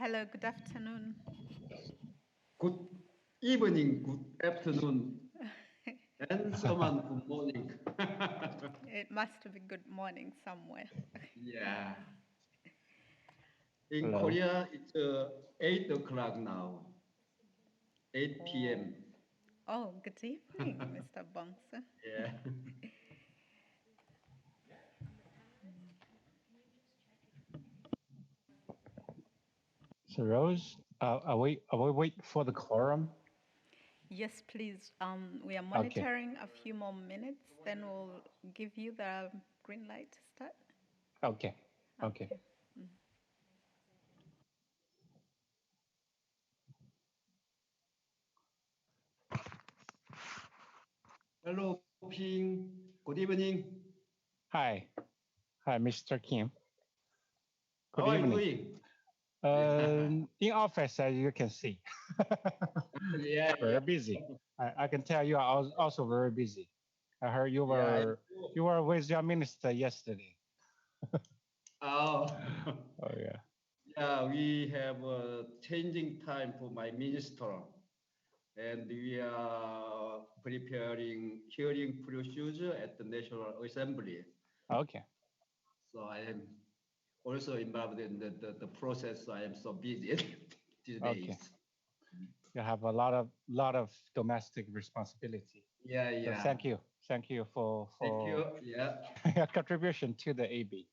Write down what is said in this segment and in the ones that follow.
Hello, good afternoon. Good evening, good afternoon, and someone good morning. It must be good morning somewhere. Yeah. In Hello. Korea, it's 8 o'clock now, 8 p.m. Oh, good evening, Mr. Bongsa. Yeah. So Rose, are we waiting for the quorum? Yes, please. We are Okay. monitoring a few more minutes, then we'll give you the green light to start. Okay. Okay. Hello, Ping. Good evening. Hi. Hi, Mr. Kim. Good How are you evening. doing? In office, as you can see. Yeah, Very busy. I can tell you are also very busy. I heard you yeah. were with your minister yesterday. Oh, Oh yeah. yeah, we have a changing time for my minister, and we are preparing hearing procedure at the National Assembly. Okay. So I am also involved in the process. So I am so busy these days. Okay. You have a lot of domestic responsibility. Yeah, So yeah. thank you. Thank you for Thank you. Yeah. your contribution to the AB.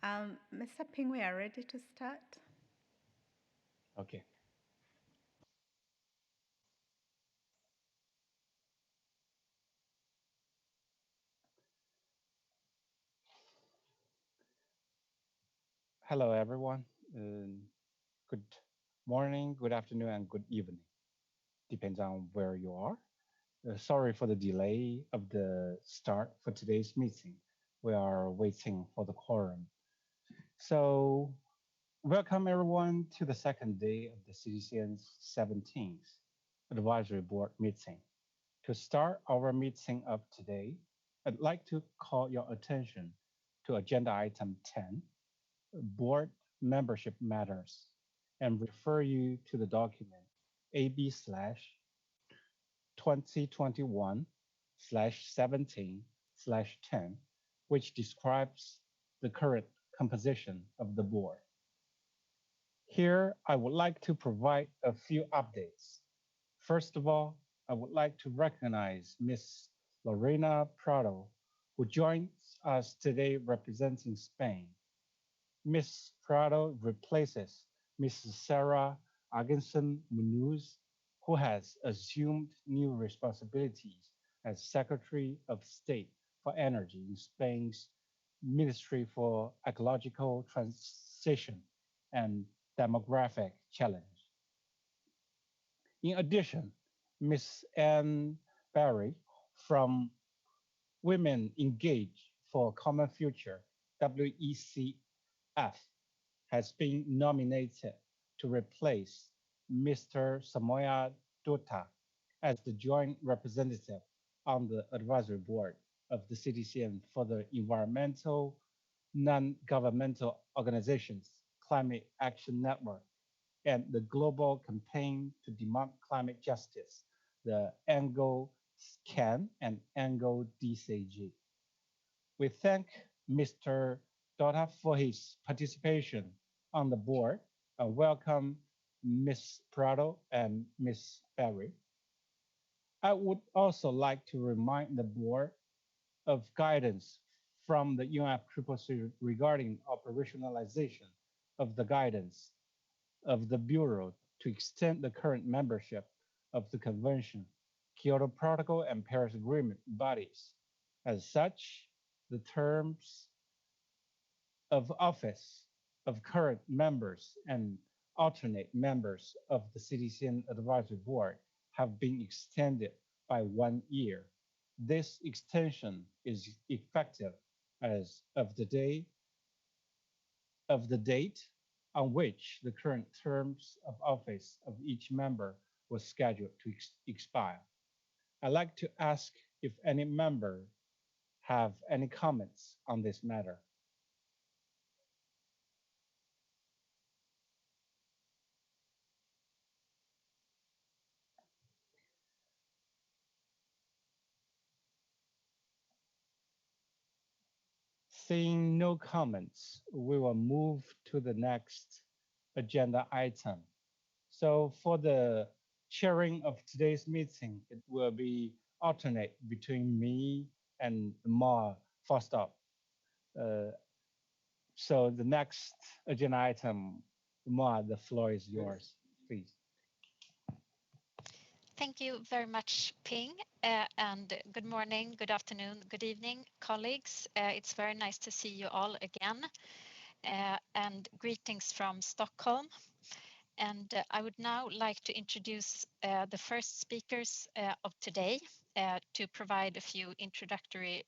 Mr. Ping, we are ready to start. Okay. Hello, everyone. Good morning, good afternoon, and good evening. Depends on where you are. Sorry for the delay of the start for today's meeting. We are waiting for the quorum. So, welcome everyone to the second day of the CTCN's 17th Advisory Board meeting. To start our meeting of today, I'd like to call your attention to agenda item 10, board membership matters, and refer you to the document AB/2021/17/10, which describes the current composition of the board. Here, I would like to provide a few updates. First of all, I would like to recognize Ms. Lorena Prado, who joins us today representing Spain. Ms. Prado replaces Mrs. Sarah Argenson Munoz, who has assumed new responsibilities as Secretary of State for Energy in Spain's Ministry for Ecological Transition and Demographic Challenge. In addition, Ms. Anne Barry from Women Engage for a Common Future, WECF, has been nominated to replace Mr. Samoya Dutta as the joint representative on the advisory board of the CTCN for the environmental non-governmental organizations Climate Action Network and the Global Campaign to Demand Climate Justice, the Angle CAN and Angle DCG. We thank Mr. Dota for his participation on the board and welcome Ms. Prado and Ms. Barry. I would also like to remind the board of guidance from the UNFCCC regarding operationalization of the guidance of the Bureau to extend the current membership of the Convention, Kyoto Protocol, and Paris Agreement bodies. As such, the terms of office of current members and alternate members of the CTCN Advisory Board have been extended by 1 year. This extension is effective as of the date on which the current terms of office of each member was scheduled to expire. I'd like to ask if any member have any comments on this matter. Seeing no comments, we will move to the next agenda item. So for the chairing of today's meeting, it will be alternate between me and Ma Fostop. So the next agenda item, Ma, the floor is yours, please. Thank you very much, Ping, and good morning, good afternoon, good evening, colleagues. It's very nice to see you all again, and greetings from Stockholm. And I would now like to introduce the first speakers of today to provide a few introductory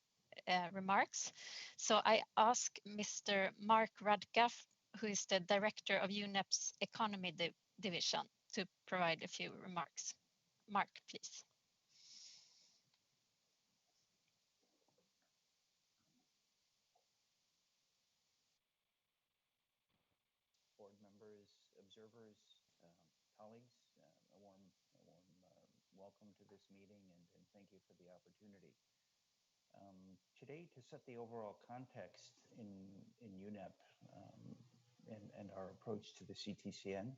remarks. So I ask Mr. Mark Radka, who is the Director of Unep's Economy Division, to provide a few remarks. Mark, please. Board members, observers, colleagues, a warm welcome to this meeting, and thank you for the opportunity. Today, to set the overall context in Unep and our approach to the CTCN,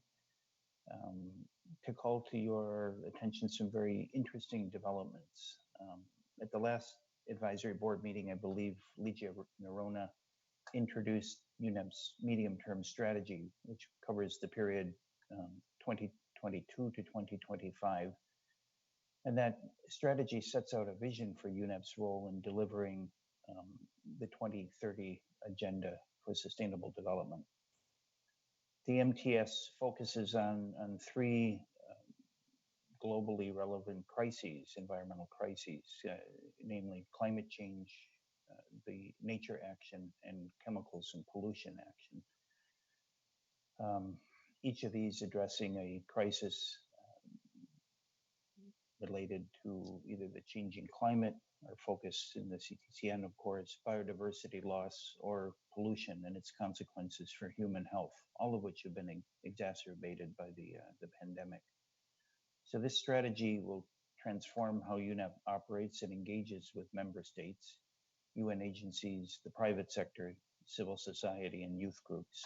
to call to your attention some very interesting developments. At the last advisory board meeting, I believe Ligia Nerona introduced Unep's medium-term strategy, which covers the period 2022 to 2025. And that strategy sets out a vision for Unep's role in delivering the 2030 agenda for sustainable development. The MTS focuses on three globally relevant crises, environmental crises, namely climate change, the nature action, and chemicals and pollution action. Each of these addressing a crisis related to either the changing climate, our focus in the CTCN, of course, biodiversity loss, or pollution and its consequences for human health, all of which have been exacerbated by the pandemic. So this strategy will transform how UNEP operates and engages with member states, UN agencies, the private sector, civil society, and youth groups.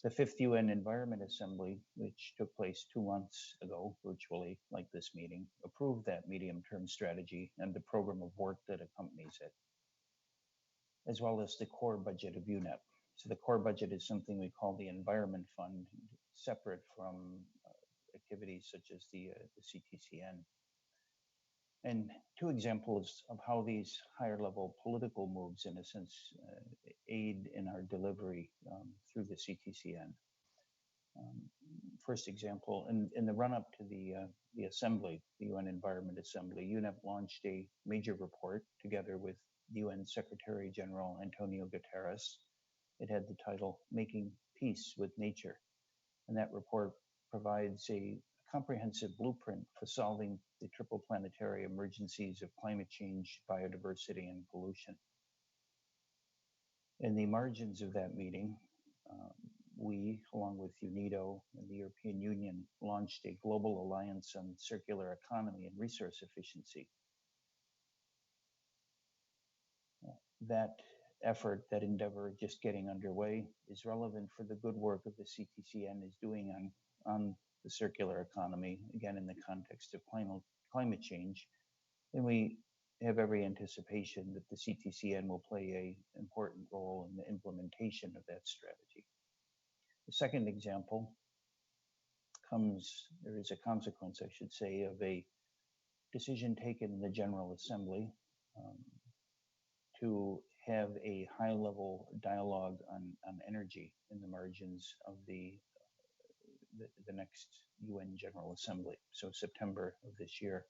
The 5th UN Environment Assembly, which took place 2 months ago, virtually, like this meeting, approved that medium-term strategy and the program of work that accompanies it, as well as the core budget of UNEP. So the core budget is something we call the Environment Fund, separate from activities such as the CTCN. And 2 examples of how these higher level political moves, in a sense, aid in our delivery through the CTCN. First example, in the run-up to the Assembly, the UN Environment Assembly, UNEP launched a major report together with UN Secretary General Antonio Guterres. It had the title, Making Peace with Nature. And that report provides a comprehensive blueprint for solving the triple planetary emergencies of climate change, biodiversity, and pollution. In the margins of that meeting, we, along with UNIDO and the European Union, launched a global alliance on circular economy and resource efficiency. That effort, that endeavor, just getting underway, is relevant for the good work of the CTCN is doing on the circular economy, again, in the context of climate change. And we have every anticipation that the CTCN will play an important role in the implementation of that strategy. The second example there is a consequence, I should say, of a decision taken in the General Assembly to have a high-level dialogue on energy in the margins of the next UN General Assembly, so September of this year.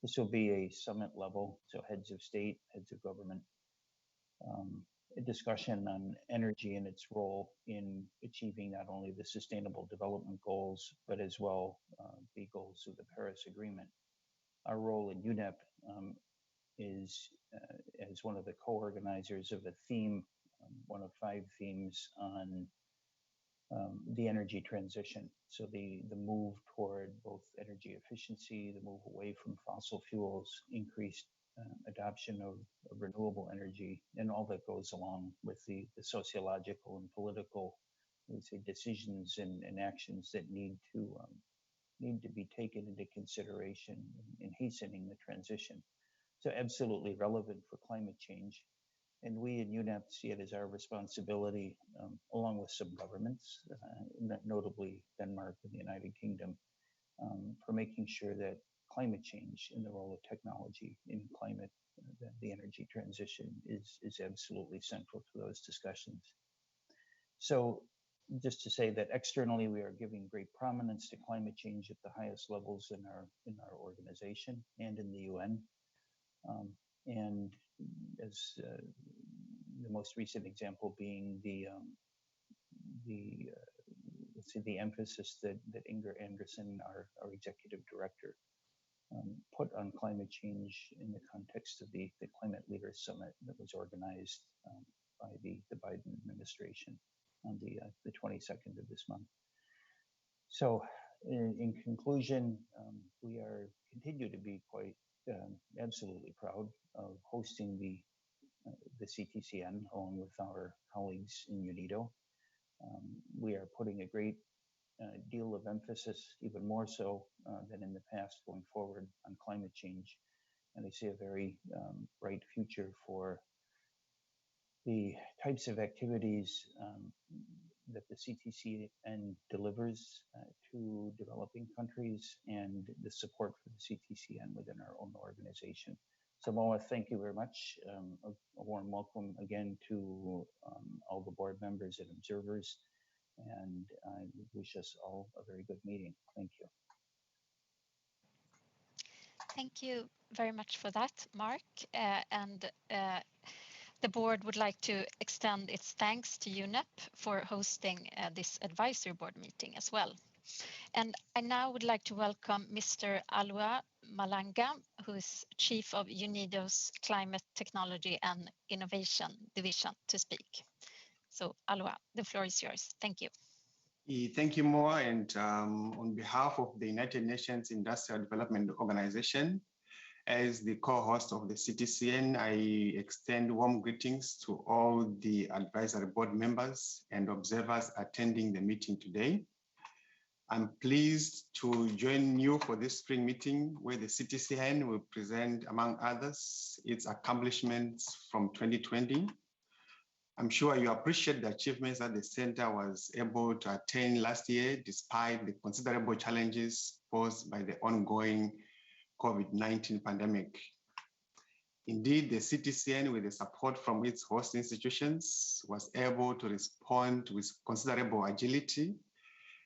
This will be a summit level, so heads of state, heads of government, a discussion on energy and its role in achieving not only the Sustainable Development Goals, but as well the goals of the Paris Agreement. Our role in Unep is as one of the co-organizers of a theme, one of 5 themes on the energy transition. So the move toward both energy efficiency, the move away from fossil fuels, increased adoption of renewable energy, and all that goes along with the sociological and political, I would say, decisions and actions that need to be taken into consideration in hastening the transition. So absolutely relevant for climate change. And we in UNEP see it as our responsibility, along with some governments, notably Denmark and the United Kingdom, for making sure that climate change and the role of technology in climate, the energy transition is absolutely central to those discussions. So just to say that externally, we are giving great prominence to climate change at the highest levels in our organization and in the UN. And as the most recent example being let's see, the emphasis that Inger Anderson, our executive director, put on climate change in the context of the Climate Leaders Summit that was organized by the Biden administration on the 22nd of this month. So in conclusion, we continue to be quite absolutely proud of hosting the CTCN along with our colleagues in UNIDO. We are putting a great deal of emphasis, even more so than in the past, going forward on climate change. And I see a very bright future for the types of activities that the CTCN delivers to developing countries and the support for the CTCN within our own organization. Samoa, thank you very much. A warm welcome again to all the board members and observers, and I wish us all a very good meeting. Thank you. Thank you very much for that, Mark. The board would like to extend its thanks to UNEP for hosting this advisory board meeting as well. And I now would like to welcome Mr. Alua Malanga, who is Chief of UNIDO's Climate Technology and Innovation Division, to speak. So Alua, the floor is yours. Thank you. Thank you, Moa, and on behalf of the United Nations Industrial Development Organization, as the co-host of the CTCN, I extend warm greetings to all the advisory board members and observers attending the meeting today. I'm pleased to join you for this spring meeting where the CTCN will present, among others, its accomplishments from 2020. I'm sure you appreciate the achievements that the center was able to attain last year, despite the considerable challenges posed by the ongoing COVID-19 pandemic. Indeed, the CTCN, with the support from its host institutions, was able to respond with considerable agility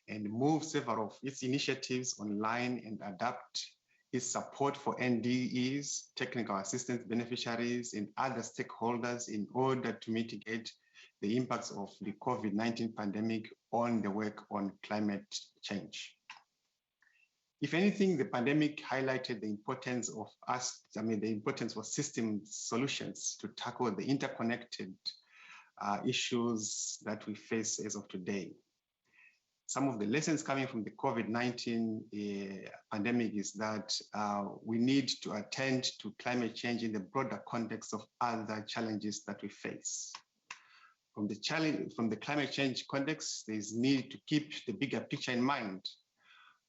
and move several of its initiatives online and adapt its support for NDEs, technical assistance beneficiaries, and other stakeholders in order to mitigate the impacts of the COVID-19 pandemic on the work on climate change. If anything, the pandemic highlighted the importance of the importance of system solutions to tackle the interconnected issues that we face as of today. Some of the lessons coming from the COVID-19 pandemic is that we need to attend to climate change in the broader context of other challenges that we face. From the climate change context, there is need to keep the bigger picture in mind,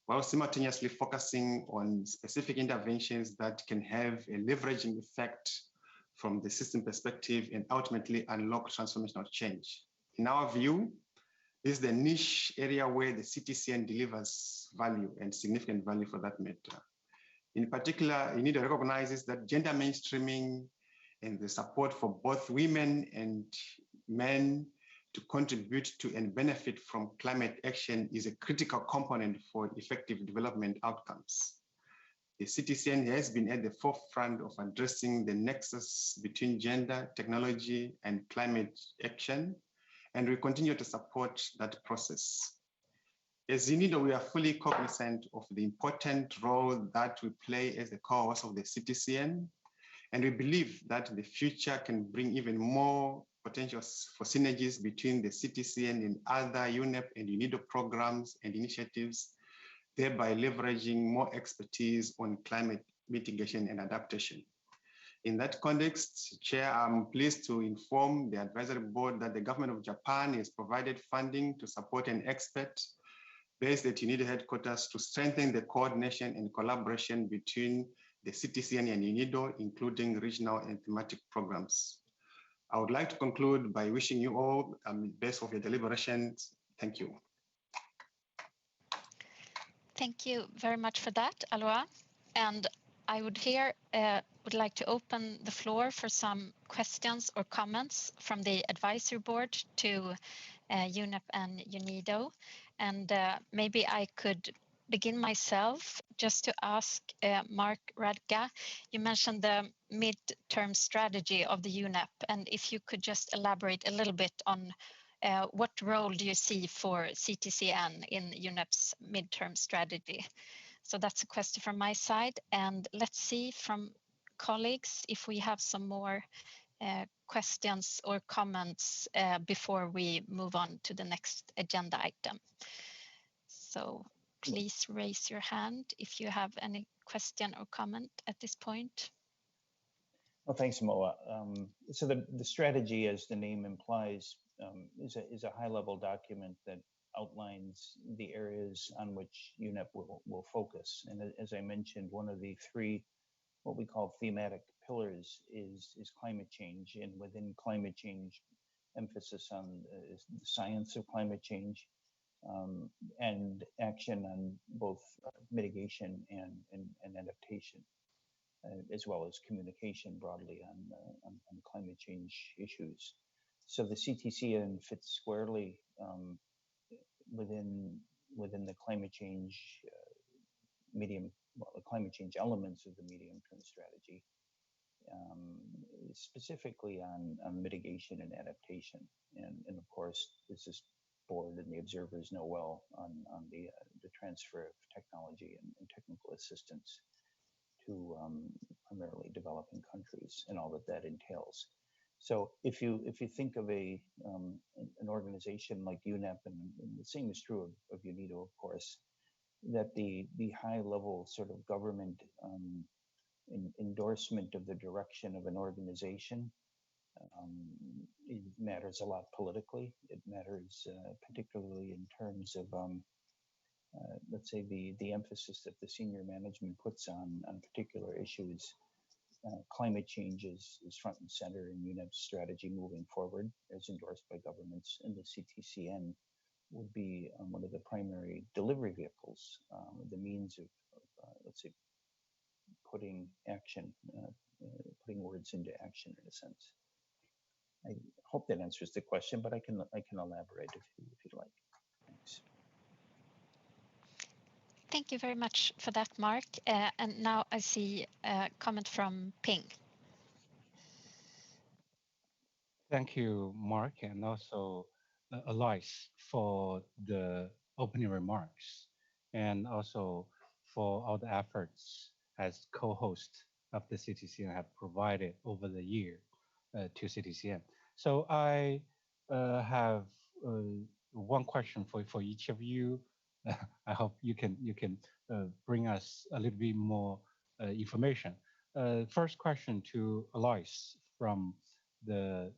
while simultaneously focusing on specific interventions that can have a leveraging effect from the system perspective and ultimately unlock transformational change. In our view, this is the niche area where the CTCN delivers value and significant value for that matter. In particular, you need to recognize that gender mainstreaming and the support for both women and men to contribute to and benefit from climate action is a critical component for effective development outcomes. The CTCN has been at the forefront of addressing the nexus between gender, technology, and climate action, and we continue to support that process. As UNIDO, we are fully cognizant of the important role that we play as the co-host of the CTCN, and we believe that the future can bring even more potential for synergies between the CTCN and other UNEP and UNIDO programs and initiatives, thereby leveraging more expertise on climate mitigation and adaptation. In that context, Chair, I'm pleased to inform the Advisory Board that the government of Japan has provided funding to support an expert based at UNIDO headquarters to strengthen the coordination and collaboration between the CTCN and UNIDO, including regional and thematic programs. I would like to conclude by wishing you all the best of your deliberations. Thank you. Thank you very much for that, Aloha. And I would like to open the floor for some questions or comments from the advisory board to UNEP and UNIDO. And maybe I could begin myself just to ask Mark Radka, you mentioned the midterm strategy of the UNEP, and if you could just elaborate a little bit on what role do you see for CTCN in UNEP's midterm strategy? So that's a question from my side. And let's see from colleagues if we have some more questions or comments before we move on to the next agenda item. So please raise your hand if you have any question or comment at this point. Well, thanks, Moa. So the strategy, as the name implies, is a high-level document that outlines the areas on which UNEP will focus. And as I mentioned, one of the three, what we call thematic pillars is climate change, and within climate change, emphasis on the science of climate change and action on both mitigation and adaptation, as well as communication broadly on climate change issues. So the CTCN fits squarely within the climate change the climate change elements of the medium-term strategy, specifically on mitigation and adaptation. And of course, this is board and the observers know well on the transfer of technology and technical assistance to primarily developing countries and all that entails. So if you think of an organization like UNEP, and the same is true of UNIDO, of course, that the high level sort of government endorsement of the direction of an organization it matters a lot politically. It matters particularly in terms of let's say the emphasis that the senior management puts on particular issues. Climate change is front and center in UNEP's strategy moving forward, as endorsed by governments, and the CTCN would be one of the primary delivery vehicles, the means of let's say, putting words into action in a sense. I hope that answers the question, but I can elaborate if you'd like. Thanks. Thank you very much for that, Mark. And now I see a comment from Ping. Thank you, Mark, and also Alois for the opening remarks, and also for all the efforts as co-host of the CTCN have provided over the year to CTCN. So I have one question for each of you. I hope you can bring us a little bit more information. First question to Alois from the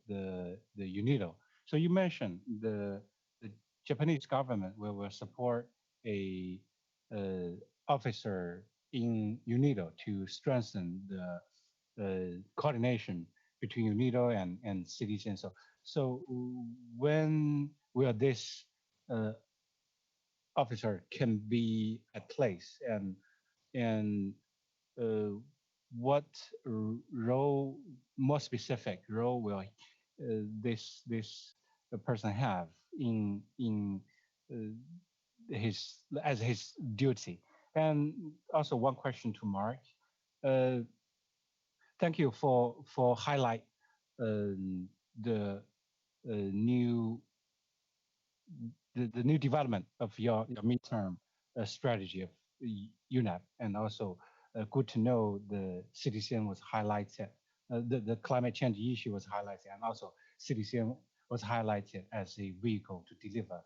UNIDO. So you mentioned the Japanese government will support a officer in UNIDO to strengthen the coordination between UNIDO and CTCN. So when will this officer can be at place, and what role, more specific role, will this person have in his duty? And also one question to Mark. Thank you for highlight the new the new development of your midterm strategy of UNEP, and also good to know the CTCN was highlighted, the climate change issue was highlighted, and also CTCN was highlighted as a vehicle to deliver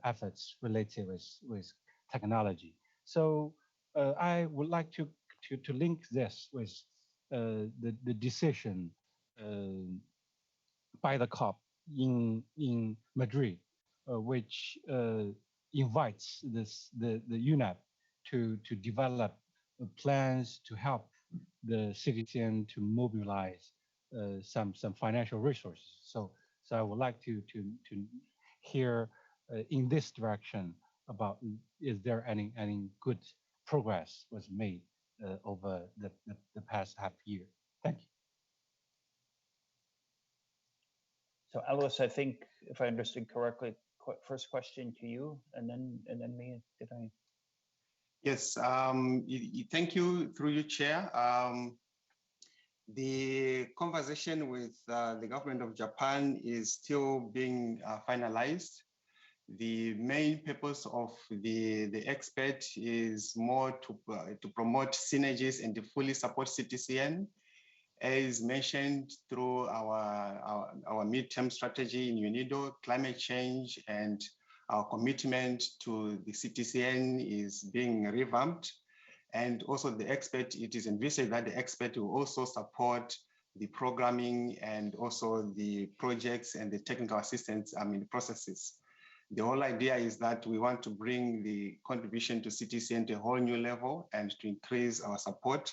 efforts related with technology. So I would like to link this with the decision by the COP in Madrid, which invites the UNEP to develop plans to help the citizen to mobilize some financial resources. So I would like to hear in this direction about, is there any good progress was made over the past half year? Thank you. So Alice, I think if I understood correctly, first question to you, and then me. Did I? Yes. Thank you through you, Chair. The conversation with the government of Japan is still being finalized. The main purpose of the expert is more to promote synergies and to fully support CTCN, as mentioned through our midterm strategy in UNIDO. Climate change and our commitment to the CTCN is being revamped. And also the expert, it is envisaged that the expert will also support the programming and also the projects and the technical assistance processes. The whole idea is that we want to bring the contribution to CTCN to a whole new level and to increase our support,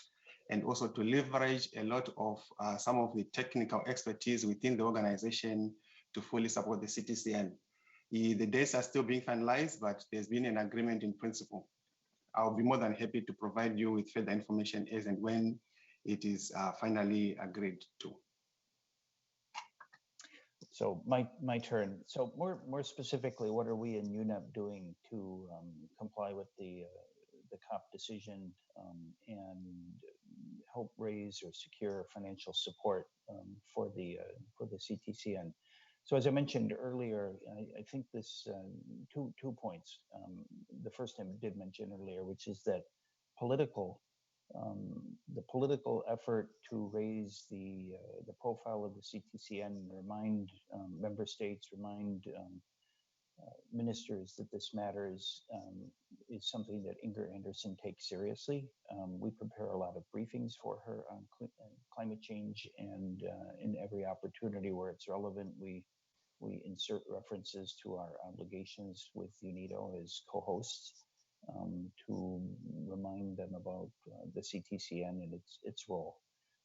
and also to leverage a lot of some of the technical expertise within the organization to fully support the CTCN. The dates are still being finalized, but there's been an agreement in principle. I'll be more than happy to provide you with further information as and when it is finally agreed to. So my turn. So more specifically, what are we in UNEP doing to comply with the COP decision and help raise or secure financial support for the CTCN? So as I mentioned earlier, I think this two points. The first I did mention earlier, which is that the political effort to raise the profile of the CTCN, remind member states, remind ministers that this matters, is something that Inger Andersen takes seriously. We prepare a lot of briefings for her on climate change, and in every opportunity where it's relevant, we insert references to our obligations with UNIDO as co-hosts to remind them about the CTCN and its role.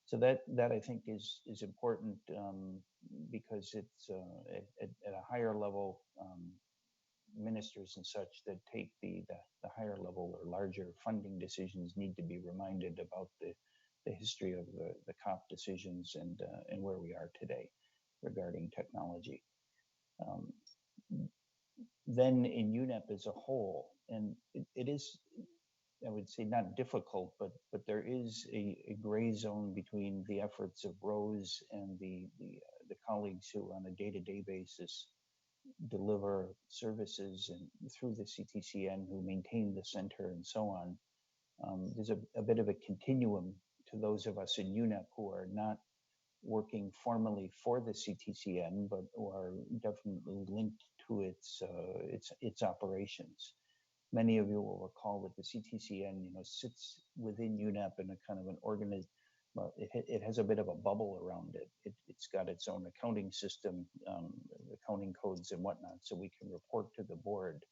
So that I think is important because it's at a higher level, ministers and such that take the higher level or larger funding decisions need to be reminded about the history of the COP decisions and where we are today regarding technology. Then in UNEP as a whole, and it is, I would say, not difficult, but there is a gray zone between the efforts of Rose and the colleagues who on a day-to-day basis deliver services and through the CTCN, who maintain the center and so on. There's a bit of a continuum to those of us in UNEP who are not working formally for the CTCN, but who are definitely linked to its operations. Many of you will recall that the CTCN, sits within UNEP in a kind of an organism. Well, it has a bit of a bubble around it. It's got its own accounting system, accounting codes and whatnot, so we can report to the board.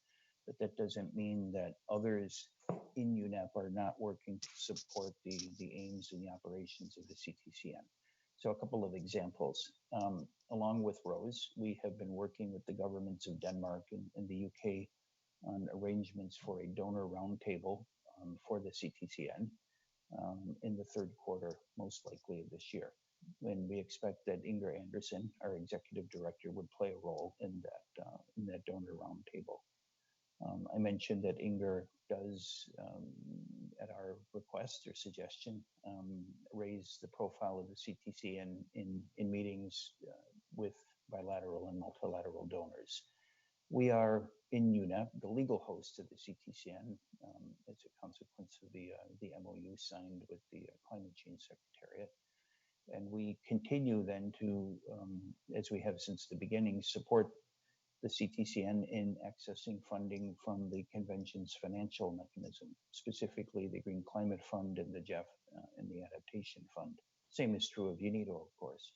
But that doesn't mean that others in UNEP are not working to support the aims and the operations of the CTCN. So a couple of examples. Along with Rose, we have been working with the governments of Denmark and the UK on arrangements for a donor roundtable for the CTCN in the third quarter, most likely of this year, when we expect that Inger Andersen, our executive director, would play a role in that donor roundtable. I mentioned that Inger does, at our request or suggestion, raise the profile of the CTCN in meetings with bilateral and multilateral donors. We are in Unep, the legal host of the CTCN, as a consequence of the MOU signed with the Climate Change Secretariat. And we continue then to, as we have since the beginning, support the CTCN in accessing funding from the convention's financial mechanism, specifically the Green Climate Fund and the JEF and the Adaptation Fund. Same is true of UNIDO, of course.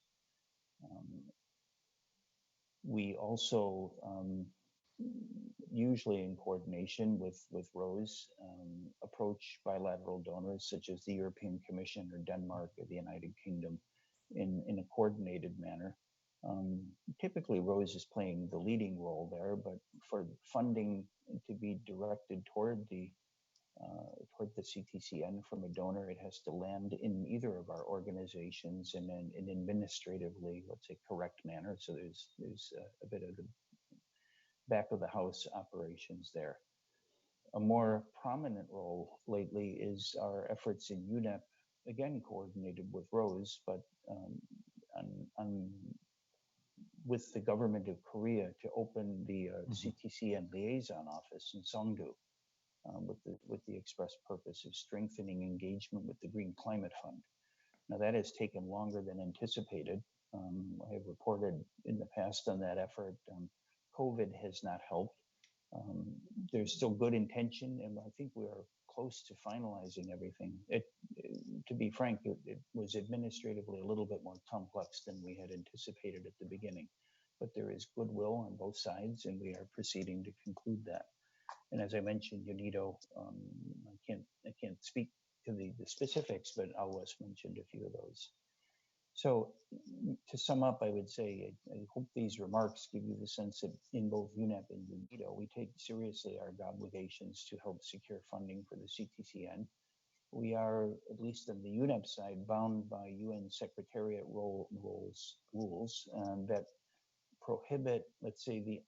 We also, usually in coordination with Rose, approach bilateral donors such as the European Commission or Denmark or the United Kingdom in a coordinated manner. Typically, Rose is playing the leading role there, but for funding to be directed toward the CTCN from a donor, it has to land in either of our organizations in an administratively, let's say, correct manner. So there's a bit of the back of the house operations there. A more prominent role lately is our efforts in UNEP, again coordinated with Rose, but with the government of Korea to open the CTCN liaison office in Songdo, with the express purpose of strengthening engagement with the Green Climate Fund. Now that has taken longer than anticipated. I have reported in the past on that effort. COVID has not helped. There's still good intention, and I think we are close to finalizing everything. To be frank, it was administratively a little bit more complex than we had anticipated at the beginning, but there is goodwill on both sides, and we are proceeding to conclude that. And as I mentioned, UNIDO, I can't speak to the specifics, but Alwas mentioned a few of those. So to sum up, I would say, I hope these remarks give you the sense that in both UNEP and UNIDO, we take seriously our obligations to help secure funding for the CTCN. We are, at least on the UNEP side, bound by UN Secretariat rules that prohibit, let's say,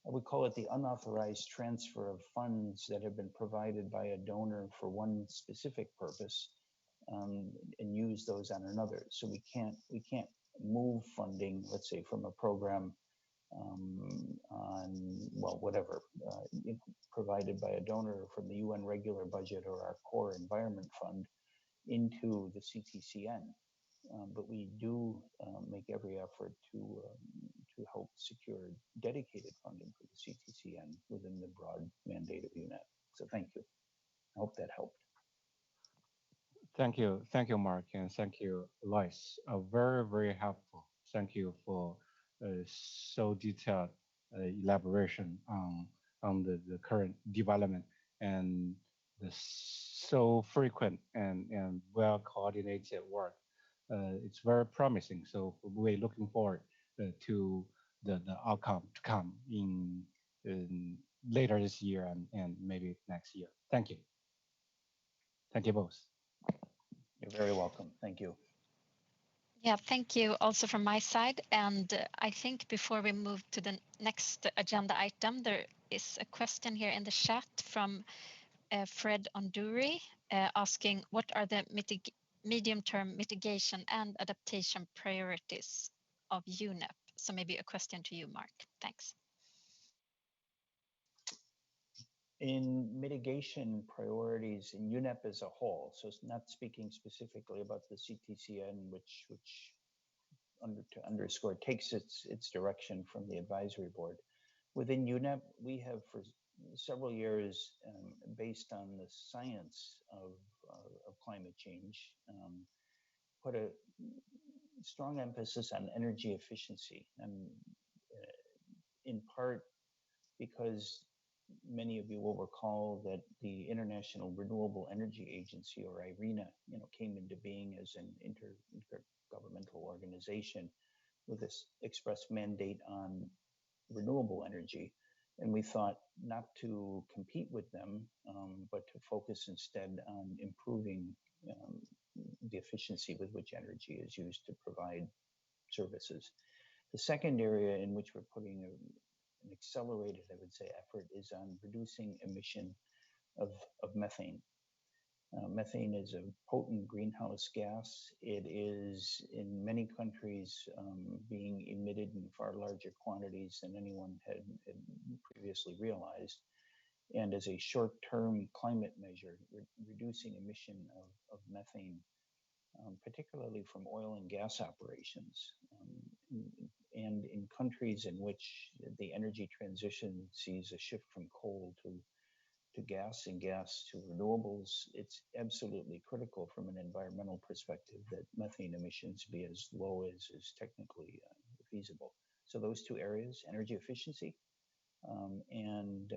I would call it the unauthorized transfer of funds that have been provided by a donor for one specific purpose, and use those on another. So we can't move funding, let's say, from a program provided by a donor from the UN regular budget or our core environment fund into the CTCN. But we do make every effort to help secure dedicated funding for the CTCN within the broad mandate of UNEP. So thank you. I hope that helped. Thank you, Mark, and thank you, Lois. Very, very helpful. Thank you for so detailed elaboration on the current development and the so frequent and well coordinated work. It's very promising. So we're looking forward to the outcome to come in later this year and maybe next year. Thank you. Thank you both. You're very welcome. Thank you. Yeah, thank you also from my side. And I think before we move to the next agenda item, there is a question here in the chat from Fred Onduri asking, what are the medium-term mitigation and adaptation priorities of UNEP? So maybe a question to you, Mark. Thanks. In mitigation priorities in UNEP as a whole, so it's not speaking specifically about the CTCN, which to underscore takes its direction from the advisory board. Within UNEP, we have for several years, based on the science of climate change, put a strong emphasis on energy efficiency, and in part because many of you will recall that the International Renewable Energy Agency, or IRENA, came into being as an intergovernmental organization with this express mandate on renewable energy. And we thought not to compete with them, but to focus instead on improving the efficiency with which energy is used to provide services. The second area in which we're putting an accelerated, I would say, effort is on reducing emission of methane. Methane is a potent greenhouse gas. It is in many countries being emitted in far larger quantities than anyone had previously realized. And as a short-term climate measure, reducing emission of methane, particularly from oil and gas operations. And in countries in which the energy transition sees a shift from coal to gas and gas to renewables, it's absolutely critical from an environmental perspective that methane emissions be as low as is technically feasible. So those two areas, energy efficiency and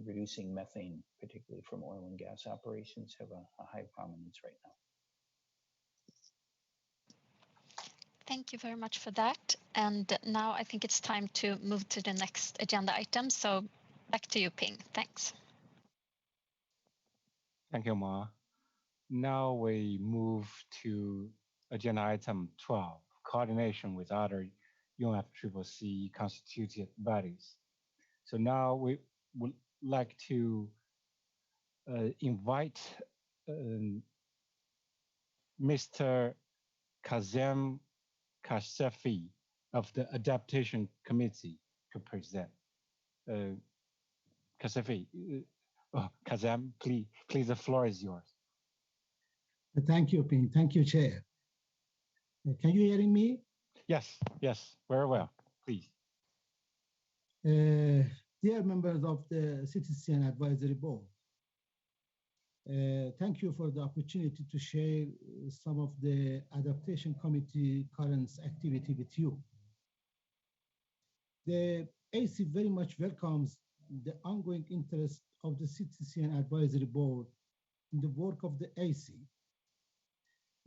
reducing methane, particularly from oil and gas operations, have a high prominence right now. Thank you very much for that. And now I think it's time to move to the next agenda item. So back to you, Ping. Thanks. Thank you, Ma. Now we move to agenda item 12, coordination with other UNFCCC constituted bodies. So now we would like to invite Mr. Kazem Kashefi of the Adaptation Committee to present. Kashefi, Kazem, please, the floor is yours. Thank you, Ping. Thank you, Chair. Can you hearing me? Yes, very well, please. Dear members of the CTCN Advisory Board, thank you for the opportunity to share some of the Adaptation Committee current activity with you. The AC very much welcomes the ongoing interest of the CTCN Advisory Board in the work of the AC.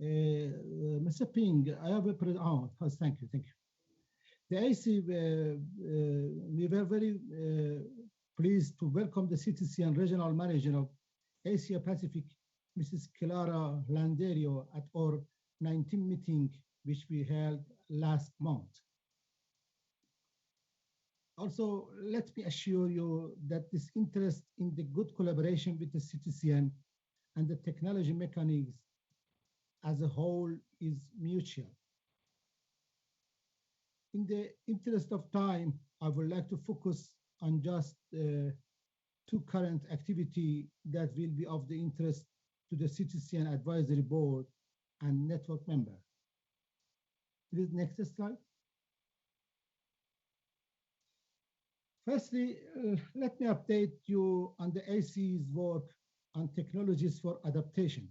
Mr. Ping, I have a thank you. The AC, we were very pleased to welcome the CTCN Regional Manager of Asia Pacific, Mrs. Clara Landerio, at our 19th meeting, which we held last month. Also, let me assure you that this interest in the good collaboration with the CTCN and the technology mechanisms as a whole is mutual. In the interest of time, I would like to focus on just two current activity that will be of the interest to the CTCN Advisory Board and network member. Please, next slide. Firstly, let me update you on the AC's work on technologies for adaptation.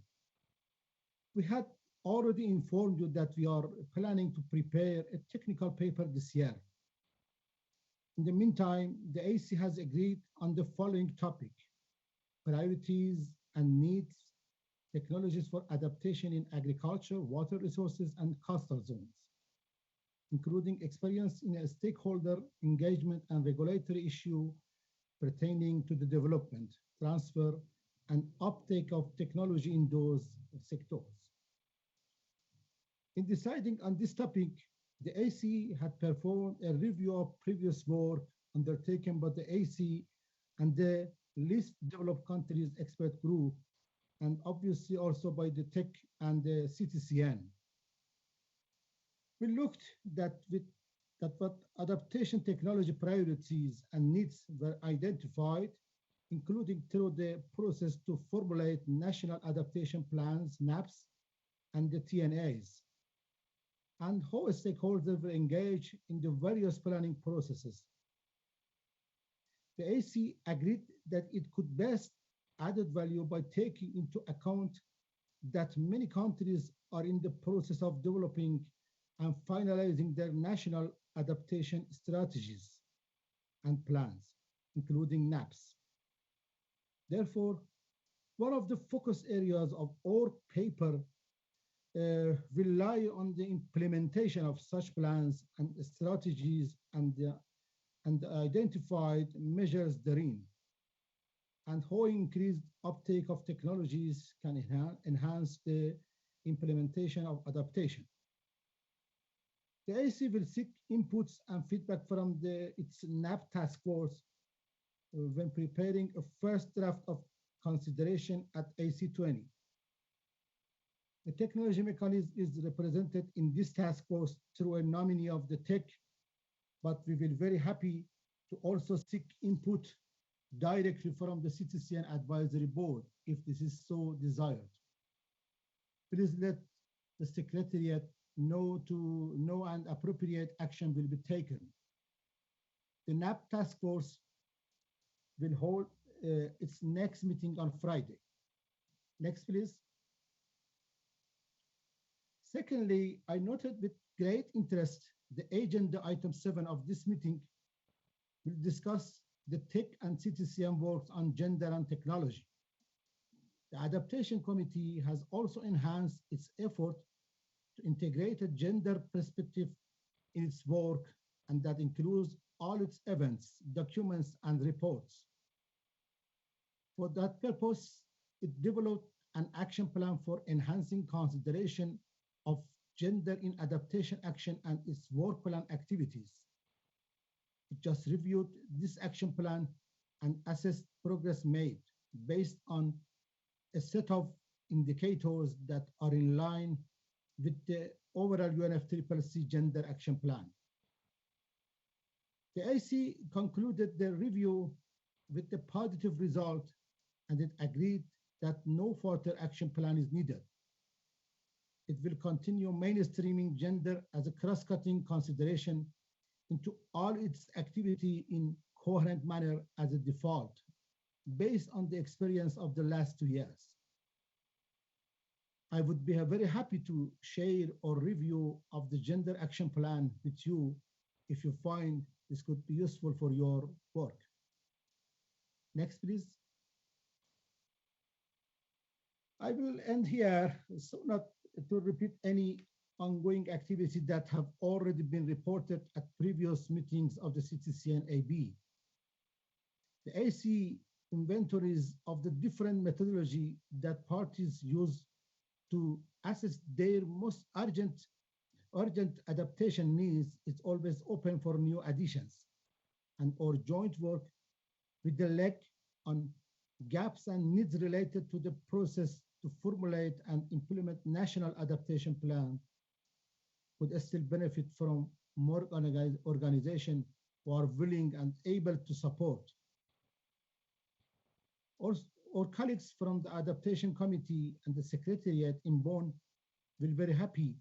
We had already informed you that we are planning to prepare a technical paper this year. In the meantime, the AC has agreed on the following topic: priorities and needs, technologies for adaptation in agriculture, water resources, and coastal zones, including experience in a stakeholder engagement and regulatory issue pertaining to the development, transfer, and uptake of technology in those sectors. In deciding on this topic, the AC had performed a review of previous work undertaken by the AC and the least developed countries expert group, and obviously also by the tech and the CTCN. We looked at what adaptation technology priorities and needs were identified, including through the process to formulate national adaptation plans, NAPs, and the TNAs, and how stakeholders were engaged in the various planning processes. The AC agreed that it could best added value by taking into account that many countries are in the process of developing and finalizing their national adaptation strategies and plans, including NAPs. Therefore, one of the focus areas of our paper rely on the implementation of such plans and strategies and the identified measures therein, and how increased uptake of technologies can enhance the implementation of adaptation. The AC will seek inputs and feedback from its NAP task force when preparing a first draft of consideration at AC20. The technology mechanism is represented in this task force through a nominee of the tech, but we will be very happy to also seek input directly from the CTCN Advisory Board if this is so desired. Please let the Secretariat know and appropriate action will be taken. The NAP task force will hold its next meeting on Friday. Next, please. Secondly, I noted with great interest the agenda item 7 of this meeting will discuss the tech and CTCN works on gender and technology. The Adaptation Committee has also enhanced its effort to integrate a gender perspective in its work, and that includes all its events, documents, and reports. For that purpose, it developed an action plan for enhancing consideration of gender in adaptation action and its work plan activities. It just reviewed this action plan and assessed progress made based on a set of indicators that are in line with the overall UNFCCC Gender Action Plan. The AC concluded the review with a positive result, and it agreed that no further action plan is needed. It will continue mainstreaming gender as a cross-cutting consideration into all its activity in coherent manner as a default, based on the experience of the last 2 years. I would be very happy to share or review of the gender action plan with you if you find this could be useful for your work. Next, please. I will end here, so not to repeat any ongoing activity that have already been reported at previous meetings of the CTCN AB. The AC inventories of the different methodology that parties use to assess their most urgent adaptation needs is always open for new additions, and our joint work with the LEC on gaps and needs related to the process to formulate and implement national adaptation plan would still benefit from more organizations who are willing and able to support. Our colleagues from the Adaptation Committee and the Secretariat in Bonn will be very happy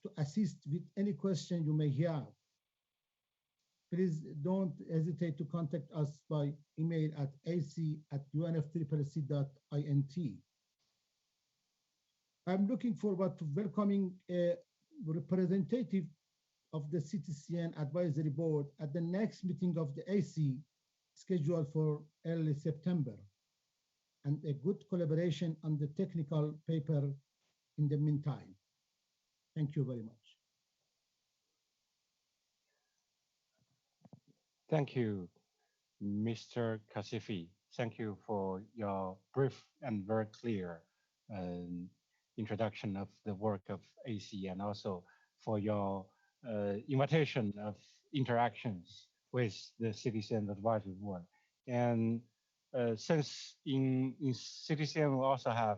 to assist with any question you may have. Please don't hesitate to contact us by email at ac@unfccc.int. I'm looking forward to welcoming a representative of the CTCN Advisory Board at the next meeting of the AC scheduled for early September, and a good collaboration on the technical paper in the meantime. Thank you very much. Thank you, Mr. Kasifi. Thank you for your brief and very clear introduction of the work of AC, and also for your invitation of interactions with the CTCN Advisory Board. And since in CTCN we also have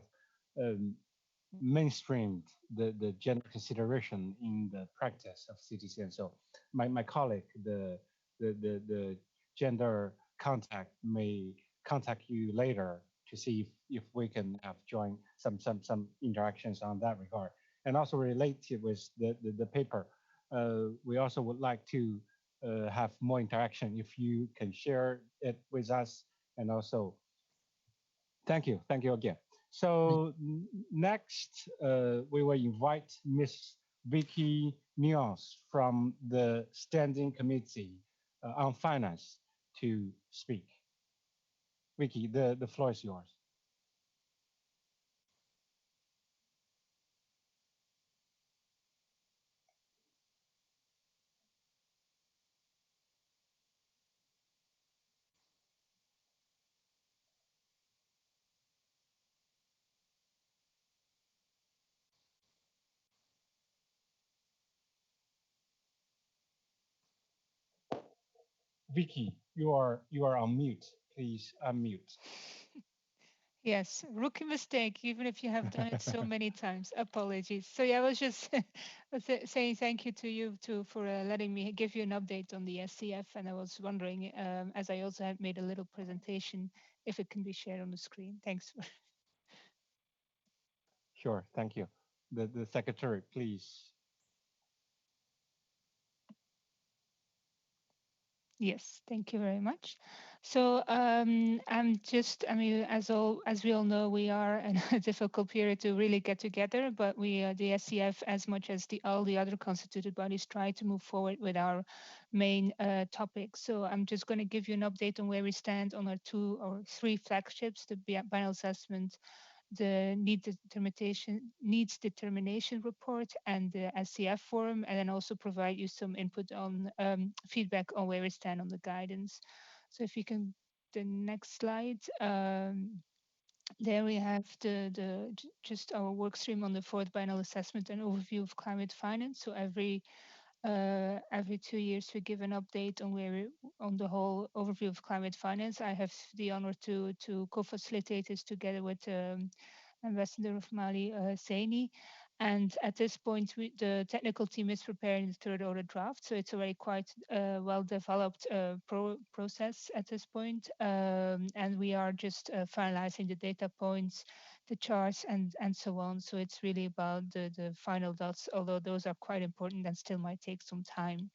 mainstreamed the gender consideration in the practice of CTCN. So my colleague, the gender contact, may contact you later to see if we can have join some interactions on that regard. And also related with the paper, we also would like to have more interaction if you can share it with us. And also, thank you again. So next, we will invite Ms. Vicky Nuance from the Standing Committee on Finance to speak. Vicky, the floor is yours. Vicky, you are on mute. Please unmute. Yes, rookie mistake, even if you have done it so many times. Apologies. So yeah, I was just saying thank you to you too for letting me give you an update on the SCF. And I was wondering, as I also had made a little presentation, if it can be shared on the screen. Thanks. Sure, thank you. The secretary, please. Yes, thank you very much. So as we all know, we are in a difficult period to really get together, but the SCF, as much as all the other constituted bodies, try to move forward with our main topics. So I'm just going to give you an update on where we stand on our 2 or 3 flagships: the biennial assessment, the needs determination report, and the SCF forum, and then also provide you some input on feedback on where we stand on the guidance. So if you can, the next slide. There we have just our work stream on the 4th biennial assessment and overview of climate finance. So every 2 years we give an update on on the whole overview of climate finance. I have the honor to co-facilitate this together with Ambassador of Mali, Saini. And at this point, the technical team is preparing the 3rd order draft. So it's already quite well-developed process at this point. And we are just finalizing the data points, the charts, and so on. So it's really about the final dots, although those are quite important and still might take some time.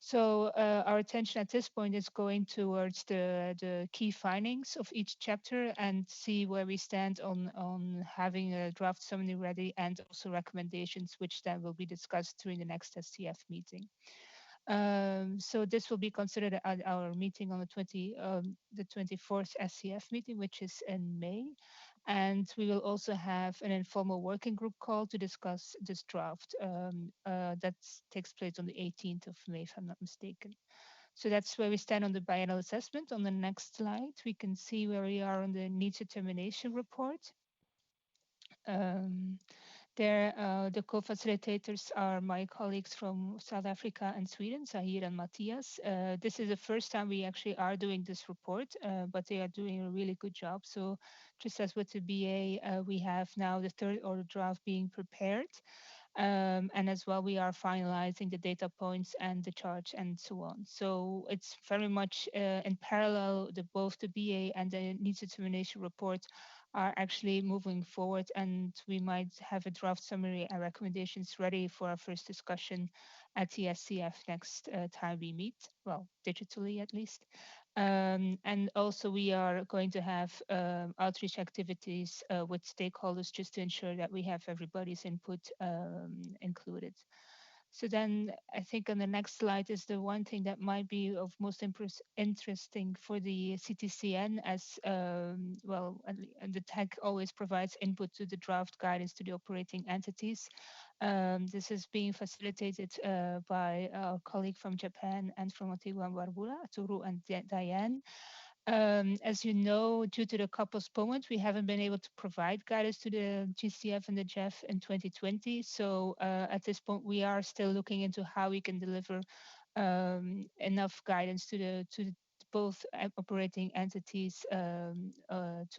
So our attention at this point is going towards the key findings of each chapter and see where we stand on having a draft summary ready, and also recommendations, which then will be discussed during the next SCF meeting. So this will be considered at our meeting on the 24th SCF meeting, which is in May. And we will also have an informal working group call to discuss this draft. That takes place on the 18th of May, if I'm not mistaken. So that's where we stand on the biennial assessment. On the next slide, we can see where we are on the needs determination report. The co-facilitators are my colleagues from South Africa and Sweden, Zahir and Matthias. This is the first time we actually are doing this report, but they are doing a really good job. So just as with the BA, we have now the 3rd order draft being prepared. And as well, we are finalizing the data points and the charts and so on. So it's very much in parallel, both the BA and the needs determination report are actually moving forward, and we might have a draft summary and recommendations ready for our first discussion at the SCF next time we meet, well, digitally at least. And also we are going to have outreach activities with stakeholders just to ensure that we have everybody's input included. So then I think on the next slide is the one thing that might be of most interesting for the CTCN, as well, and the tech always provides input to the draft guidance to the operating entities. This is being facilitated by our colleague from Japan and from Antigua and Barbuda, Turu and Diane. As you know, due to the postponement, we haven't been able to provide guidance to the GCF and the GEF in 2020. So at this point, we are still looking into how we can deliver enough guidance to both operating entities to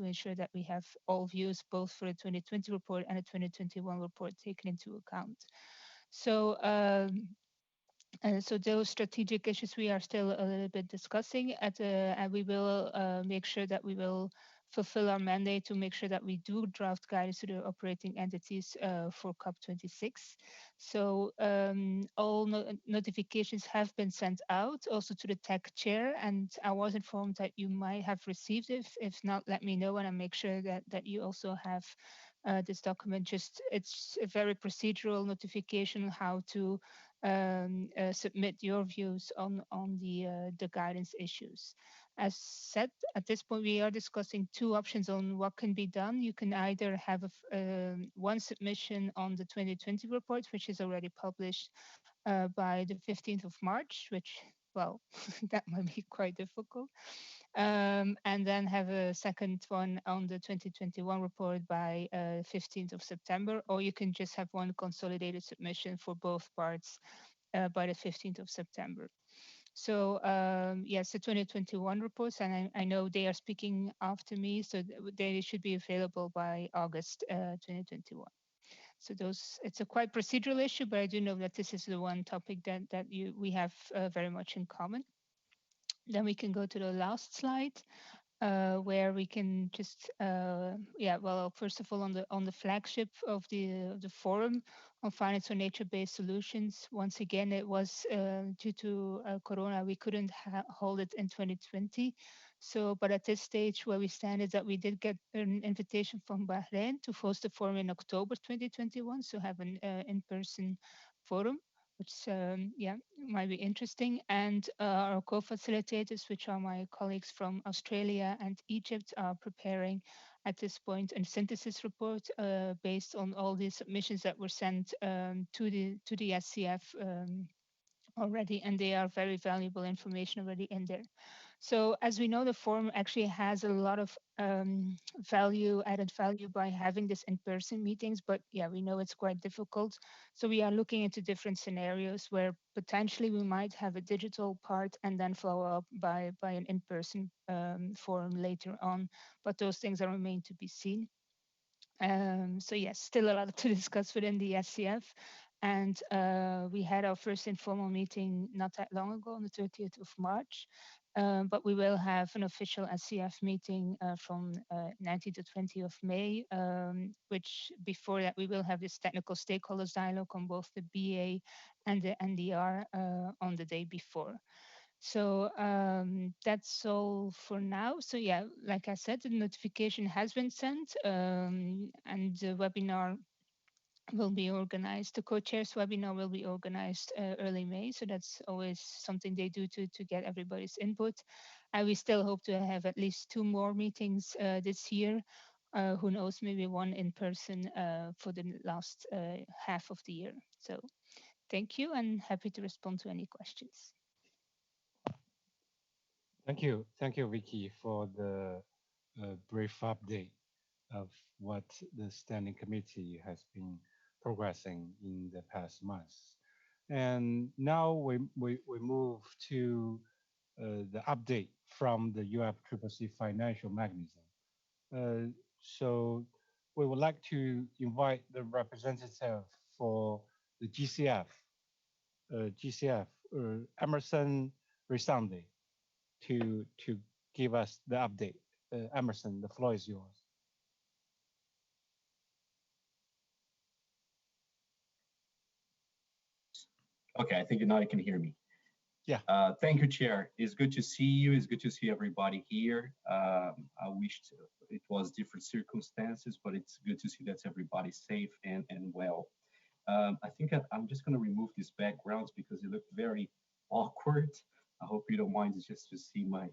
ensure that we have all views, both for the 2020 report and the 2021 report, taken into account. So so those strategic issues we are still a little bit discussing and we will make sure that we will fulfill our mandate to make sure that we do draft guidance to the operating entities for COP26. So all notifications have been sent out also to the tech chair, and I was informed that you might have received it. If not, let me know and I'll make sure that you also have this document. Just it's a very procedural notification how to submit your views on the guidance issues. As said, at this point, we are discussing 2 options on what can be done. You can either have one submission on the 2020 report, which is already published by the 15th of March, which, well, that might be quite difficult. And then have a second one on the 2021 report by 15th of September, or you can just have one consolidated submission for both parts by the 15th of September. So yes, the 2021 reports, and I know they are speaking after me, so they should be available by August 2021. So those, it's a quite procedural issue, but I do know that this is the one topic that we have very much in common. Then we can go to the last slide, where we can just yeah, well, first of all, on the flagship of the forum on finance for nature-based solutions. Once again, it was due to Corona, we couldn't hold it in 2020. So, but at this stage, where we stand is that we did get an invitation from Bahrain to host the forum in October 2021, so have an in-person forum, which yeah, might be interesting. And our co-facilitators, which are my colleagues from Australia and Egypt, are preparing at this point a synthesis report based on all the submissions that were sent to the SCF already, and they are very valuable information already in there. So as we know, the forum actually has a lot of added value by having this in-person meetings, but yeah, we know it's quite difficult. So we are looking into different scenarios where potentially we might have a digital part and then follow up by an in-person forum later on, but those things are remain to be seen. So yes, still a lot to discuss within the SCF. And we had our first informal meeting not that long ago, on the 30th of March. But we will have an official SCF meeting from 19th to 20th of May, which before that we will have this technical stakeholders dialogue on both the BA and the NDR on the day before. So that's all for now. So yeah, like I said, the notification has been sent, and the webinar will be organized. The co-chairs webinar will be organized early May. So that's always something they do to get everybody's input. And we still hope to have at least 2 more meetings this year. Who knows, maybe one in person for the last half of the year. So thank you, and happy to respond to any questions. Thank you, Vicky, for the brief update of what the standing committee has been progressing in the past months. And now we move to the update from the UNFCCC financial mechanism. So we would like to invite the representative for the GCF, Emerson Risande, to give us the update. Emerson, the floor is yours. Okay, I think now you can hear me. Yeah. Thank you, Chair. It's good to see you. It's good to see everybody here. I wished it was different circumstances, but it's good to see that everybody's safe and well. I think I'm just going to remove these backgrounds because it looked very awkward. I hope you don't mind. It's just to see my,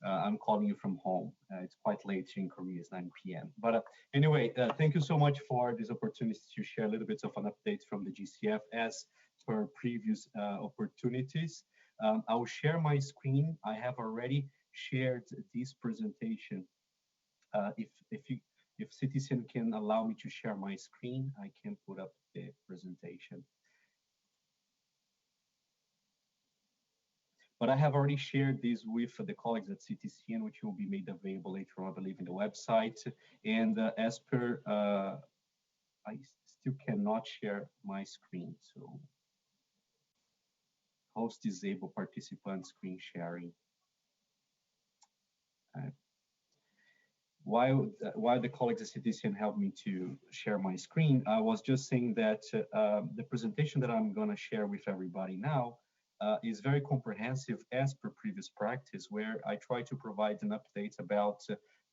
I'm calling you from home. It's quite late here in Korea, it's 9 p.m. But anyway, thank you so much for this opportunity to share a little bit of an update from the GCF as per previous opportunities. I will share my screen. I have already shared this presentation. If Ctcn can allow me to share my screen, I can put up the presentation. But I have already shared this with the colleagues at CTCN, which will be made available later on, I believe, in the website. And as per, I still cannot share my screen. So host disable participant screen sharing. While the colleagues at CTCN helped me to share my screen, I was just saying that the presentation that I'm going to share with everybody now is very comprehensive as per previous practice, where I try to provide an update about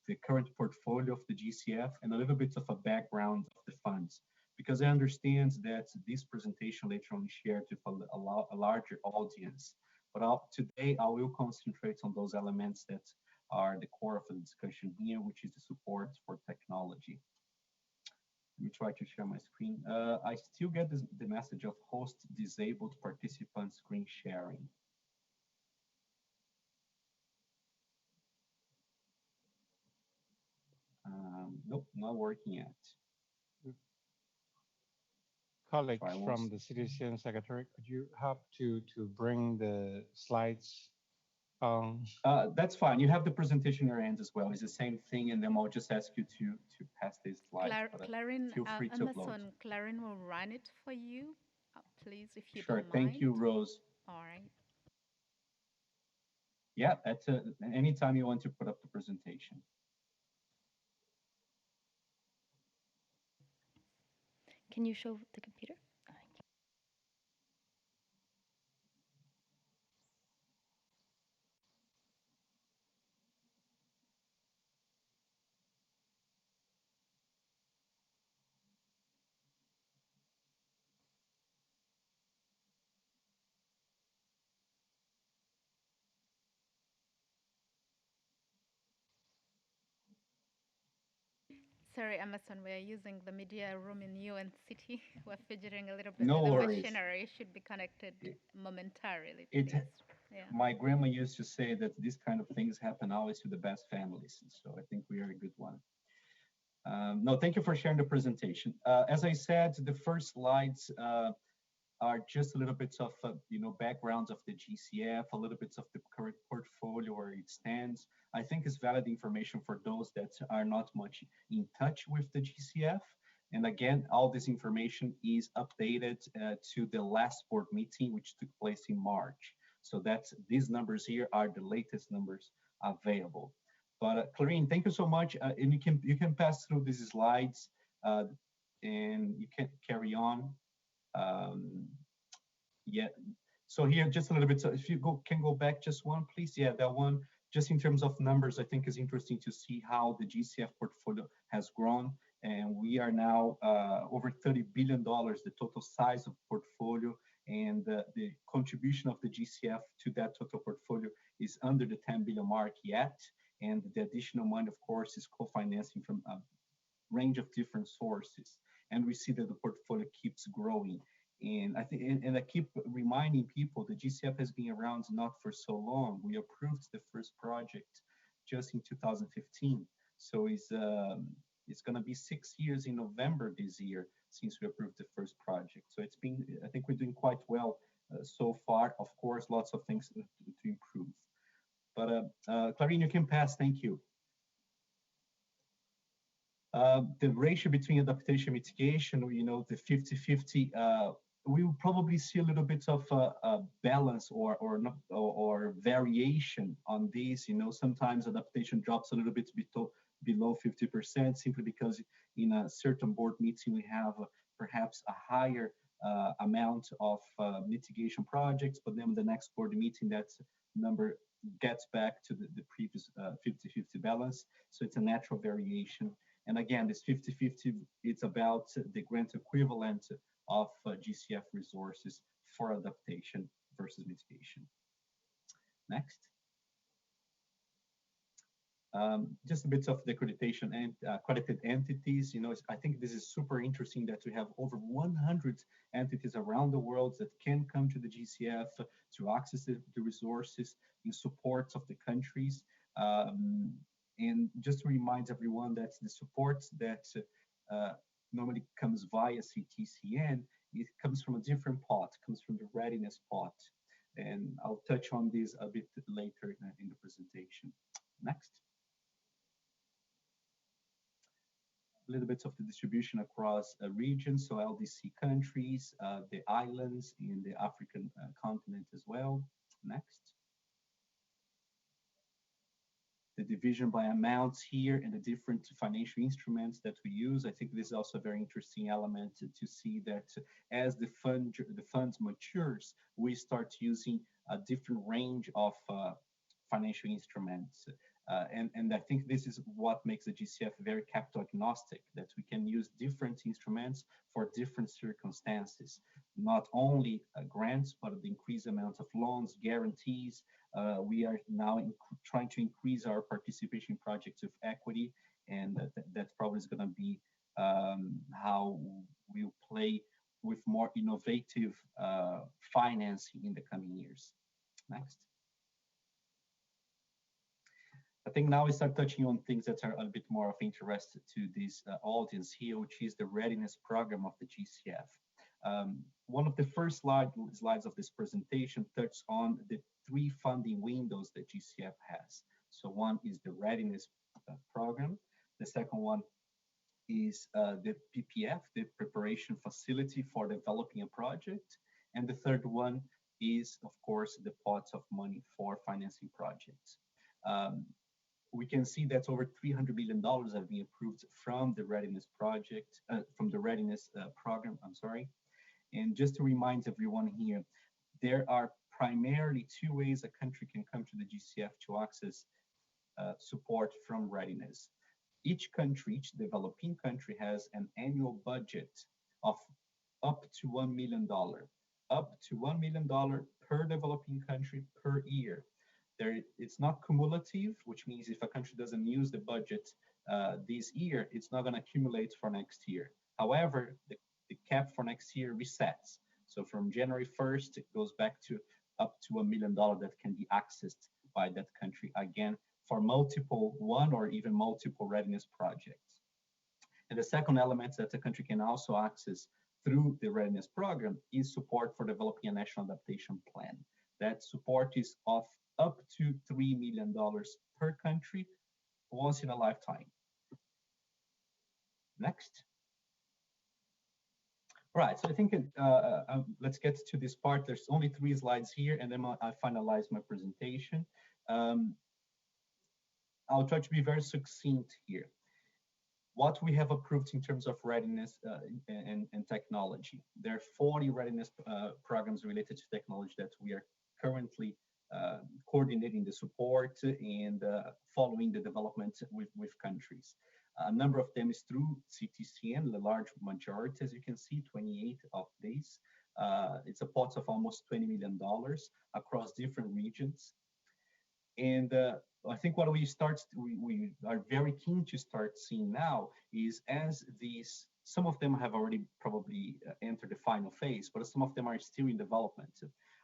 the current portfolio of the GCF and a little bit of a background of the funds, because I understand that this presentation later on is shared with a larger audience. But today I will concentrate on those elements that are the core of the discussion here, which is the support for technology. Let me try to share my screen. I still get the message of host disabled participant screen sharing. Nope, not working yet. Colleagues So I will from the CTCN Secretary, could you help to bring the slides on? That's fine. You have the presentation in your hands as well. It's the same thing, and then I'll just ask you to pass these slides. Clarin, feel free to upload. Amazon, Clarin will run it for you, please, if you Sure. don't mind. Thank you, Rose. All right. Yeah, at any time you want to put up the presentation. Can you show the computer? Sorry, Amazon, we're using the media room in UNCT. We're fidgeting a little bit No with the worries. machinery. It should be connected momentarily, It, please. Yeah. my grandma used to say that these kind of things happen always to the best families. So I think we are a good one. No, thank you for sharing the presentation. As I said, the first slides are just a little bit of backgrounds of the GCF, a little bit of the current portfolio where it stands. I think it's valid information for those that are not much in touch with the GCF. And again, all this information is updated to the last board meeting, which took place in March. So that's these numbers here are the latest numbers available. But Clarine, thank you so much. And you can pass through these slides and you can carry on. Yeah, so here just a little bit, so if you can go back just one, please. Yeah, that one, just in terms of numbers, I think is interesting to see how the GCF portfolio has grown. And we are now over $30 billion, the total size of portfolio, and the contribution of the GCF to that total portfolio is under the 10 billion mark yet. And the additional money, of course, is co-financing from a range of different sources. And we see that the portfolio keeps growing. And I think, and I keep reminding people, the GCF has been around not for so long. We approved the first project just in 2015. So it's going to be 6 years in November this year since we approved the first project. So it's been, I think we're doing quite well so far. Of course, lots of things to improve. But Clarine, you can pass. Thank you. The ratio between adaptation and mitigation, the 50-50, we will probably see a little bit of a balance or variation on these. Sometimes adaptation drops a little bit below 50%, simply because in a certain board meeting we have perhaps a higher amount of mitigation projects, but then the next board meeting that number gets back to the previous 50-50 balance. So it's a natural variation. And again, this 50-50, it's about the grant equivalent of GCF resources for adaptation versus mitigation. Next. Just a bit of the accreditation and accredited entities. I think this is super interesting that we have over 100 entities around the world that can come to the GCF to access the resources in support of the countries. And just to remind everyone that the support that normally comes via CTCN, it comes from a different pot, comes from the readiness pot. And I'll touch on this a bit later in the presentation. Next. A little bit of the distribution across regions, so LDC countries, the islands in the African continent as well. Next. The division by amounts here and the different financial instruments that we use. I think this is also a very interesting element to see that as the funds matures, we start using a different range of financial instruments. And I think this is what makes the GCF very capital agnostic, that we can use different instruments for different circumstances, not only grants, but the increased amounts of loans, guarantees. We are now trying to increase our participation in projects of equity, and that probably is going to be how we'll play with more innovative financing in the coming years. Next. I think now we start touching on things that are a bit more of interest to this audience here, which is the Readiness Program of the GCF. One of the first slides of this presentation touches on the three funding windows that GCF has. So one is the Readiness Program. The second one is the PPF, the Preparation Facility for Developing a Project. And the third one is, of course, the pots of money for financing projects. We can see that over $300 million have been approved from the Readiness Project, from the Readiness Program, I'm sorry. And just to remind everyone here, there are primarily two ways a country can come to the GCF to access support from Readiness. Each country, each developing country has an annual budget of up to $1 million, up to $1 million per developing country per year. It's not cumulative, which means if a country doesn't use the budget this year, it's not going to accumulate for next year. However, the cap for next year resets. So from January 1st, it goes back to up to $1 million that can be accessed by that country, again, for multiple, one or even multiple readiness projects. And the second element that the country can also access through the Readiness Program is support for developing a national adaptation plan. That support is of up to $3 million per country once in a lifetime. Next. Right, so I think let's get to this part. There's only 3 slides here, and then I finalize my presentation. I'll try to be very succinct here. What we have approved in terms of readiness and technology. There are 40 readiness programs related to technology that we are currently coordinating the support and following the development with countries. A number of them is through CTCN, the large majority, as you can see, 28 of these. It's a pot of almost $20 million across different regions. And I think what we are very keen to start seeing now is as these, some of them have already probably entered the final phase, but some of them are still in development.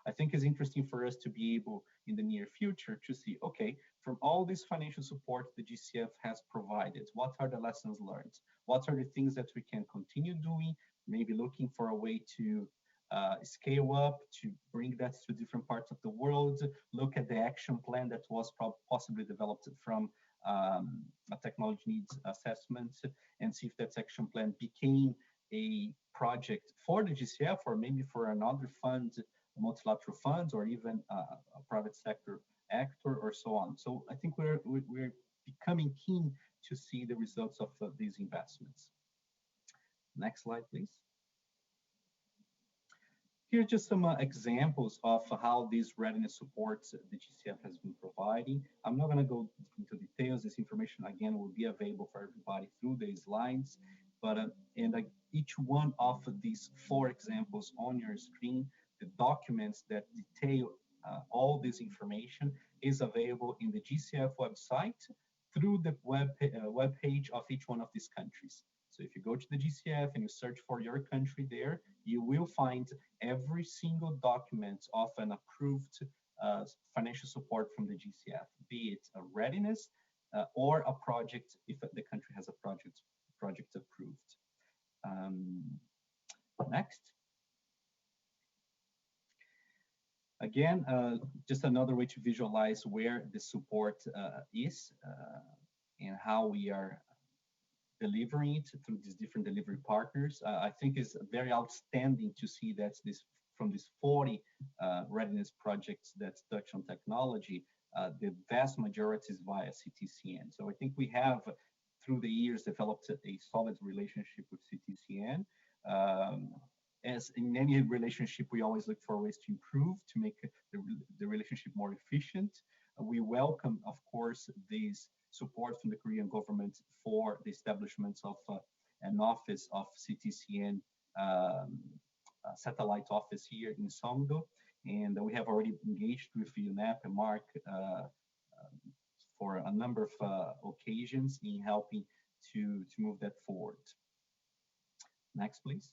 I think it's interesting for us to be able in the near future to see, okay, from all this financial support the GCF has provided, what are the lessons learned? What are the things that we can continue doing? Maybe looking for a way to scale up, to bring that to different parts of the world, look at the action plan that was possibly developed from a technology needs assessment, and see if that action plan became a project for the GCF or maybe for another fund, multilateral funds, or even a private sector actor or so on. So I think we're becoming keen to see the results of these investments. Next slide, please. Here are just some examples of how these readiness supports the GCF has been providing. I'm not going to go into details. This information, again, will be available for everybody through these lines. But each one of these 4 examples on your screen, the documents that detail all this information is available in the GCF website through the web page of each one of these countries. So if you go to the GCF and you search for your country there, you will find every single document of an approved financial support from the GCF, be it a readiness or a project if the country has a project approved. Next. Again, just another way to visualize where the support is and how we are delivering it through these different delivery partners. I think it's very outstanding to see that from these 40 readiness projects that touch on technology, the vast majority is via CTCN. So I think we have, through the years, developed a solid relationship with CTCN. As in any relationship, we always look for ways to improve, to make the relationship more efficient. We welcome, of course, these support from the Korean government for the establishment of an office of CTCN satellite office here in Songdo. And we have already engaged with Unep and Mark for a number of occasions in helping to move that forward. Next, please.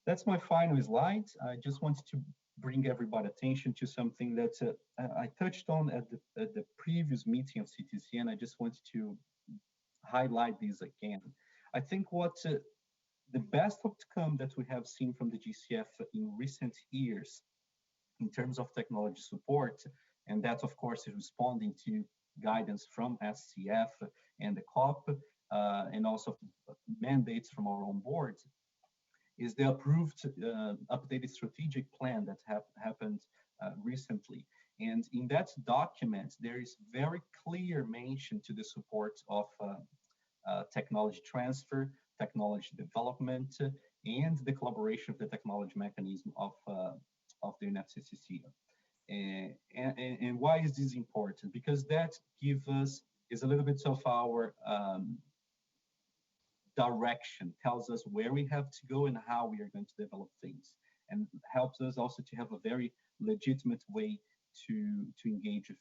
That's my final slide. I just wanted to bring everybody attention to something that I touched on at the previous meeting of CTCN. I just wanted to highlight this again. I think what the best outcome that we have seen from the GCF in recent years in terms of technology support, and that of course is responding to guidance from SCF and the COP, and also mandates from our own boards, is the approved updated strategic plan that happened recently. And in that document, there is very clear mention to the support of technology transfer, technology development, and the collaboration of the technology mechanism of the UNFCCC. And why is this important? Because that gives us is a little bit of our direction, tells us where we have to go and how we are going to develop things, and helps us also to have a very legitimate way to engage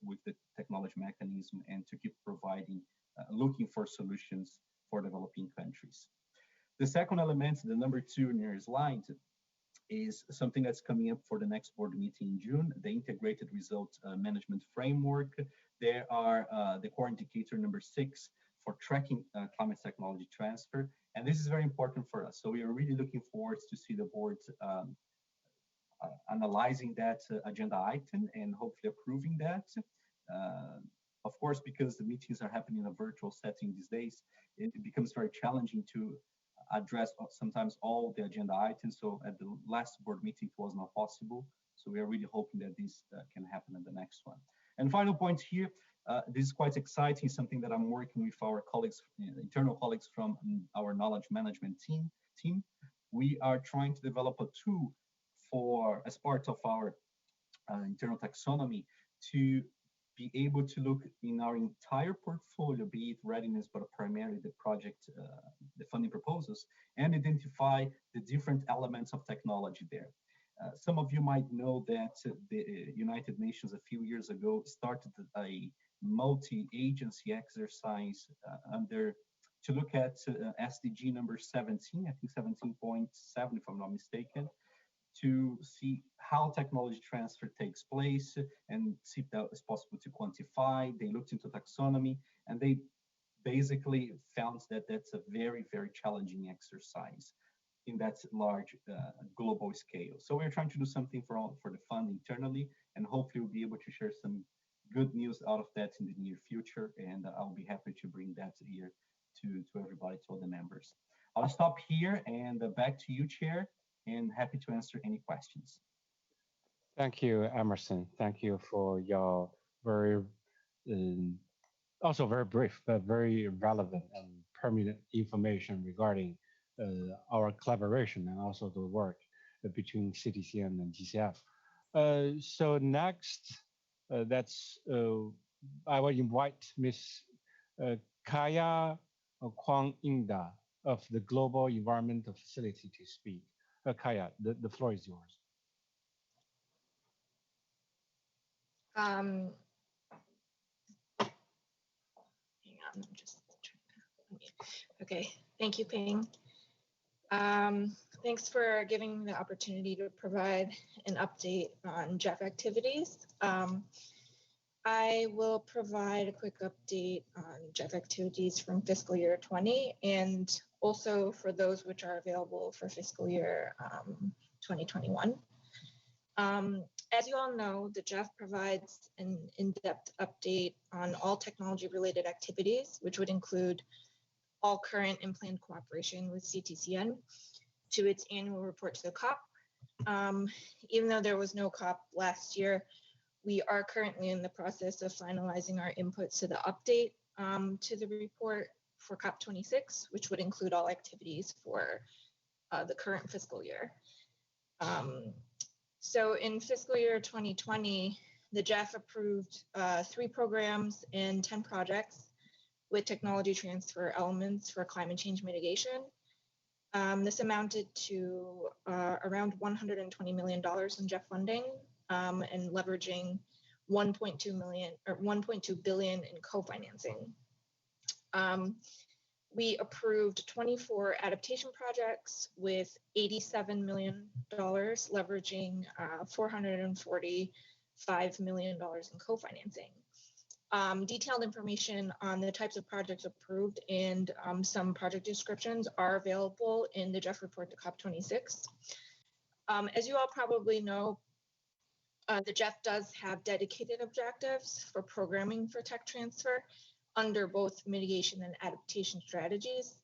with the technology mechanism and to keep providing, looking for solutions for developing countries. The second element, the number 2 in your slide, is something that's coming up for the next board meeting in June, the integrated result management framework. There are the core indicator number 6 for tracking climate technology transfer. And this is very important for us. So we are really looking forward to see the board analyzing that agenda item and hopefully approving that. Of course, because the meetings are happening in a virtual setting these days, it becomes very challenging to address sometimes all the agenda items. So at the last board meeting, it was not possible. So we are really hoping that this can happen in the next one. And final point here, this is quite exciting, something that I'm working with our colleagues, internal colleagues from our knowledge management team. We are trying to develop a tool for, as part of our internal taxonomy, to be able to look in our entire portfolio, be it readiness, but primarily the project, the funding proposals, and identify the different elements of technology there. Some of you might know that the United Nations a few years ago started a multi-agency exercise to look at SDG number 17, I think 17.7 if I'm not mistaken, to see how technology transfer takes place and see if that is possible to quantify. They looked into taxonomy and they basically found that that's a very, very challenging exercise in that large global scale. So we're trying to do something for the fund internally, and hopefully we'll be able to share some good news out of that in the near future. And I'll be happy to bring that here to everybody, to all the members. I'll stop here and back to you, Chair, and happy to answer any questions. Thank you, Emerson. Thank you for your very, also very brief, but very relevant and permanent information regarding our collaboration and also the work between CTCN and GCF. So next, I will invite Ms. Kaya Kwang Inda of the Global Environmental Facility to speak. Kaya, the floor is yours. Hang on, I'm just trying to, okay, thank you, Ping. Thanks for giving me the opportunity to provide an update on JEF activities. I will provide a quick update on JEF activities from fiscal year 20 and also for those which are available for fiscal year 2021. As you all know, the JEF provides an in-depth update on all technology-related activities, which would include all current and planned cooperation with CTCN to its annual report to the COP. Even though there was no COP last year, we are currently in the process of finalizing our inputs to the update to the report for COP26, which would include all activities for the current fiscal year. So in fiscal year 2020, the JEF approved 3 programs and 10 projects with technology transfer elements for climate change mitigation. This amounted to around $120 million in JEF funding and leveraging 1.2 billion in co-financing. We approved 24 adaptation projects with $87 million, leveraging $445 million in co-financing. Detailed information on the types of projects approved and some project descriptions are available in the Jeff report to COP26. As you all probably know, the Jeff does have dedicated objectives for programming for tech transfer under both mitigation and adaptation strategies.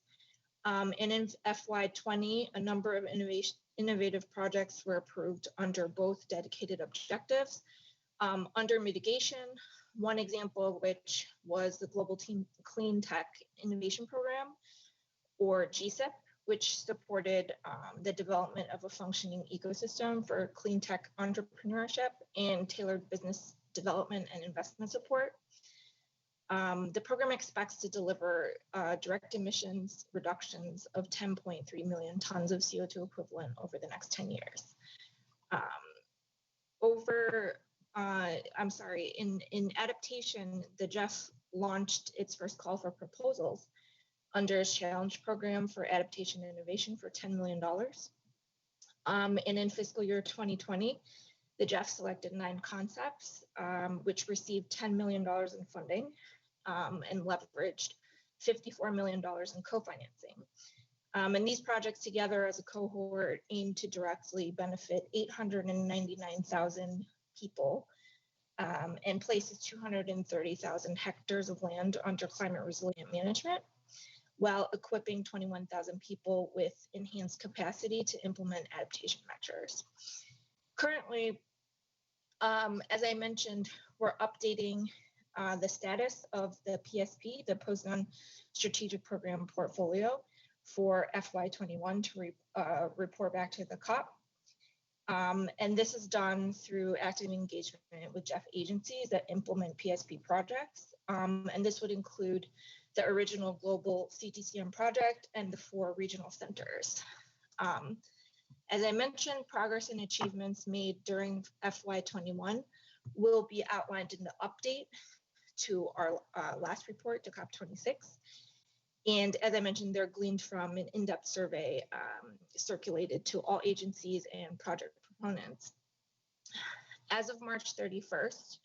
And in FY20, a number of innovative projects were approved under both dedicated objectives. Under mitigation, one example of which was the Global Clean Tech Innovation Program, or GCIP, which supported the development of a functioning ecosystem for clean tech entrepreneurship and tailored business development and investment support. The program expects to deliver direct emissions reductions of 10.3 million tons of CO2 equivalent over the next 10 years. In adaptation, the Jeff launched its first call for proposals under a challenge program for adaptation and innovation for $10 million. And in fiscal year 2020, the Jeff selected 9 concepts, which received $10 million in funding and leveraged $54 million in co-financing. And these projects together as a cohort aim to directly benefit 899,000 people and places 230,000 hectares of land under climate resilient management, while equipping 21,000 people with enhanced capacity to implement adaptation measures. Currently, as I mentioned, we're updating the status of the PSP, the Post-on Strategic Program Portfolio, for FY21 to report back to the COP. And this is done through active engagement with Jeff agencies that implement PSP projects. And this would include the original global CTCN project and the 4 regional centers. As I mentioned, progress and achievements made during FY21 will be outlined in the update to our last report to COP26. And as I mentioned, they're gleaned from an in-depth survey circulated to all agencies and project proponents. As of March 31st,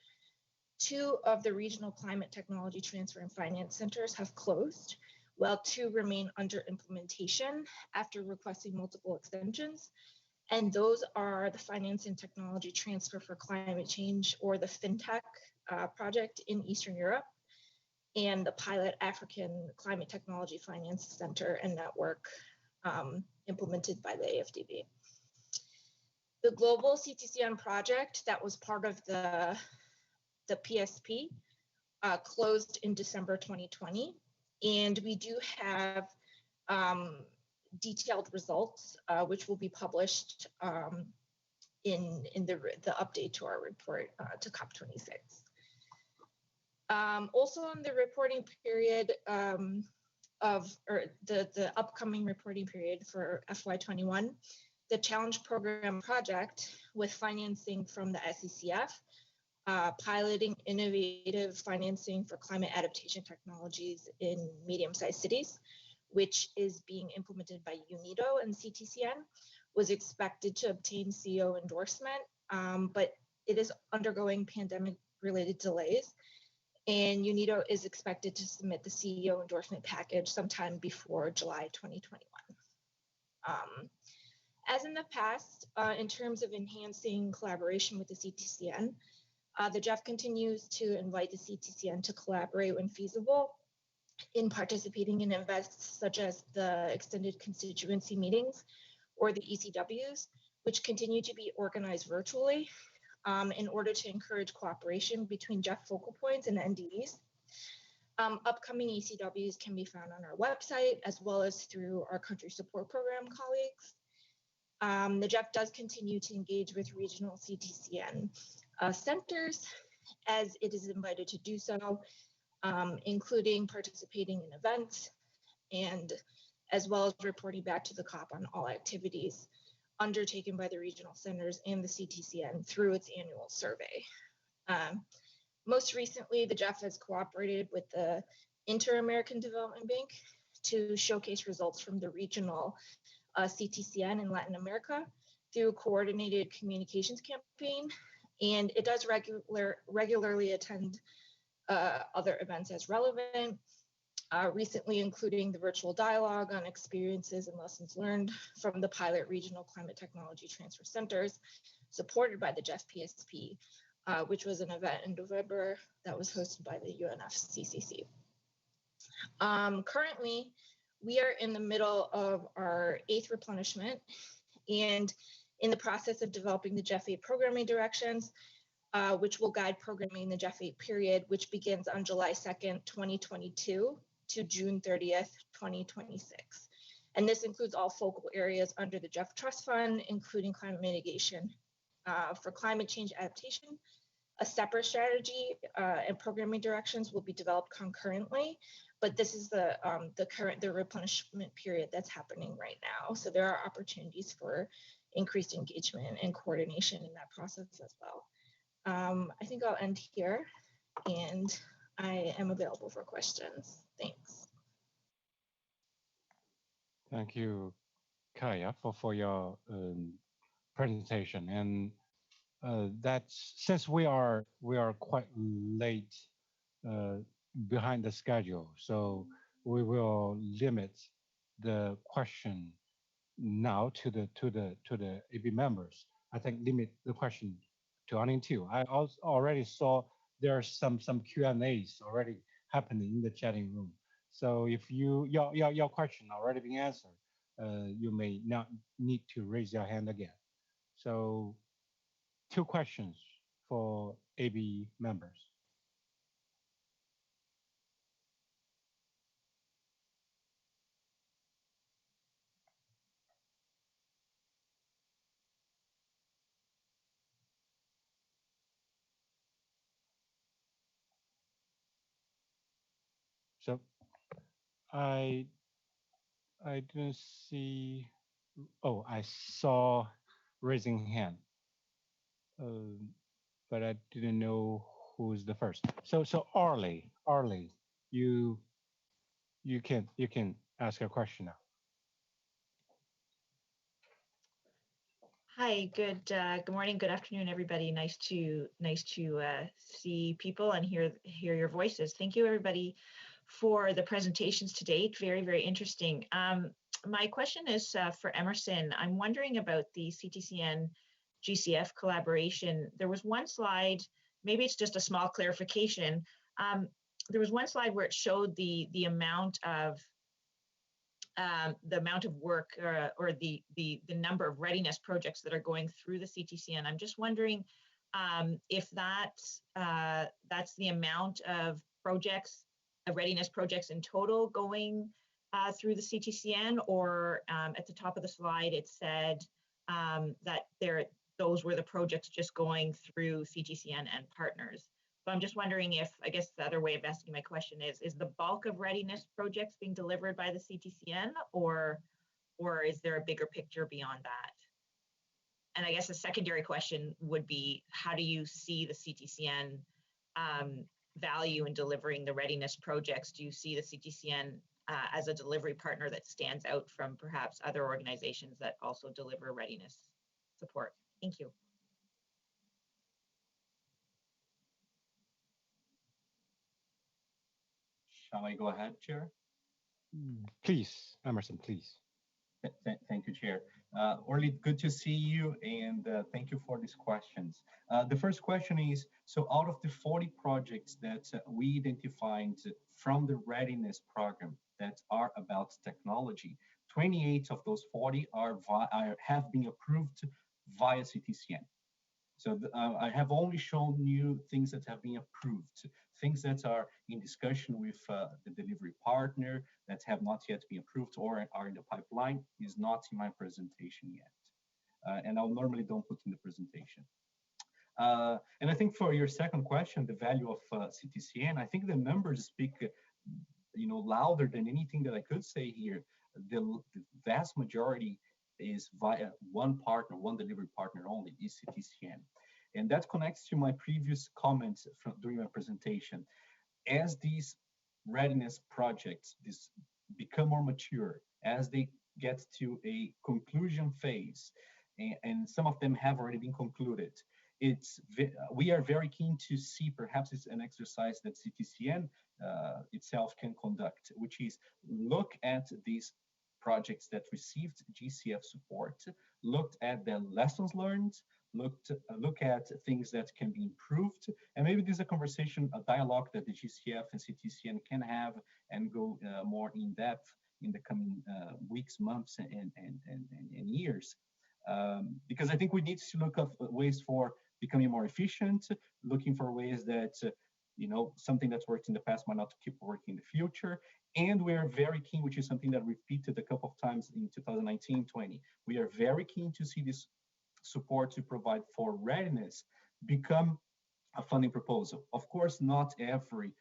2 of the regional climate technology transfer and finance centers have closed, while 2 remain under implementation after requesting multiple extensions. And those are the Finance and Technology Transfer for Climate Change, or the FinTech project in Eastern Europe, and the Pilot African Climate Technology Finance Center and Network implemented by the AFDB. The global CTCN project that was part of the PSP closed in December 2020, and we do have detailed results which will be published in the update to our report to COP26. Also in the reporting period the upcoming reporting period for FY21, the Challenge Program project with financing from the SECF, piloting innovative financing for climate adaptation technologies in medium-sized cities, which is being implemented by UNIDO and CTCN, was expected to obtain CEO endorsement, but it is undergoing pandemic-related delays. And UNIDO is expected to submit the CEO endorsement package sometime before July 2021. As in the past, in terms of enhancing collaboration with the CTCN, the Jeff continues to invite the CTCN to collaborate when feasible in participating in events such as the extended constituency meetings or the ECWs, which continue to be organized virtually in order to encourage cooperation between Jeff focal points and NDEs. Upcoming ECWs can be found on our website as well as through our country support program colleagues. The Jeff does continue to engage with regional CTCN centers as it is invited to do so, including participating in events and as well as reporting back to the COP on all activities undertaken by the regional centers and the CTCN through its annual survey. Most recently, the Jeff has cooperated with the Inter-American Development Bank to showcase results from the regional CTCN in Latin America through a coordinated communications campaign. And it does regularly attend other events as relevant, recently including the virtual dialogue on experiences and lessons learned from the pilot regional climate technology transfer centers supported by the Jeff PSP, which was an event in November that was hosted by the UNFCCC. Currently, we are in the middle of our 8th replenishment and in the process of developing the Jeff 8 programming directions, which will guide programming in the Jeff 8 period, which begins on July 2nd, 2022 to June 30th, 2026. And this includes all focal areas under the Jeff Trust Fund, including climate mitigation. For climate change adaptation, a separate strategy and programming directions will be developed concurrently, but this is the replenishment period that's happening right now. So there are opportunities for increased engagement and coordination in that process as well. I think I'll end here and I am available for questions. Thanks. Thank you, Kaya, for your presentation. And that's since we are quite late behind the schedule, so we will limit the question now to the AB members. I think limit the question to only 2. I also already saw there are some Q&As already happening in the chatting room. So if your question already been answered, you may not need to raise your hand again. So 2 questions for AB members. So I didn't see. Oh, I saw raising hand, but I didn't know who's the first. So Arlie, you can ask a question now. Hi, good morning, good afternoon, everybody. Nice to see people and hear your voices. Thank you, everybody, for the presentations to date. Very, very interesting. My question is for Emerson. I'm wondering about the CTCN GCF collaboration. There was one slide, maybe it's just a small clarification. There was one slide where it showed the amount of work or the number of readiness projects that are going through the CTCN. I'm just wondering if that's the amount of projects, of readiness projects in total going through the CTCN, or at the top of the slide it said that those were the projects just going through CTCN and partners. So I'm just wondering if, I guess the other way of asking my question is the bulk of readiness projects being delivered by the CTCN, or is there a bigger picture beyond that? And I guess a secondary question would be, how do you see the CTCN value in delivering the readiness projects? Do you see the CTCN as a delivery partner that stands out from perhaps other organizations that also deliver readiness support? Thank you. Shall I go ahead, Chair? Please, Emerson, please. Thank you, Chair. Orly, good to see you, and thank you for these questions. The first question is, so out of the 40 projects that we identified from the Readiness Program that are about technology, 28 of those 40 have been approved via CTCN. So I have only shown you things that have been approved. Things that are in discussion with the delivery partner that have not yet been approved or are in the pipeline is not in my presentation yet. And I normally don't put in the presentation. And I think for your second question, the value of CTCN, I think the numbers speak louder than anything that I could say here. The vast majority is via one partner, one delivery partner only, is CTCN. And that connects to my previous comments during my presentation. As these readiness projects become more mature, as they get to a conclusion phase, and some of them have already been concluded, we are very keen to see, perhaps it's an exercise that CTCN itself can conduct, which is look at these projects that received GCF support, looked at the lessons learned, look at things that can be improved, and maybe there's a conversation, a dialogue that the GCF and CTCN can have and go more in depth in the coming weeks, months, and years. Because I think we need to look at ways for becoming more efficient, looking for ways that something that's worked in the past might not keep working in the future. And we are very keen, which is something that repeated a couple of times in 2019-20. We are very keen to see this support to provide for readiness become a funding proposal. Of course, not every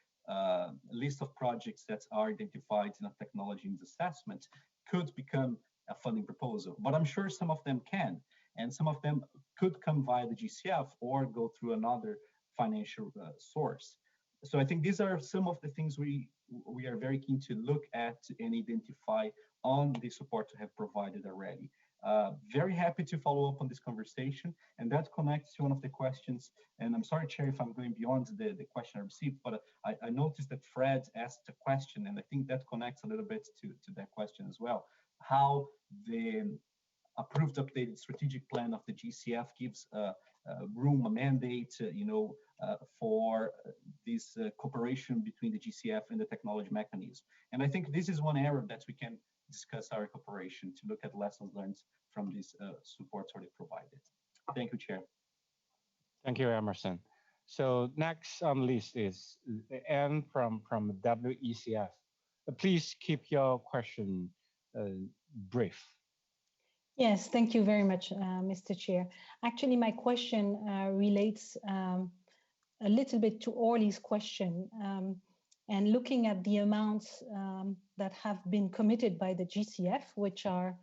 list of projects that are identified in a technology needs assessment could become a funding proposal, but I'm sure some of them can, and some of them could come via the GCF or go through another financial source. So I think these are some of the things we are very keen to look at and identify on the support to have provided already. Very happy to follow up on this conversation, and that connects to one of the questions. And I'm sorry, Chair, if I'm going beyond the question I received, but I noticed that Fred asked a question, and I think that connects a little bit to that question as well. How the approved updated strategic plan of the GCF gives room, a mandate, for this cooperation between the GCF and the technology mechanism. And I think this is one area that we can discuss our cooperation to look at lessons learned from this support already provided. Thank you, Chair. Thank you, Emerson. So next on the list is Anne from WECF. Please keep your question brief. Yes, thank you very much, Mr. Chair. Actually, my question relates a little bit to Orly's question. And looking at the amounts that have been committed by the GCF, which are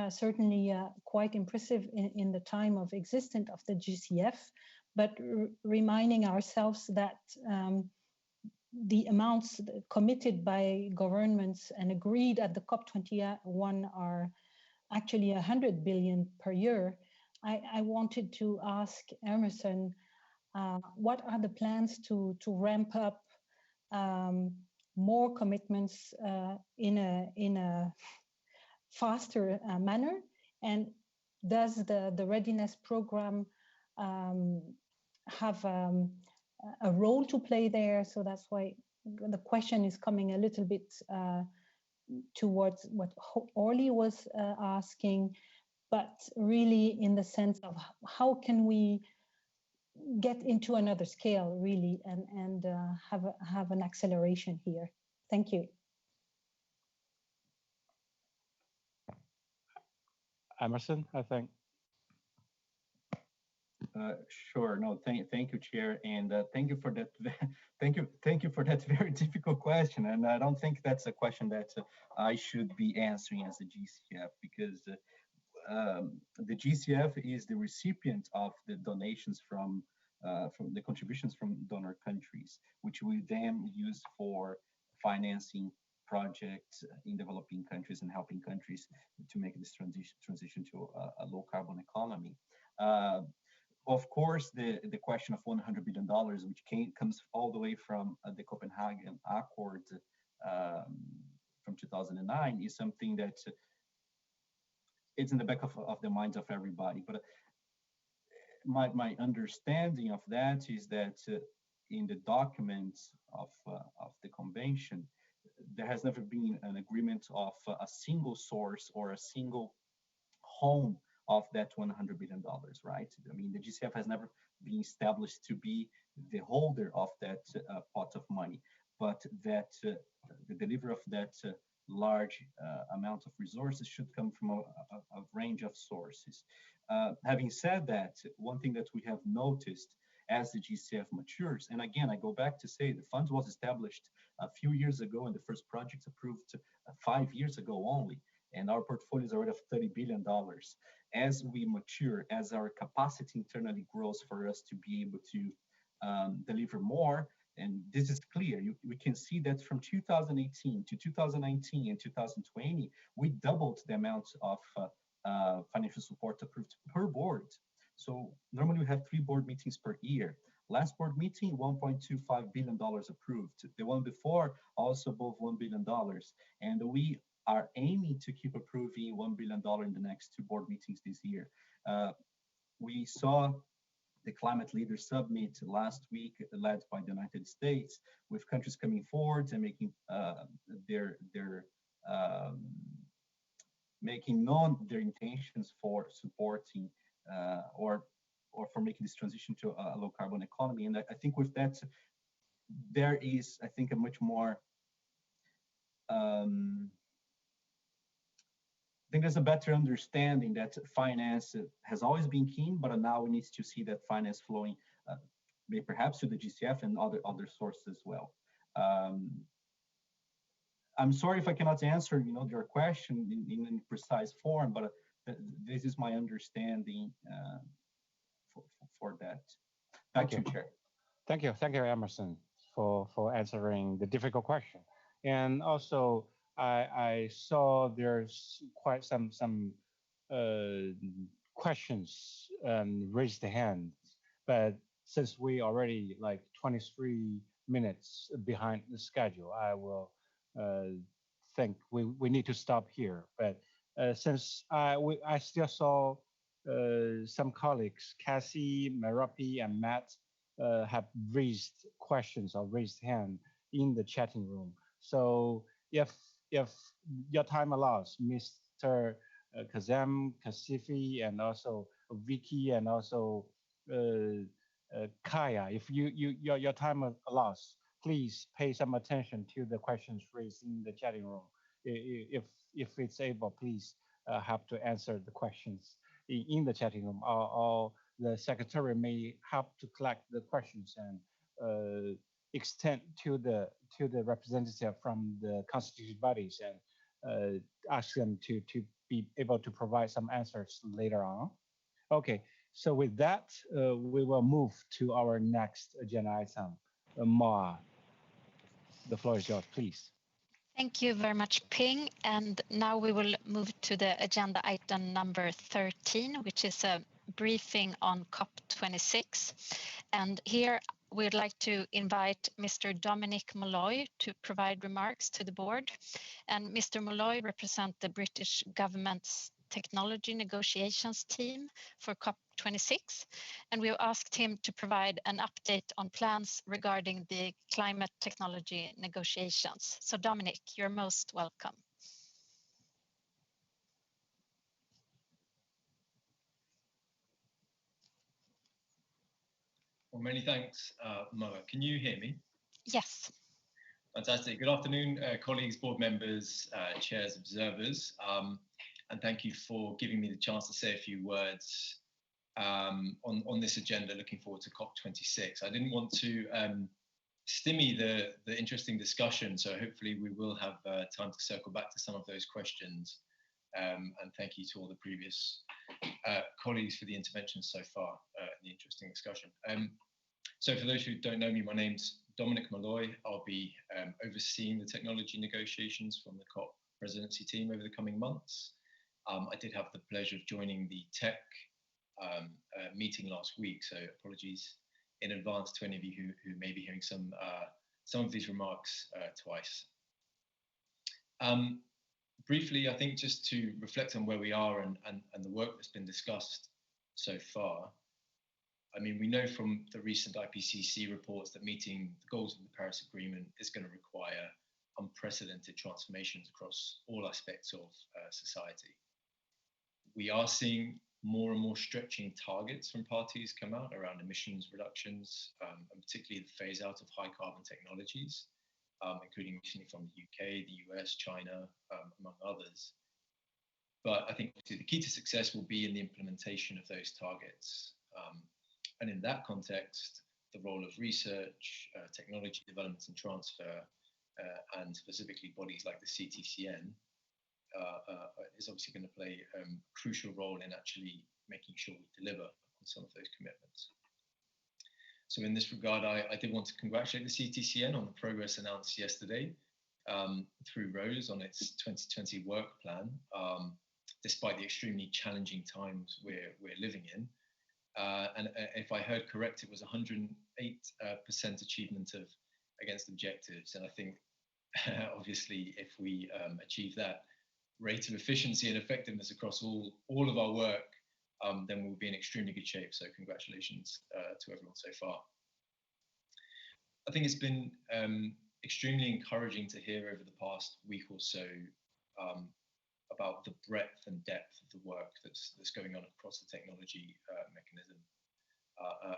certainly quite impressive in the time of existence of the GCF, but reminding ourselves that the amounts committed by governments and agreed at the COP21 are actually 100 billion per year. I wanted to ask Emerson, what are the plans to ramp up more commitments in a faster manner? And does the Readiness Program have a role to play there? So that's why the question is coming a little bit towards what Orly was asking, but really in the sense of how can we get into another scale, really, and have an acceleration here. Thank you. Emerson, I think. Sure. No, thank you, Chair, and thank you for that. Thank you for that very difficult question. And I don't think that's a question that I should be answering as a GCF, because the GCF is the recipient of the donations from the contributions from donor countries, which we then use for financing projects in developing countries and helping countries to make this transition to a low carbon economy. Of course, the question of $100 billion, which comes all the way from the Copenhagen Accord from 2009, is something that it's in the back of the minds of everybody. But my understanding of that is that in the documents of the convention, there has never been an agreement of a single source or a single home of that $100 billion, right? I mean, the GCF has never been established to be the holder of that pot of money, but that the delivery of that large amount of resources should come from a range of sources. Having said that, one thing that we have noticed as the GCF matures, and again, I go back to say the fund was established a few years ago and the first projects approved 5 years ago only, and our portfolio is already of $30 billion. As we mature, as our capacity internally grows for us to be able to deliver more, and this is clear, we can see that from 2018 to 2019 and 2020, we doubled the amount of financial support approved per board. So normally we have 3 board meetings per year. Last board meeting, $1.25 billion approved. The one before, also above $1 billion. And we are aiming to keep approving $1 billion in the next 2 board meetings this year. We saw the Climate Leaders Summit last week, led by the United States, with countries coming forward and making known their intentions for supporting or for making this transition to a low carbon economy. And I think with that, there is, I think, a much more I think there's a better understanding that finance has always been keen, but now we need to see that finance flowing, perhaps to the GCF and other sources as well. I'm sorry if I cannot answer, your question in a precise form, but this is my understanding for that. Back to you, Chair. Thank you, Emerson, for answering the difficult question. And also, I saw there's quite some questions raised hands, but since we already like 23 minutes behind the schedule, I will think we need to stop here. But since I still saw some colleagues, Cassie, Merapi, and Matt, have raised questions or raised hand in the chatting room. So if your time allows, Mr. Kazem, Kasifi, and also Vicky, and also Kaya, if your time allows, please pay some attention to the questions raised in the chatting room. If it's able, please have to answer the questions in the chatting room, or the secretary may have to collect the questions and extend to the representative from the constituted bodies and ask them to be able to provide some answers later on. Okay, so with that, we will move to our next agenda item. Ma, the floor is yours, please. Thank you very much, Ping. And now we will move to the agenda item number 13, which is a briefing on COP26. And here we'd like to invite Mr. Dominic Molloy to provide remarks to the board. And Mr. Molloy represents the British government's technology negotiations team for COP26. And we asked him to provide an update on plans regarding the climate technology negotiations. So Dominic, you're most welcome. Well, many thanks, Moa. Can you hear me? Yes. Fantastic. Good afternoon, colleagues, board members, chairs, observers. And thank you for giving me the chance to say a few words on this agenda, looking forward to COP26. I didn't want to stymie the interesting discussion, so hopefully we will have time to circle back to some of those questions. And thank you to all the previous colleagues for the interventions so far in the interesting discussion. So for those who don't know me, my name's Dominic Molloy. I'll be overseeing the technology negotiations from the COP presidency team over the coming months. I did have the pleasure of joining the tech meeting last week, so apologies in advance to any of you who may be hearing some of these remarks twice. Briefly, I think just to reflect on where we are and the work that's been discussed so far. I mean, we know from the recent IPCC reports that meeting the goals of the Paris Agreement is going to require unprecedented transformations across all aspects of society. We are seeing more and more stretching targets from parties come out around emissions reductions, and particularly the phase out of high carbon technologies, including recently from the UK, the US, China, among others. But I think the key to success will be in the implementation of those targets. And in that context, the role of research, technology development and transfer, and specifically bodies like the CTCN, is obviously going to play a crucial role in actually making sure we deliver on some of those commitments. So in this regard, I did want to congratulate the CTCN on the progress announced yesterday through Rose on its 2020 work plan, despite the extremely challenging times we're living in. And if I heard correct, it was 108% achievement of against objectives. And I think, obviously, if we achieve that rate of efficiency and effectiveness across all of our work, then we'll be in extremely good shape. So congratulations to everyone so far. I think it's been extremely encouraging to hear over the past week or so about the breadth and depth of the work that's going on across the technology mechanism,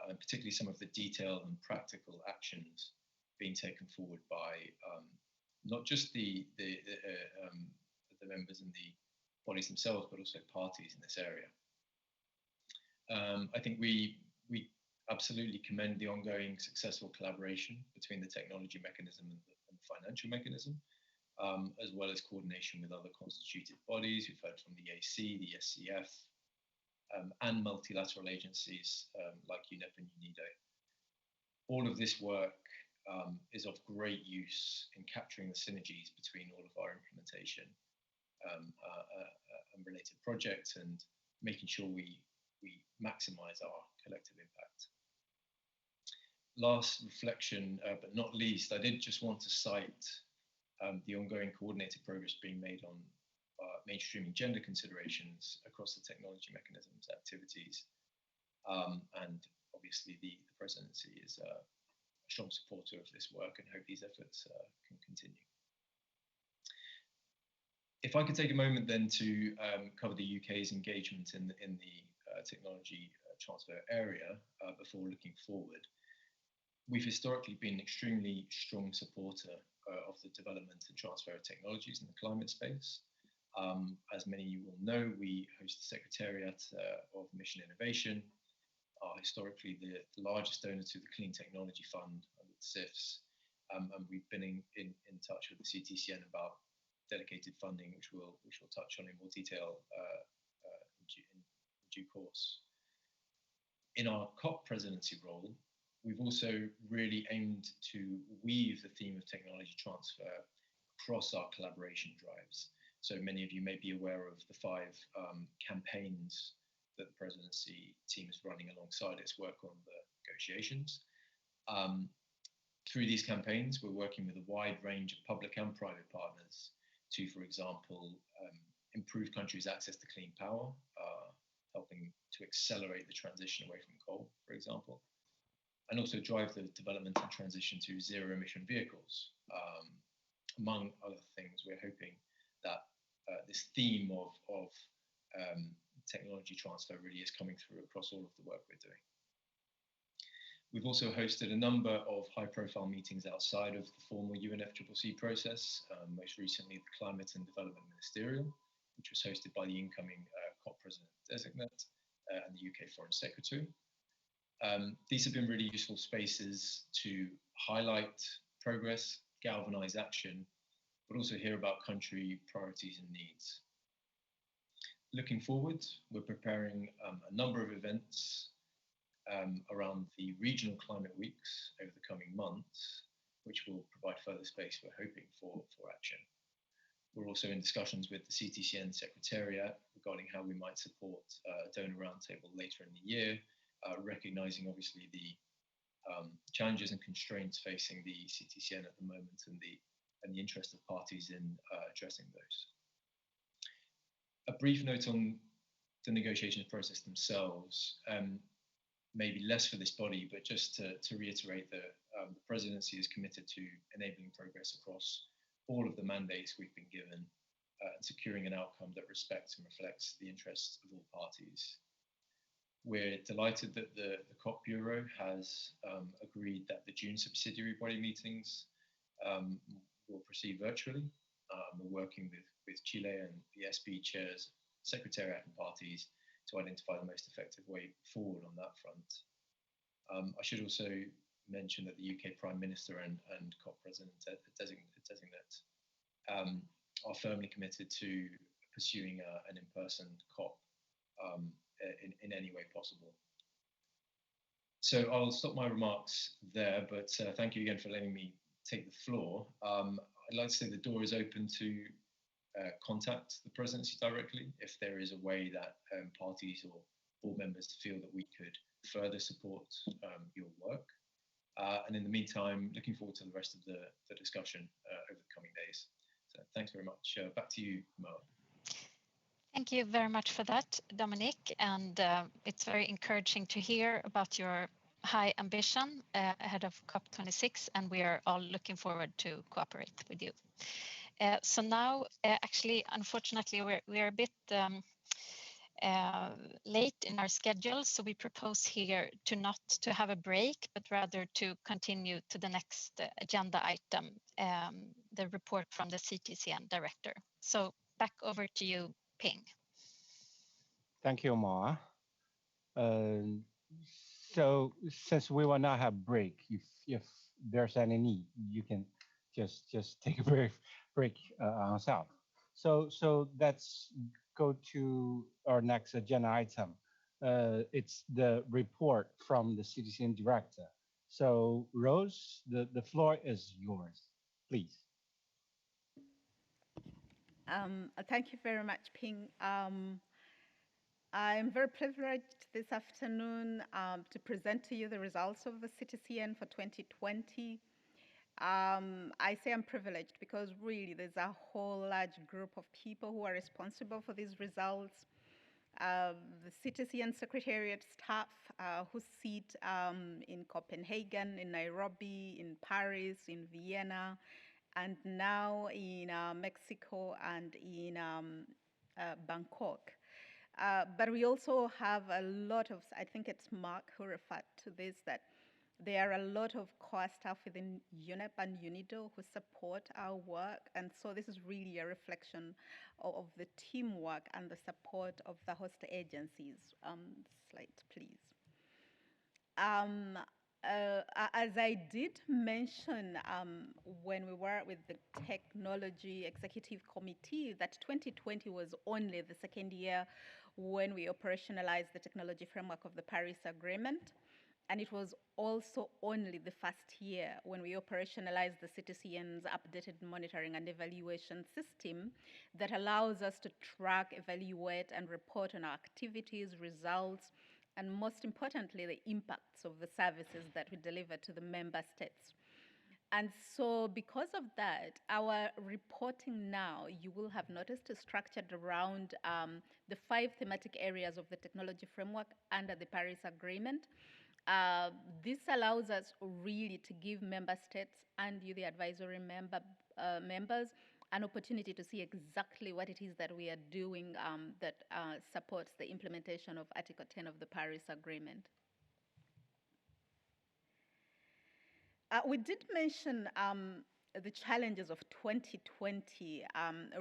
and particularly some of the detailed and practical actions being taken forward by not just the members and the bodies themselves, but also parties in this area. I think we absolutely commend the ongoing successful collaboration between the technology mechanism and the financial mechanism, as well as coordination with other constituted bodies. We've heard from the AC, the SCF, and multilateral agencies like Unep and UNIDO. All of this work is of great use in capturing the synergies between all of our implementation and related projects, and making sure we maximize our collective impact. Last reflection, but not least, I did just want to cite the ongoing coordinated progress being made on mainstreaming gender considerations across the technology mechanisms activities. And obviously the presidency is a strong supporter of this work, and hope these efforts can continue. If I could take a moment then to cover the UK's engagement in the technology transfer area before looking forward. We've historically been an extremely strong supporter of the development and transfer of technologies in the climate space. As many of you will know, we host the Secretariat of Mission Innovation, are historically the largest donor to the Clean Technology Fund under the CIFS, and we've been in touch with the CTCN about dedicated funding, which we'll touch on in more detail in due course. In our COP presidency role, we've also really aimed to weave the theme of technology transfer across our collaboration drives. So many of you may be aware of the 5 campaigns that the presidency team is running alongside its work on the negotiations. Through these campaigns, we're working with a wide range of public and private partners to, for example, improve countries' access to clean power, helping to accelerate the transition away from coal, for example, and also drive the development and transition to zero-emission vehicles. Among other things, we're hoping that this theme of technology transfer really is coming through across all of the work we're doing. We've also hosted a number of high-profile meetings outside of the formal UNFCCC process, most recently the Climate and Development Ministerial, which was hosted by the incoming COP President-designate and the UK Foreign Secretary. These have been really useful spaces to highlight progress, galvanise action, but also hear about country priorities and needs. Looking forward, we're preparing a number of events around the regional climate weeks over the coming months, which will provide further space, we're hoping, for action. We're also in discussions with the CTCN Secretariat regarding how we might support a donor roundtable later in the year, recognising obviously the challenges and constraints facing the CTCN at the moment, and the interest of parties in addressing those. A brief note on the negotiations process themselves, maybe less for this body, but just to reiterate that the presidency is committed to enabling progress across all of the mandates we've been given and securing an outcome that respects and reflects the interests of all parties. We're delighted that the COP Bureau has agreed that the June subsidiary body meetings will proceed virtually. We're working with Chile and the SB chairs, Secretariat and parties to identify the most effective way forward on that front. I should also mention that the UK Prime Minister and COP President-designate are firmly committed to pursuing an in-person COP in any way possible. So I'll stop my remarks there, but thank you again for letting me take the floor. I'd like to say the door is open to contact the presidency directly if there is a way that parties or board members feel that we could further support your work. And in the meantime, looking forward to the rest of the discussion over the coming days. So thanks very much. Back to you, Mo. Thank you very much for that, Dominic. And it's very encouraging to hear about your high ambition ahead of COP26, and we are all looking forward to cooperate with you. So now, actually, unfortunately, we're a bit late in our schedule, so we propose here to not to have a break, but rather to continue to the next agenda item, the report from the CTCN Director. So back over to you, Ping. Thank you, Ma. So since we will not have break, if there's any need, you can just take a break on yourself. So let's go to our next agenda item. It's the report from the CTCN Director. So Rose, the floor is yours, please. Thank you very much, Ping. I'm very privileged this afternoon to present to you the results of the CTCN for 2020. I say I'm privileged because really there's a whole large group of people who are responsible for these results. The CTCN Secretariat staff who sit in Copenhagen, in Nairobi, in Paris, in Vienna, and now in Mexico and in Bangkok. But we also have a lot of, I think it's Mark who referred to this, that there are a lot of core staff within Unep and UNIDO who support our work. And so this is really a reflection of the teamwork and the support of the host agencies. Slide, please. As I did mention when we were with the Technology Executive Committee, that 2020 was only the second year when we operationalized the technology framework of the Paris Agreement. And it was also only the first year when we operationalized the CTCN's updated monitoring and evaluation system that allows us to track, evaluate, and report on our activities, results, and most importantly, the impacts of the services that we deliver to the member states. And so because of that, our reporting now, you will have noticed, is structured around the 5 thematic areas of the technology framework under the Paris Agreement. This allows us really to give member states and you, the advisory members, an opportunity to see exactly what it is that we are doing that supports the implementation of Article 10 of the Paris Agreement. We did mention the challenges of 2020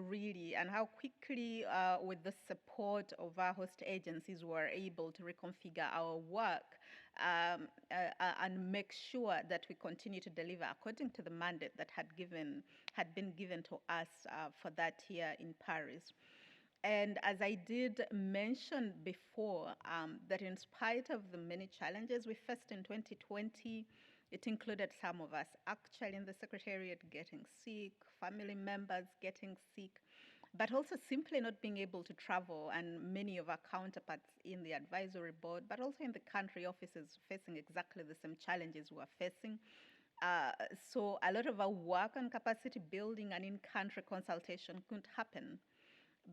really, and how quickly with the support of our host agencies we were able to reconfigure our work and make sure that we continue to deliver according to the mandate that had been given to us for that year in Paris. And as I did mention before, that in spite of the many challenges we faced in 2020, it included some of us actually in the Secretariat getting sick, family members getting sick, but also simply not being able to travel, and many of our counterparts in the advisory board, but also in the country offices facing exactly the same challenges we're facing. So a lot of our work on capacity building and in-country consultation couldn't happen.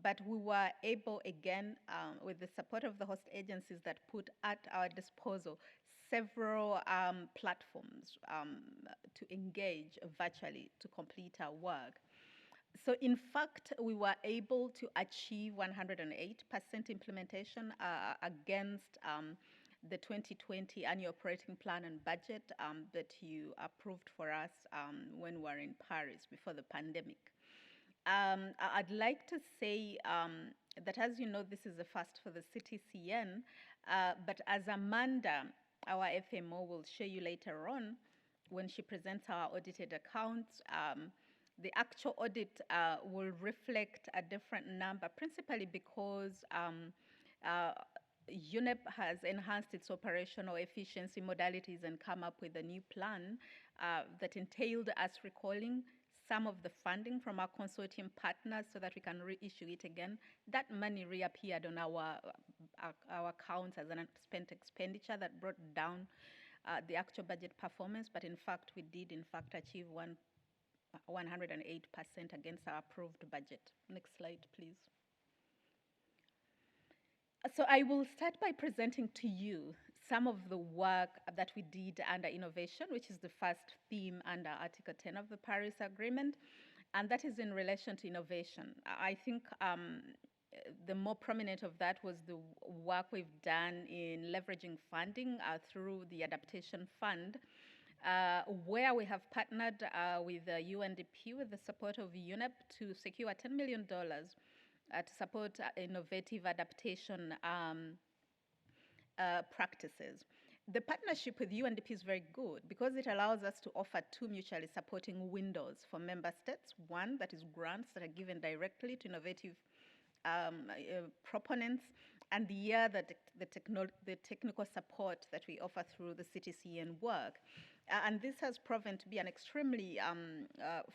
But we were able, again, with the support of the host agencies that put at our disposal several platforms to engage virtually to complete our work. So in fact, we were able to achieve 108% implementation against the 2020 annual operating plan and budget that you approved for us when we were in Paris before the pandemic. I'd like to say that, as you know, this is the first for the CTCN, but as Amanda, our FMO, will show you later on when she presents our audited accounts, the actual audit will reflect a different number, principally because UNEP has enhanced its operational efficiency modalities and come up with a new plan that entailed us recalling some of the funding from our consortium partners so that we can reissue it again. That money reappeared on our our accounts as an unspent expenditure that brought down the actual budget performance, but in fact, we did in fact achieve 108% against our approved budget. Next slide, please. So I will start by presenting to you some of the work that we did under innovation, which is the first theme under Article 10 of the Paris Agreement, and that is in relation to innovation. I think the more prominent of that was the work we've done in leveraging funding through the Adaptation Fund, where we have partnered with UNDP with the support of Unep to secure $10 million to support innovative adaptation practices. The partnership with UNDP is very good because it allows us to offer two mutually supporting windows for member states. One, that is grants that are given directly to innovative proponents, and the other, the technical support that we offer through the CTCN work. And this has proven to be an extremely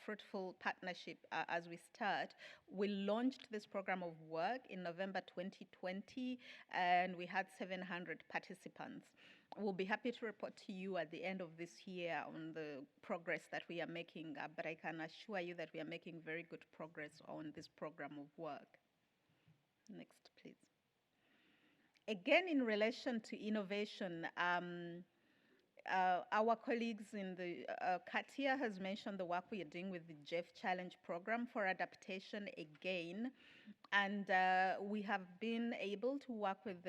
fruitful partnership as we start. We launched this program of work in November 2020, and we had 700 participants. We'll be happy to report to you at the end of this year on the progress that we are making, but I can assure you that we are making very good progress on this program of work. Next, please. Again, in relation to innovation, our colleagues in the Katia has mentioned the work we are doing with the Jeff Challenge program for adaptation again, and we have been able to work with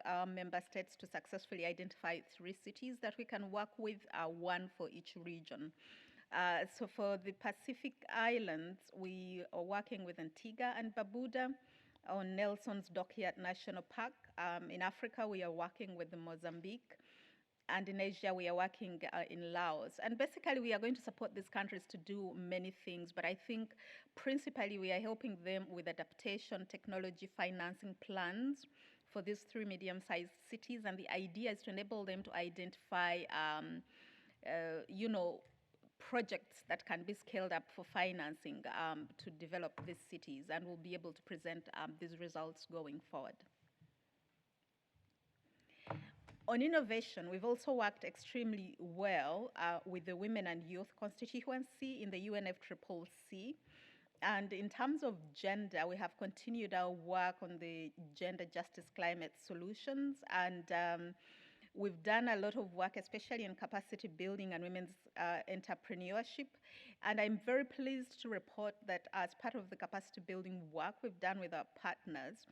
our member states to successfully identify 3 cities that we can work with, 1 for each region. So for the Pacific Islands, we are working with Antigua and Barbuda on Nelson's Dockyard National Park. In Africa, we are working with Mozambique. And in Asia, we are working in Laos. And basically, we are going to support these countries to do many things. But I think principally, we are helping them with adaptation, technology, financing plans for these 3 medium-sized cities. And the idea is to enable them to identify, projects that can be scaled up for financing to develop these cities. And we'll be able to present these results going forward. On innovation, we've also worked extremely well with the Women and Youth constituency in the UNFCCC. And in terms of gender, we have continued our work on the gender justice climate solutions. And we've done a lot of work, especially in capacity building and women's entrepreneurship. And I'm very pleased to report that as part of the capacity building work we've done with our partners,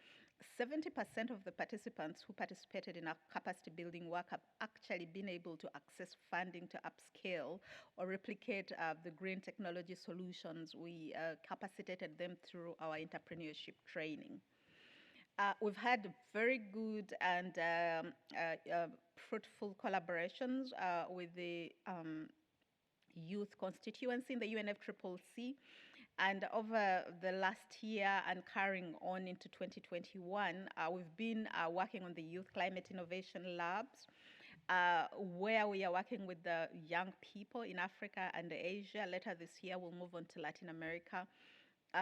70% of the participants who participated in our capacity building work have actually been able to access funding to upscale or replicate the green technology solutions. We capacitated them through our entrepreneurship training. We've had very good and fruitful collaborations with the youth constituency in the UNFCCC. And over the last year and carrying on into 2021, we've been working on the Youth Climate Innovation Labs, where we are working with the young people in Africa and Asia. Later this year, we'll move on to Latin America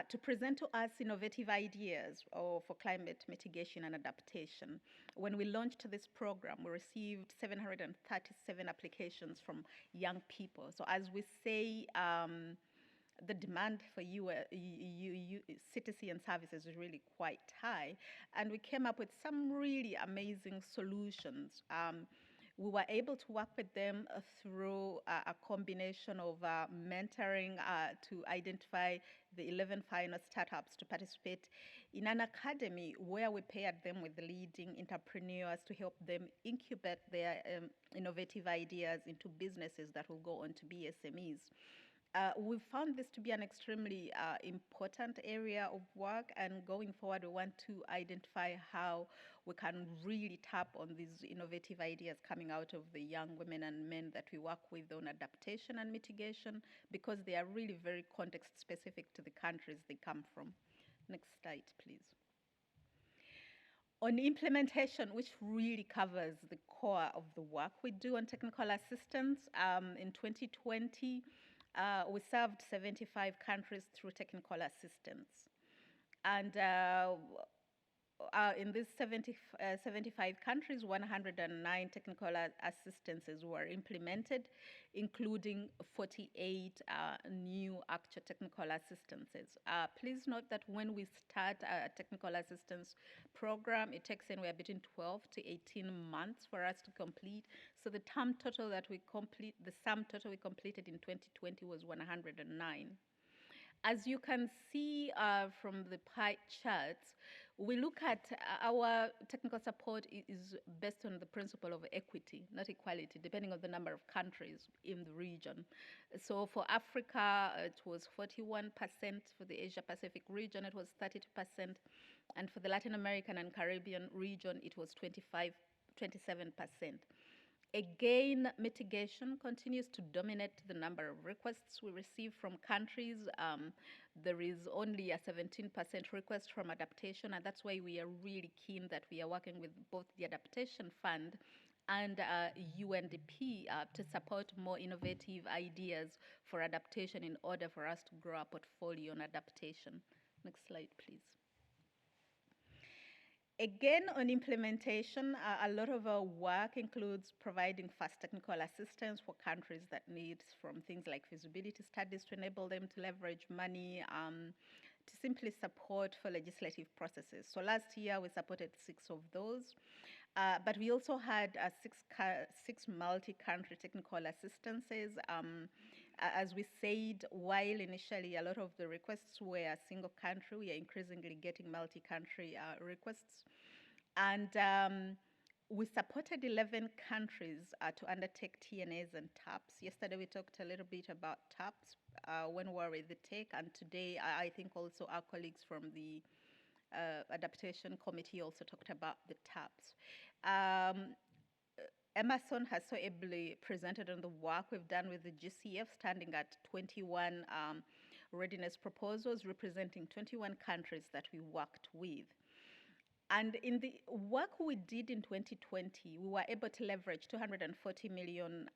to present to us innovative ideas for climate mitigation and adaptation. When we launched this program, we received 737 applications from young people. So as we say, the demand for citizen services is really quite high. And we came up with some really amazing solutions. We were able to work with them through a combination of mentoring to identify the 11 final startups to participate in an academy where we paired them with leading entrepreneurs to help them incubate their innovative ideas into businesses that will go on to be SMEs. We've found this to be an extremely important area of work, and going forward, we want to identify how we can really tap on these innovative ideas coming out of the young women and men that we work with on adaptation and mitigation, because they are really very context specific to the countries they come from. Next slide, please. On implementation, which really covers the core of the work we do on technical assistance, in 2020, we served 75 countries through technical assistance. And in these 75 countries, 109 technical assistances were implemented, including 48 new actual technical assistances. Please note that when we start a technical assistance program, it takes anywhere between 12 to 18 months for us to complete. So the sum total we completed in 2020 was 109. As you can see from the pie charts, we look at our technical support is based on the principle of equity, not equality, depending on the number of countries in the region. So for Africa, it was 41%. For the Asia Pacific region, it was 32%. And for the Latin American and Caribbean region, it was 27%. Again, mitigation continues to dominate the number of requests we receive from countries. There is only a 17% request from adaptation, and that's why we are really keen that we are working with both the Adaptation Fund and UNDP to support more innovative ideas for adaptation in order for us to grow our portfolio on adaptation. Next slide, please. Again, on implementation, a lot of our work includes providing fast technical assistance for countries that need from things like feasibility studies to enable them to leverage money, to simply support for legislative processes. So last year, we supported 6 of those. But we also had 6 multi-country technical assistances. As we said, while initially a lot of the requests were a single country, we are increasingly getting multi-country requests. And we supported 11 countries to undertake TNAs and TAPs. Yesterday, we talked a little bit about TAPs when we were with the TEC, and today I think also our colleagues from the Adaptation Committee also talked about the TAPs. Emerson has so ably presented on the work we've done with the GCF, standing at 21 readiness proposals representing 21 countries that we worked with. And in the work we did in 2020, we were able to leverage $240 million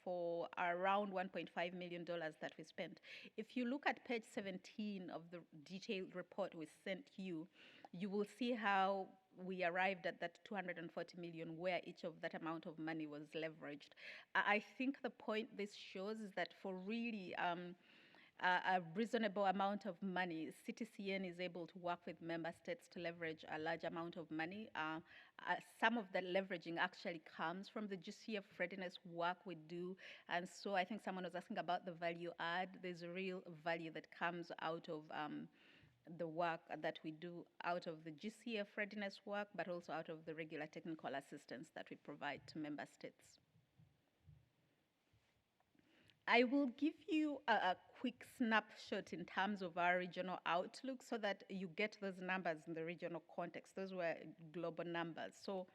for around $1.5 million that we spent. If you look at page 17 of the detailed report we sent you, you will see how we arrived at that 240 million, where each of that amount of money was leveraged. I think the point this shows is that for really a reasonable amount of money, CTCN is able to work with member states to leverage a large amount of money. Some of that leveraging actually comes from the GCF readiness work we do. And so I think someone was asking about the value add. There's a real value that comes out of the work that we do out of the GCF readiness work, but also out of the regular technical assistance that we provide to member states. I will give you a quick snapshot in terms of our regional outlook so that you get those numbers in the regional context. Those were global numbers. So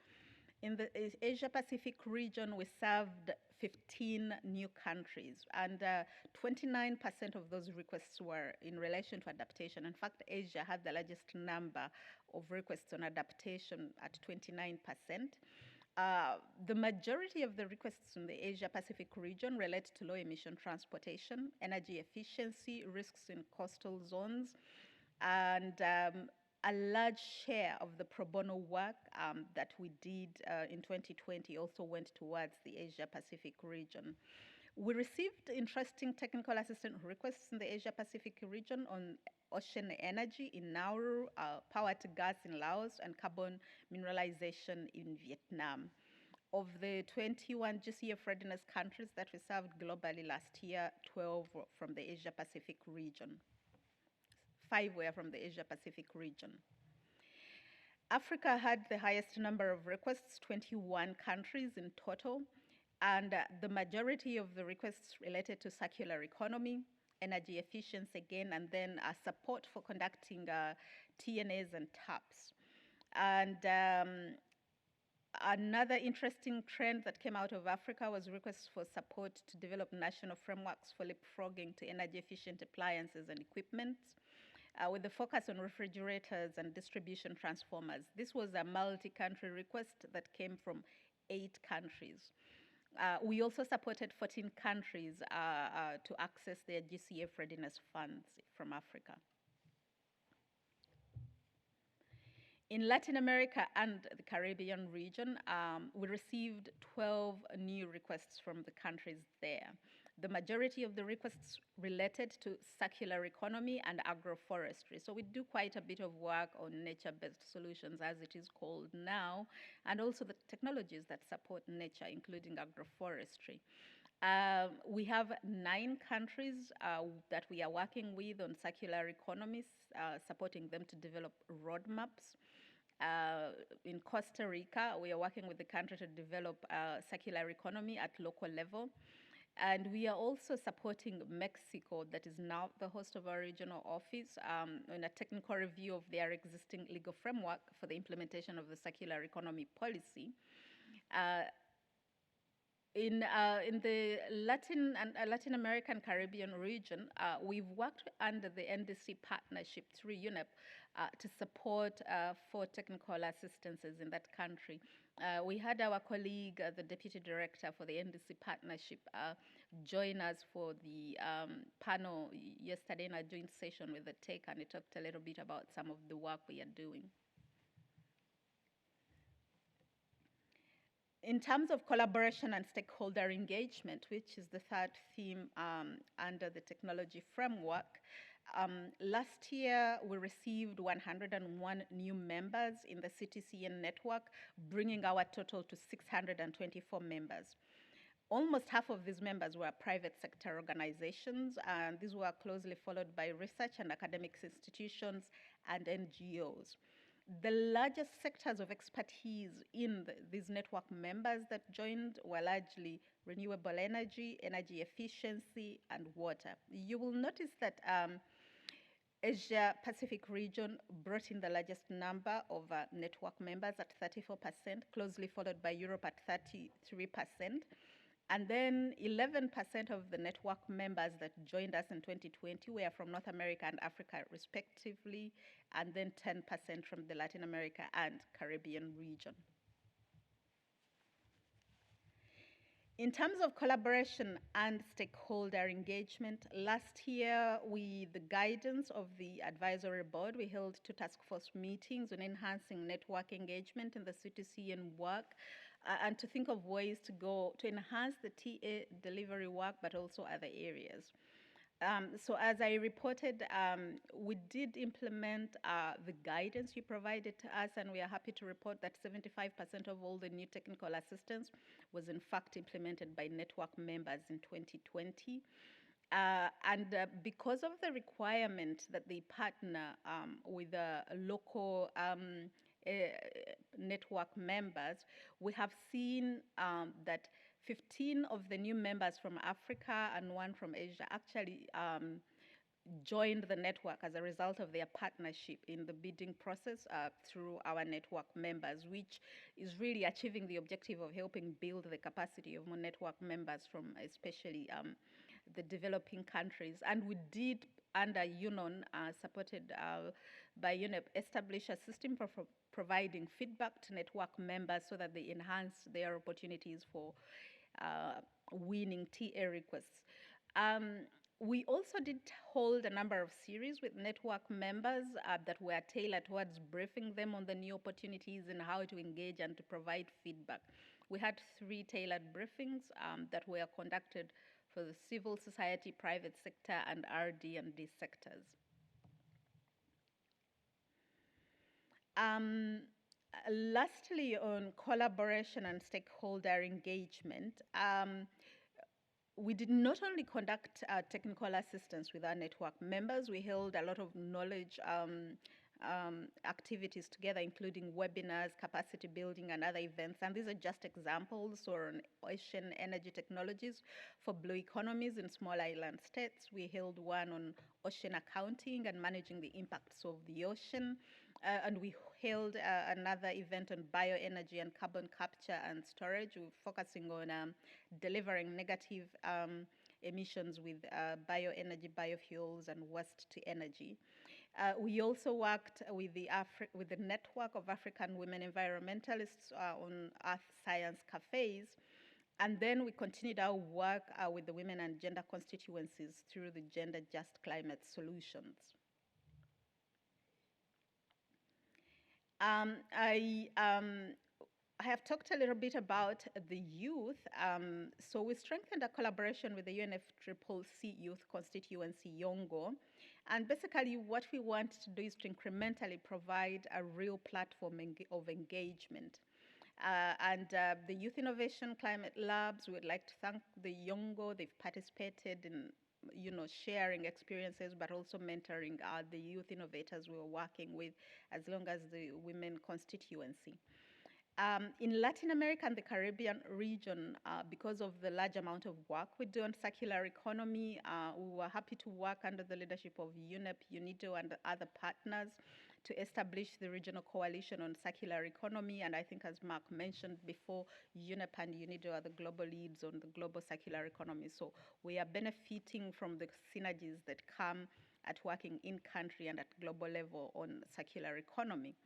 in the Asia Pacific region, we served 15 new countries, and 29% of those requests were in relation to adaptation. In fact, Asia had the largest number of requests on adaptation at 29%. The majority of the requests in the Asia Pacific region relate to low emission transportation, energy efficiency, risks in coastal zones, and a large share of the pro bono work that we did in 2020 also went towards the Asia Pacific region. We received interesting technical assistance requests in the Asia Pacific region on ocean energy in Nauru, power to gas in Laos, and carbon mineralization in Vietnam. Of the 21 GCF readiness countries that we served globally last year, 12 were from the Asia Pacific region. 5 were from the Asia Pacific region. Africa had the highest number of requests, 21 countries in total, and the majority of the requests related to circular economy, energy efficiency again, and then support for conducting TNAs and TAPs. And another interesting trend that came out of Africa was requests for support to develop national frameworks for leapfrogging to energy efficient appliances and equipment, with the focus on refrigerators and distribution transformers. This was a multi-country request that came from 8 countries. We also supported 14 countries to access their GCF readiness funds from Africa. In Latin America and the Caribbean region, we received 12 new requests from the countries there. The majority of the requests related to circular economy and agroforestry. So we do quite a bit of work on nature-based solutions, as it is called now, and also the technologies that support nature, including agroforestry. We have 9 countries that we are working with on circular economies, supporting them to develop roadmaps. In Costa Rica, we are working with the country to develop a circular economy at local level. And we are also supporting Mexico, that is now the host of our regional office, in a technical review of their existing legal framework for the implementation of the circular economy policy. In the Latin American Caribbean region, we've worked under the NDC partnership through Unep to support 4 technical assistances in that country. We had our colleague, the Deputy Director for the NDC partnership, join us for the panel yesterday in a joint session with the tech, and he talked a little bit about some of the work we are doing. In terms of collaboration and stakeholder engagement, which is the 3rd theme under the technology framework, last year we received 101 new members in the CTCN network, bringing our total to 624 members. Almost half of these members were private sector organizations, and these were closely followed by research and academic institutions and NGOs. The largest sectors of expertise in these network members that joined were largely renewable energy, energy efficiency, and water. You will notice that Asia Pacific region brought in the largest number of network members at 34%, closely followed by Europe at 33%. And then 11% of the network members that joined us in 2020 were from North America and Africa, respectively, and then 10% from the Latin America and Caribbean region. In terms of collaboration and stakeholder engagement, last year, with the guidance of the advisory board, we held 2 task force meetings on enhancing network engagement in the CTCN work, and to think of ways to enhance the TA delivery work, but also other areas. So as I reported, we did implement the guidance you provided to us, and we are happy to report that 75% of all the new technical assistance was in fact implemented by network members in 2020. Because of the requirement that they partner with local network members, we have seen that 15 of the new members from Africa and 1 from Asia actually joined the network as a result of their partnership in the bidding process through our network members, which is really achieving the objective of helping build the capacity of more network members from especially the developing countries. And we did, under UNON, supported by Unep, establish a system for providing feedback to network members so that they enhance their opportunities for winning TA requests. We also did hold a number of series with network members that were tailored towards briefing them on the new opportunities and how to engage and to provide feedback. We had 3 tailored briefings that were conducted for the civil society, private sector, and RD&D sectors. Lastly, on collaboration and stakeholder engagement, we did not only conduct technical assistance with our network members, we held a lot of knowledge activities together, including webinars, capacity building, and other events. And these are just examples on ocean energy technologies for blue economies in small island states. We held one on ocean accounting and managing the impacts of the ocean. And we held another event on bioenergy and carbon capture and storage, focusing on delivering negative emissions with bioenergy, biofuels, and waste to energy. We also worked with the network of African women environmentalists on earth science cafes. And then we continued our work with the women and gender constituencies through the Gender Just Climate Solutions. I have talked a little bit about the youth. So we strengthened a collaboration with the UNFCCC Youth Constituency, Yongo. And basically what we want to do is to incrementally provide a real platform of engagement. The Youth Innovation Climate Labs, we would like to thank the Yongo. They've participated in sharing experiences, but also mentoring the youth innovators we were working with, as long as the women constituency. In Latin America and the Caribbean region, because of the large amount of work we do on circular economy, we were happy to work under the leadership of Unep, UNIDO, and other partners to establish the regional coalition on circular economy. And I think, as Mark mentioned before, Unep and UNIDO are the global leads on the global circular economy. So we are benefiting from the synergies that come at working in country and at global level on circular economy.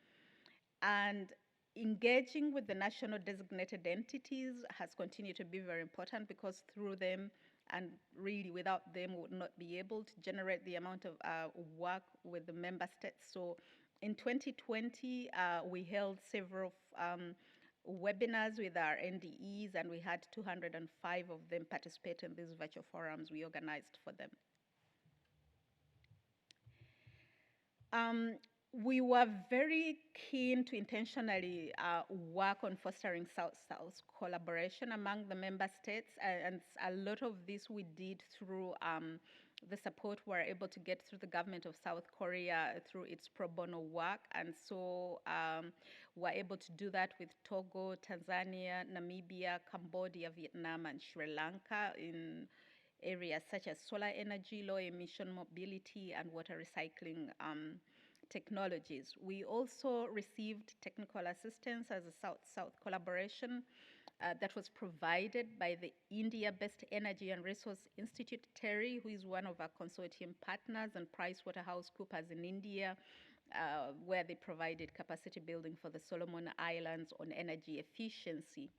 And engaging with the national designated entities has continued to be very important, because through them, and really without them, we would not be able to generate the amount of work with the member states. So in 2020, we held several webinars with our NDEs, and we had 205 of them participate in these virtual forums we organized for them. We were very keen to intentionally work on fostering South-South collaboration among the member states, and a lot of this we did through the support we were able to get through the government of South Korea through its pro bono work. And so we're able to do that with Togo, Tanzania, Namibia, Cambodia, Vietnam, and Sri Lanka in areas such as solar energy, low emission mobility, and water recycling technologies. We also received technical assistance as a South-South collaboration that was provided by the India-based Energy and Resource Institute, TERI, who is one of our consortium partners, and PricewaterhouseCoopers in India, where they provided capacity building for the Solomon Islands on energy efficiency.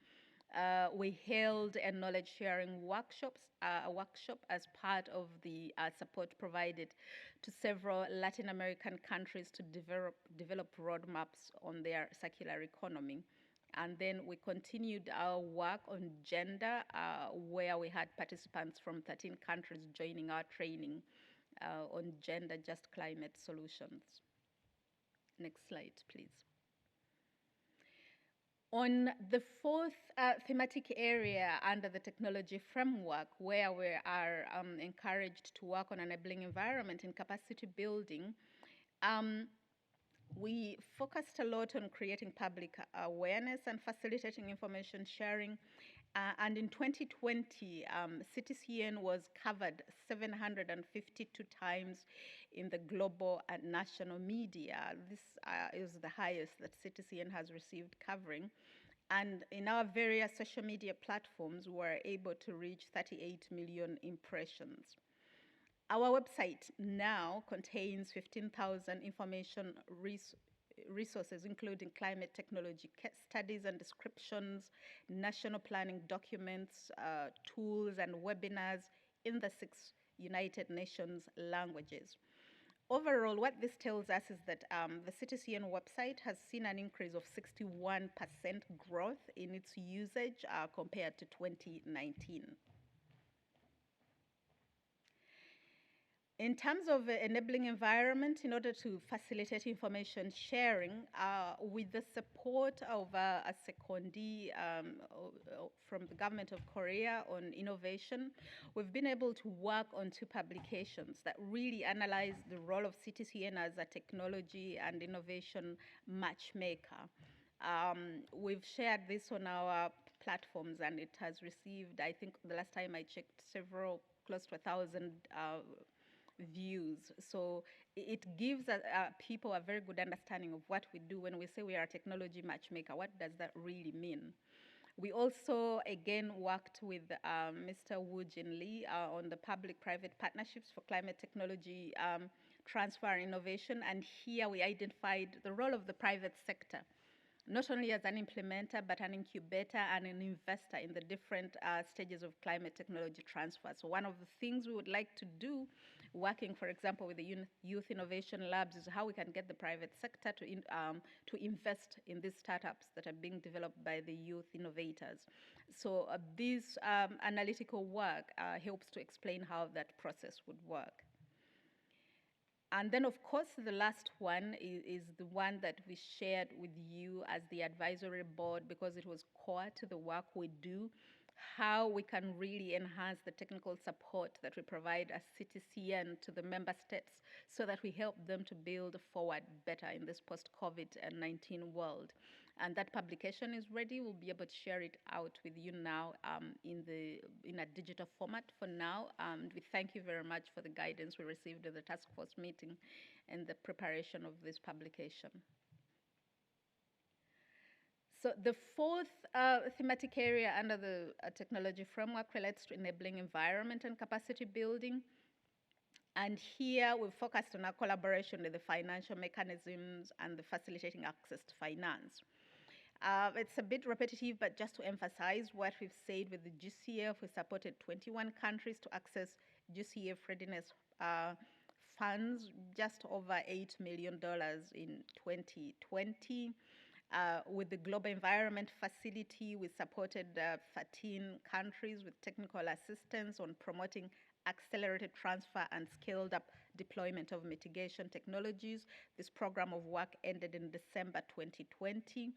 We held a knowledge sharing workshop as part of the support provided to several Latin American countries to develop roadmaps on their circular economy. And then we continued our work on gender, where we had participants from 13 countries joining our training on gender just climate solutions. Next slide, please. On the fourth thematic area under the technology framework, where we are encouraged to work on enabling environment and capacity building, we focused a lot on creating public awareness and facilitating information sharing. And in 2020, CTCN was covered 752 times in the global and national media. This is the highest that CTCN has received covering. And in our various social media platforms, we're able to reach 38 million impressions. Our website now contains 15,000 information resources, including climate technology case studies and descriptions, national planning documents, tools, and webinars in the 6 United Nations languages. Overall, what this tells us is that the CTCN website has seen an increase of 61% growth in its usage compared to 2019. In terms of enabling environment, in order to facilitate information sharing, with the support of a secondee from the government of Korea on innovation, we've been able to work on 2 publications that really analyze the role of CTCN as a technology and innovation matchmaker. We've shared this on our platforms, and it has received, I think the last time I checked, close to 1,000 views. So it gives people a very good understanding of what we do when we say we are a technology matchmaker. What does that really mean? We also, again, worked with Mr. Woo Jin Lee on the public-private partnerships for climate technology transfer and innovation. And here we identified the role of the private sector, not only as an implementer, but an incubator and an investor in the different stages of climate technology transfer. So one of the things we would like to do working, for example, with the youth innovation labs, is how we can get the private sector to invest in these startups that are being developed by the youth innovators. So this analytical work helps to explain how that process would work. And then, of course, the last one is the one that we shared with you as the advisory board, because it was core to the work we do, how we can really enhance the technical support that we provide as CTCN to the member states so that we help them to build forward better in this post-COVID-19 world. And that publication is ready. We'll be able to share it out with you now in a digital format for now. And we thank you very much for the guidance we received at the task force meeting and the preparation of this publication. So the fourth thematic area under the technology framework relates to enabling environment and capacity building. And here we've focused on our collaboration with the financial mechanisms and the facilitating access to finance. It's a bit repetitive, but just to emphasize what we've said with the GCF, we supported 21 countries to access GCF readiness funds, just over $8 million in 2020. With the Global Environment Facility, we supported 13 countries with technical assistance on promoting accelerated transfer and scaled up deployment of mitigation technologies. This program of work ended in December 2020.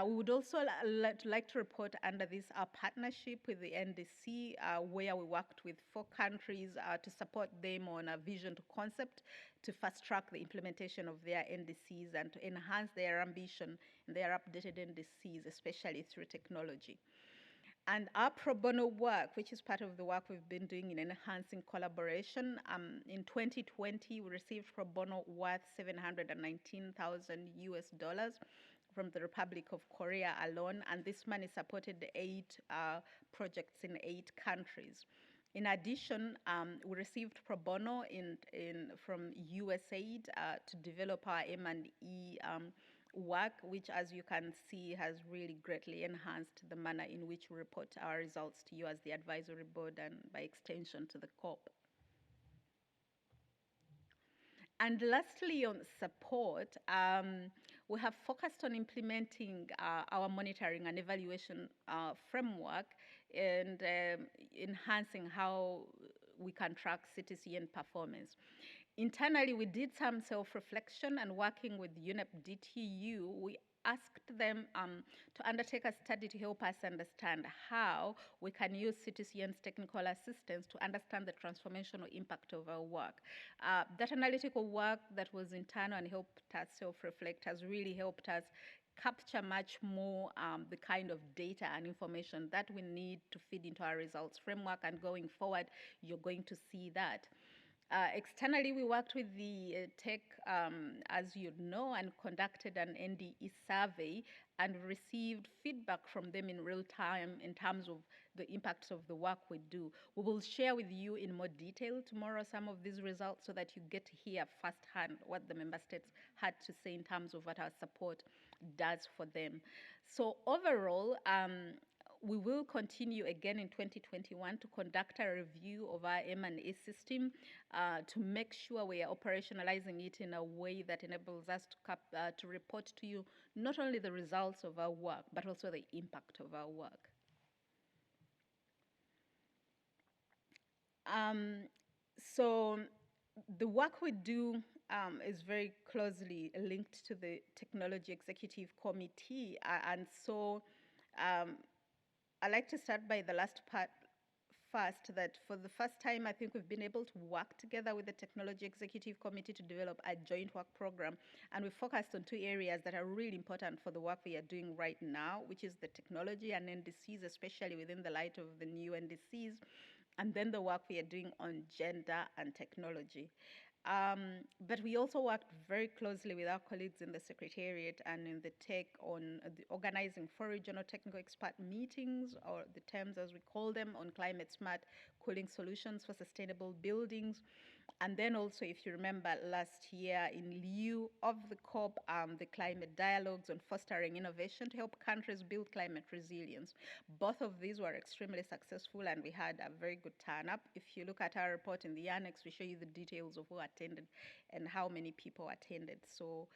We would also like to report under this our partnership with the NDC, where we worked with 4 countries to support them on a vision to concept to fast track the implementation of their NDCs and to enhance their ambition in their updated NDCs, especially through technology. And our pro bono work, which is part of the work we've been doing in enhancing collaboration, in 2020, we received pro bono worth $719,000 from the Republic of Korea alone, and this money supported 8 projects in 8 countries. In addition, we received pro bono from USAID to develop our M&E work, which, as you can see, has really greatly enhanced the manner in which we report our results to you as the advisory board and by extension to the COP. And lastly, on support, we have focused on implementing our monitoring and evaluation framework and enhancing how we can track CTCN performance. Internally, we did some self-reflection, and working with Unep DTU, we asked them to undertake a study to help us understand how we can use CTCN's technical assistance to understand the transformational impact of our work. That analytical work that was internal and helped us self-reflect has really helped us capture much more the kind of data and information that we need to feed into our results framework, and going forward, you're going to see that. Externally, we worked with the tech, as you know, and conducted an NDE survey and received feedback from them in real time in terms of the impacts of the work we do. We will share with you in more detail tomorrow some of these results so that you get to hear firsthand what the member states had to say in terms of what our support does for them. So overall, we will continue again in 2021 to conduct a review of our M&A system to make sure we are operationalizing it in a way that enables us to report to you not only the results of our work, but also the impact of our work. So the work we do is very closely linked to the Technology Executive Committee, and so I'd like to start by the last part first, that for the first time, I think we've been able to work together with the Technology Executive Committee to develop a joint work program. And we focused on 2 areas that are really important for the work we are doing right now, which is the technology and NDCs, especially within the light of the new NDCs, and then the work we are doing on gender and technology. But we also worked very closely with our colleagues in the Secretariat and in the tech on the organizing 4 regional technical expert meetings, or the terms as we call them, on climate smart cooling solutions for sustainable buildings. And then also, if you remember last year, in lieu of the COP, the climate dialogues on fostering innovation to help countries build climate resilience. Both of these were extremely successful and we had a very good turn up. If you look at our report in the annex, we show you the details of who attended and how many people attended. So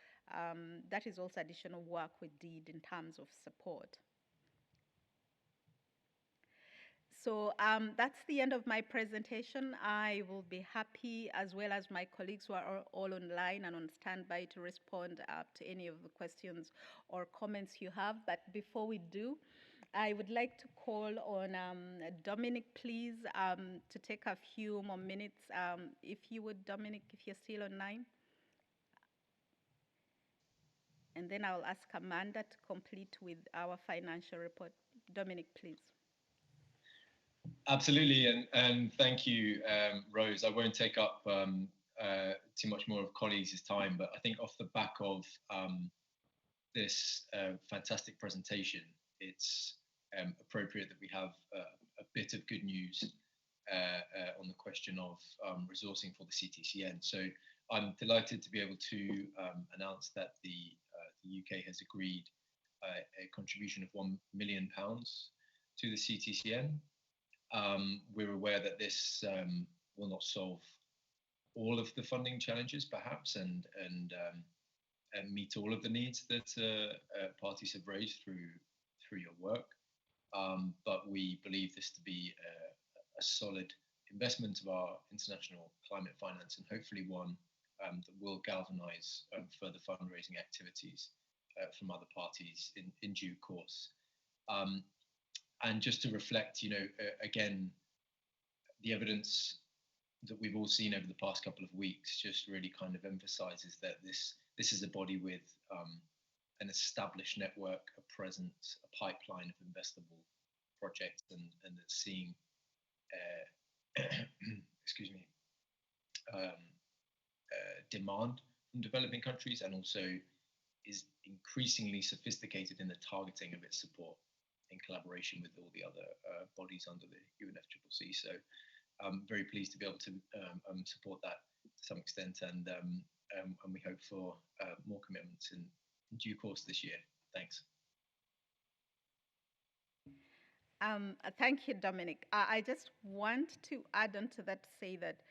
that is also additional work we did in terms of support. So that's the end of my presentation. I will be happy, as well as my colleagues who are all online and on standby, to respond to any of the questions or comments you have. But before we do, I would like to call on Dominic, please, to take a few more minutes. If you would, Dominic, if you're still online. And then I'll ask Amanda to complete with our financial report. Dominic, please. Absolutely, and thank you, Rose. I won't take up too much more of colleagues' time, but I think off the back of this fantastic presentation, it's appropriate that we have a bit of good news on the question of resourcing for the CTCN. So I'm delighted to be able to announce that the UK has agreed a contribution of £1 million to the CTCN. We're aware that this will not solve all of the funding challenges, perhaps, and meet all of the needs that parties have raised through your work. But we believe this to be a solid investment of our international climate finance, and hopefully one that will galvanise further fundraising activities from other parties in due course. And just to reflect, again, the evidence that we've all seen over the past couple of weeks just really kind of emphasises that this is a body with an established network, a presence, a pipeline of investable projects, and that's seeing, excuse me, demand from developing countries, and also is increasingly sophisticated in the targeting of its support in collaboration with all the other bodies under the UNFCCC. So I'm very pleased to be able to support that to some extent, and we hope for more commitments in due course this year. Thanks. Thank you, Dominic. I just want to add on to that to say that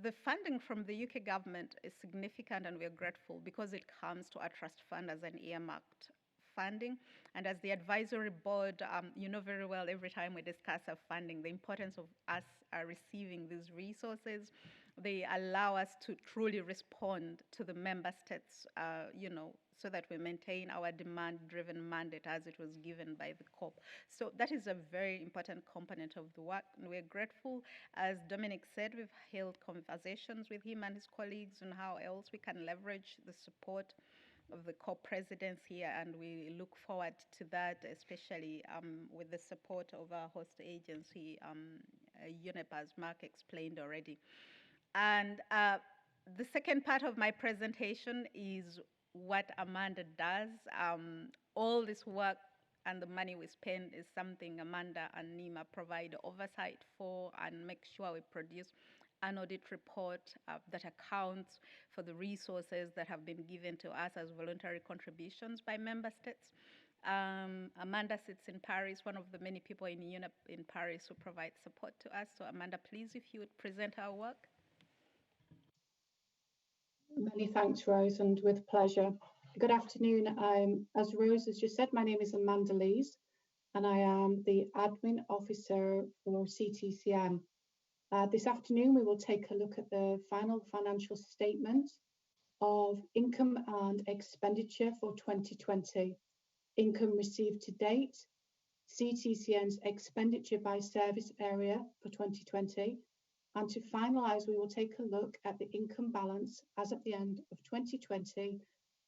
the funding from the UK government is significant, and we're grateful because it comes to our trust fund as an earmarked funding. And as the advisory board, you know very well, every time we discuss our funding, the importance of us receiving these resources. They allow us to truly respond to the member states, so that we maintain our demand-driven mandate as it was given by the COP. So that is a very important component of the work, and we're grateful. As Dominic said, we've held conversations with him and his colleagues on how else we can leverage the support of the COP presidents here, and we look forward to that, especially with the support of our host agency, Unep, as Mark explained already. And the second part of my presentation is what Amanda does. All this work and the money we spend is something Amanda and Nima provide oversight for and make sure we produce an audit report that accounts for the resources that have been given to us as voluntary contributions by member states. Amanda sits in Paris, one of the many people in Unep in Paris who provide support to us. So Amanda, please, if you would present our work. Many thanks, Rose, and with pleasure. Good afternoon. As Rose has just said, my name is Amanda Lees, and I am the Admin Officer for CTCN. This afternoon, we will take a look at the final financial statement of income and expenditure for 2020, income received to date, CTCN's expenditure by service area for 2020, and to finalise, we will take a look at the income balance as at the end of 2020.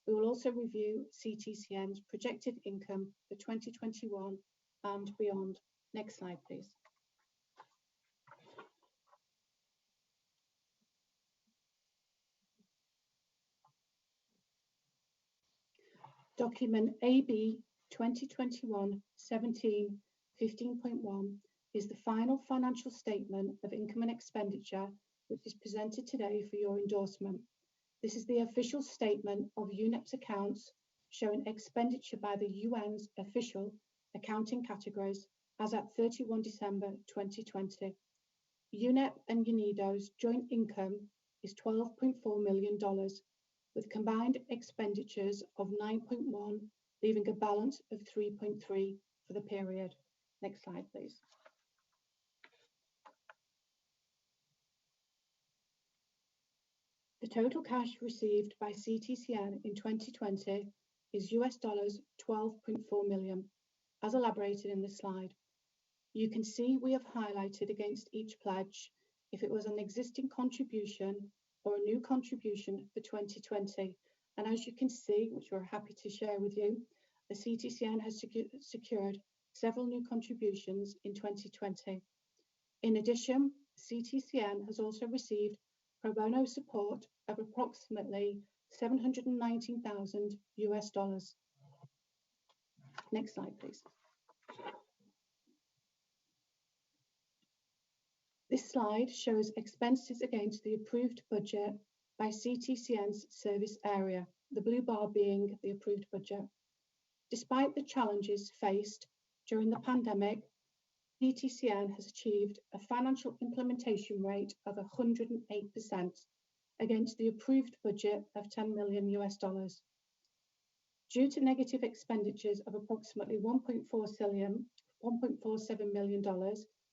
We will also review CTCN's projected income for 2021 and beyond. Next slide, please. Document AB 2021-17 15.1 is the final financial statement of income and expenditure which is presented today for your endorsement. This is the official statement of Uneps accounts showing expenditure by the UN's official accounting categories as at 31 December 2020. Unep and UNIDO's joint income is $12.4 million, with combined expenditures of 9.1, leaving a balance of 3.3 for the period. Next slide, please. The total cash received by CTCN in 2020 is US $12.4 million, as elaborated in this slide. You can see we have highlighted against each pledge if it was an existing contribution or a new contribution for 2020. And as you can see, which we're happy to share with you, the CTCN has secured several new contributions in 2020. In addition, CTCN has also received pro bono support of approximately $719,000 US. Next slide, please. This slide shows expenses against the approved budget by CTCN's service area, the blue bar being the approved budget. Despite the challenges faced during the pandemic, CTCN has achieved a financial implementation rate of 108% against the approved budget of $10 million US. Due to negative expenditures of approximately $1.47 million,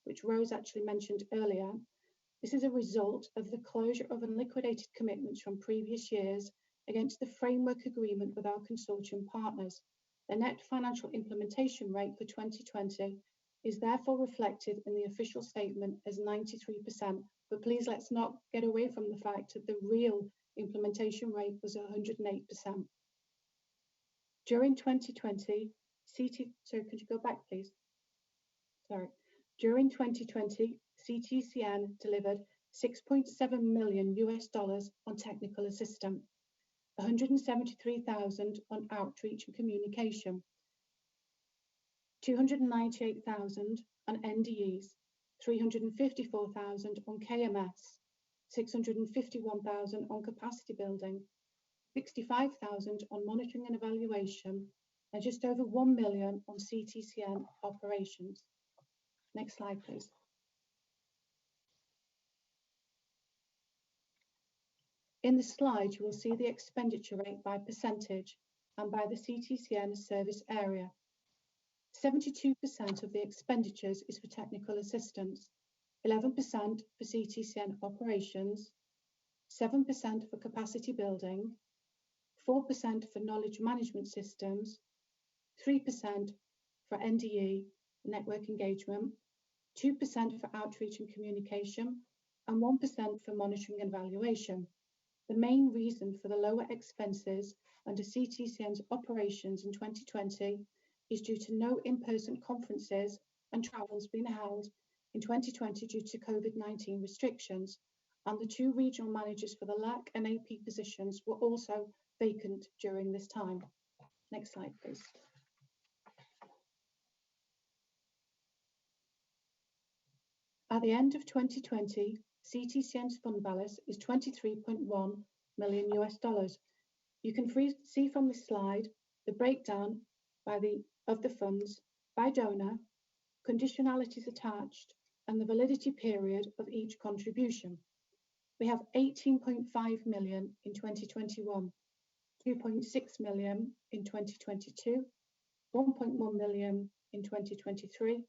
which Rose actually mentioned earlier, this is a result of the closure of unliquidated commitments from previous years against the framework agreement with our consortium partners. The net financial implementation rate for 2020 is therefore reflected in the official statement as 93%, but please let's not get away from the fact that the real implementation rate was 108%. During 2020, could you go back, please? Sorry. During 2020, CTCN delivered $6.7 million US on technical assistance, $173,000 on outreach and communication, $298,000 on NDEs, $354,000 on KMS, $651,000 on capacity building, $65,000 on monitoring and evaluation, and just over $1 million on CTCN operations. Next slide, please. In the slide, you will see the expenditure rate by percentage and by the CTCN service area. 72% of the expenditures is for technical assistance, 11% for CTCN operations, 7% for capacity building, 4% for knowledge management systems, 3% for NDE, network engagement, 2% for outreach and communication, and 1% for monitoring and evaluation. The main reason for the lower expenses under CTCN's operations in 2020 is due to no in-person conferences and travels being held in 2020 due to COVID-19 restrictions, and the 2 regional managers for the LAC and AP positions were also vacant during this time. Next slide, please. At the end of 2020, CTCN's fund balance is $23.1 million US. You can see from this slide the breakdown of the funds by donor, conditionalities attached, and the validity period of each contribution. We have $18.5 million in 2021, $2.6 million in 2022, $1.1 million in 2023,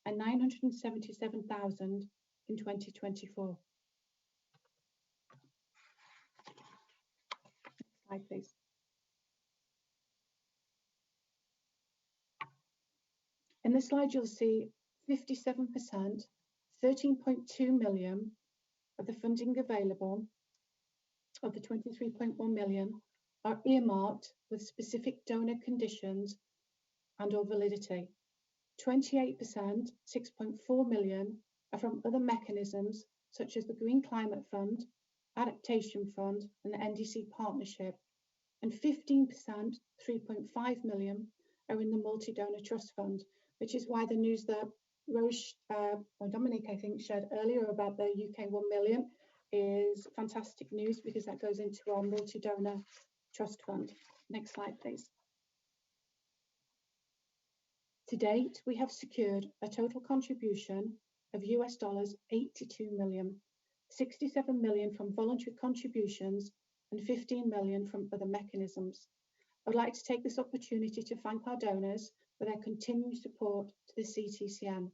and $977,000 in 2024. Next slide, please. In this slide, you'll see 57%, $13.2 million of the funding available of the $23.1 million are earmarked with specific donor conditions and or validity. 28%, $6.4 million, are from other mechanisms such as the Green Climate Fund, Adaptation Fund, and the NDC Partnership. And 15%, $3.5 million, are in the Multi-Donor Trust Fund, which is why the news that Rose, or Dominic, I think, shared earlier about the UK 1 million is fantastic news because that goes into our multi-donor trust fund. Next slide, please. To date, we have secured a total contribution of US dollars 82 million, 67 million from voluntary contributions and 15 million from other mechanisms. I would like to take this opportunity to thank our donors for their continued support to the CTCN.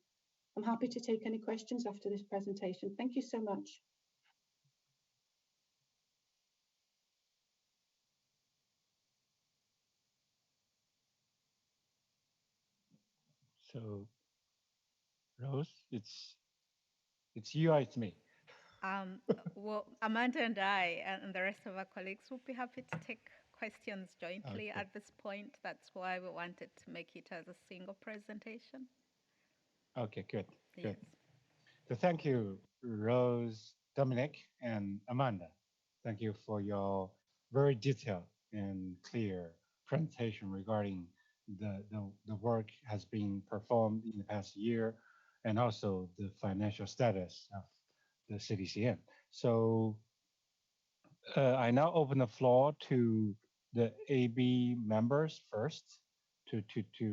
I'm happy to take any questions after this presentation. Thank you so much. So, Rose, it's you or it's me. Well, Amanda and I and the rest of our colleagues will be happy to take questions jointly at this point. That's why we wanted to make it as a single presentation. Okay, good. Yes. So thank you, Rose, Dominic, and Amanda. Thank you for your very detailed and clear presentation regarding the work has been performed in the past year and also the financial status of the CTCN. So I now open the floor to the AB members first to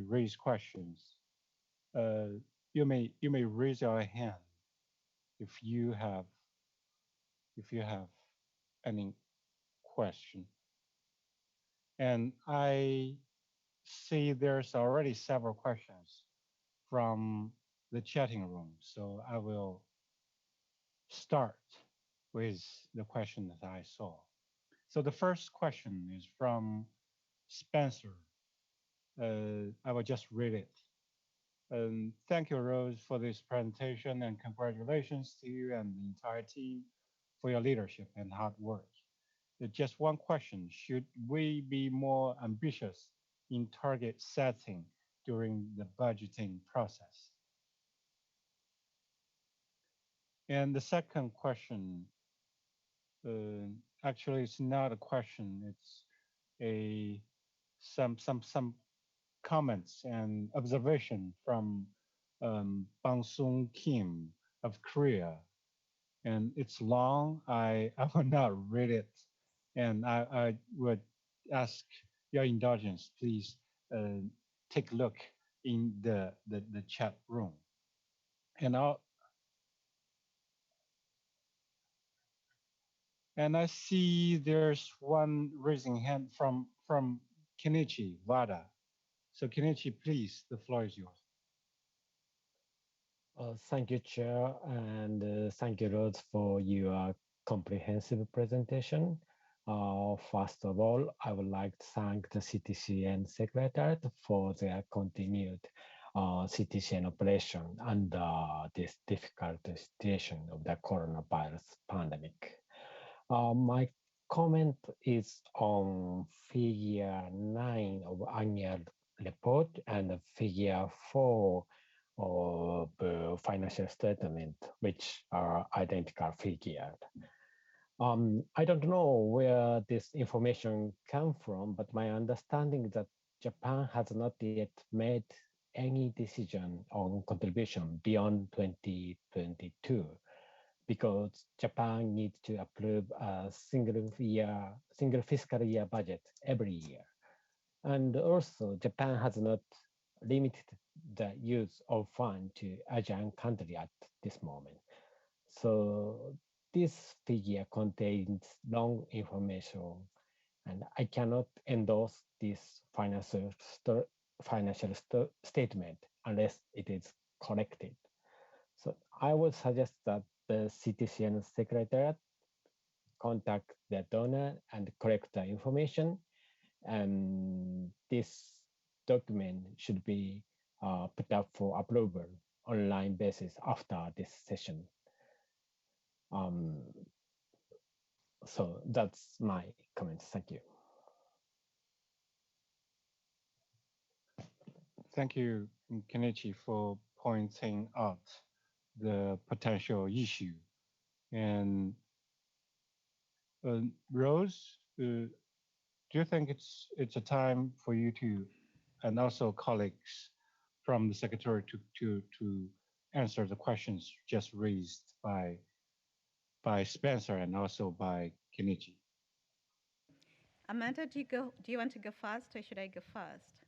raise questions. You may raise your hand if you have any question. And I see there's already several questions from the chatting room, so I will start with the question that I saw. So the first question is from Spencer. I will just read it. Thank you, Rose, for this presentation, and congratulations to you and the entire team for your leadership and hard work. Just one question: should we be more ambitious in target setting during the budgeting process? And the second question, actually, it's not a question; it's some comments and observation from Bang-Sung Kim of Korea. And it's long. I will not read it. And I would ask your indulgence, please take a look in the chat room. And I see there's one raising hand from Kenichi Vada. So Kenichi, please, the floor is yours. Thank you, Chair, and thank you, Rose, for your comprehensive presentation. First of all, I would like to thank the CTCN Secretariat for their continued CTCN operation under this difficult situation of the coronavirus pandemic. My comment is on figure 9 of annual report and figure 4 of the financial statement, which are identical figures. I don't know where this information comes from, but my understanding is that Japan has not yet made any decision on contribution beyond 2022, because Japan needs to approve a single fiscal year budget every year. And also, Japan has not limited the use of funds to Asian country at this moment. So this figure contains long information, and I cannot endorse this financial statement unless it is corrected. So I would suggest that the CTCN Secretariat contact the donor and correct the information, and this document should be put up for approval online basis after this session. So that's my comments. Thank you. Thank you, Kenichi, for pointing out the potential issue. And Rose, do you think it's a time for you to, and also colleagues from the Secretary, to answer the questions just raised by by Spencer and also by Kenichi. Amanda, do you want to go first or should I go first?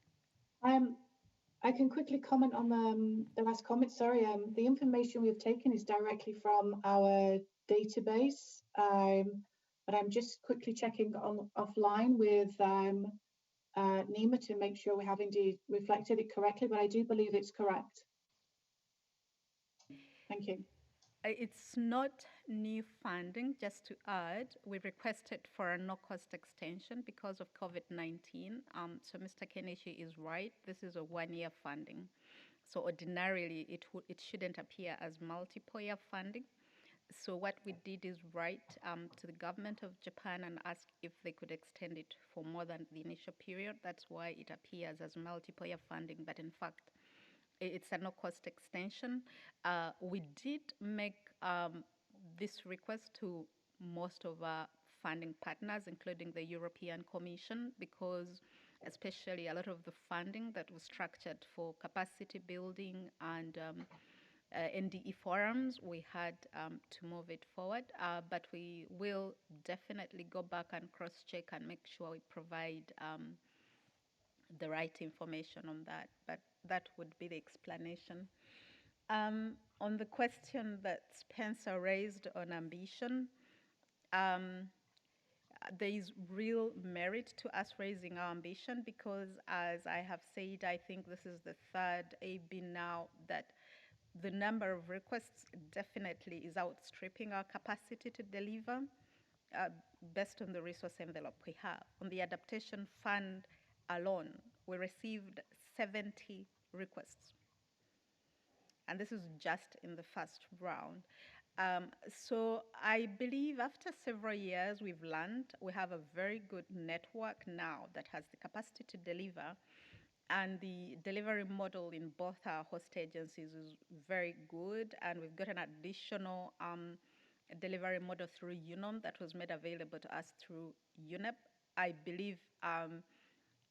I can quickly comment on the last comment. Sorry, the information we've taken is directly from our database, but I'm just quickly checking on offline with Nima to make sure we have indeed reflected it correctly, but I do believe it's correct. Thank you. It's not new funding, just to add. We requested for a no-cost extension because of COVID-19. So Mr. Kenichi is right. This is a one-year funding. So ordinarily, it shouldn't appear as multiple-year funding. So what we did is write to the government of Japan and ask if they could extend it for more than the initial period. That's why it appears as multiple-year funding, but in fact, it's a no-cost extension. We did make this request to most of our funding partners, including the European Commission, because especially a lot of the funding that was structured for capacity building and NDE forums, we had to move it forward. But we will definitely go back and cross-check and make sure we provide the right information on that. But that would be the explanation. On the question that Spencer raised on ambition, there is real merit to us raising our ambition because, as I have said, I think this is the third AB now that the number of requests definitely is outstripping our capacity to deliver based on the resource envelope we have. On the Adaptation Fund alone, we received 70 requests. And this is just in the first round. So I believe after several years we've learned, we have a very good network now that has the capacity to deliver. And the delivery model in both our host agencies is very good. And we've got an additional delivery model through UNOM that was made available to us through Unep. I believe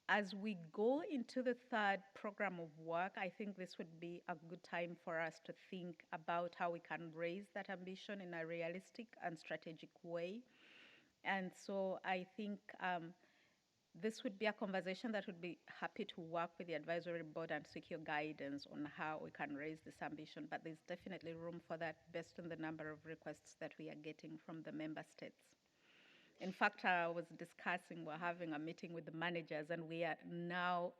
as we go into the third program of work, I think this would be a good time for us to think about how we can raise that ambition in a realistic and strategic way. And so I think this would be a conversation that would be happy to work with the advisory board and seek your guidance on how we can raise this ambition. But there's definitely room for that based on the number of requests that we are getting from the member states. In fact, I was discussing, we're having a meeting with the managers, and we are now,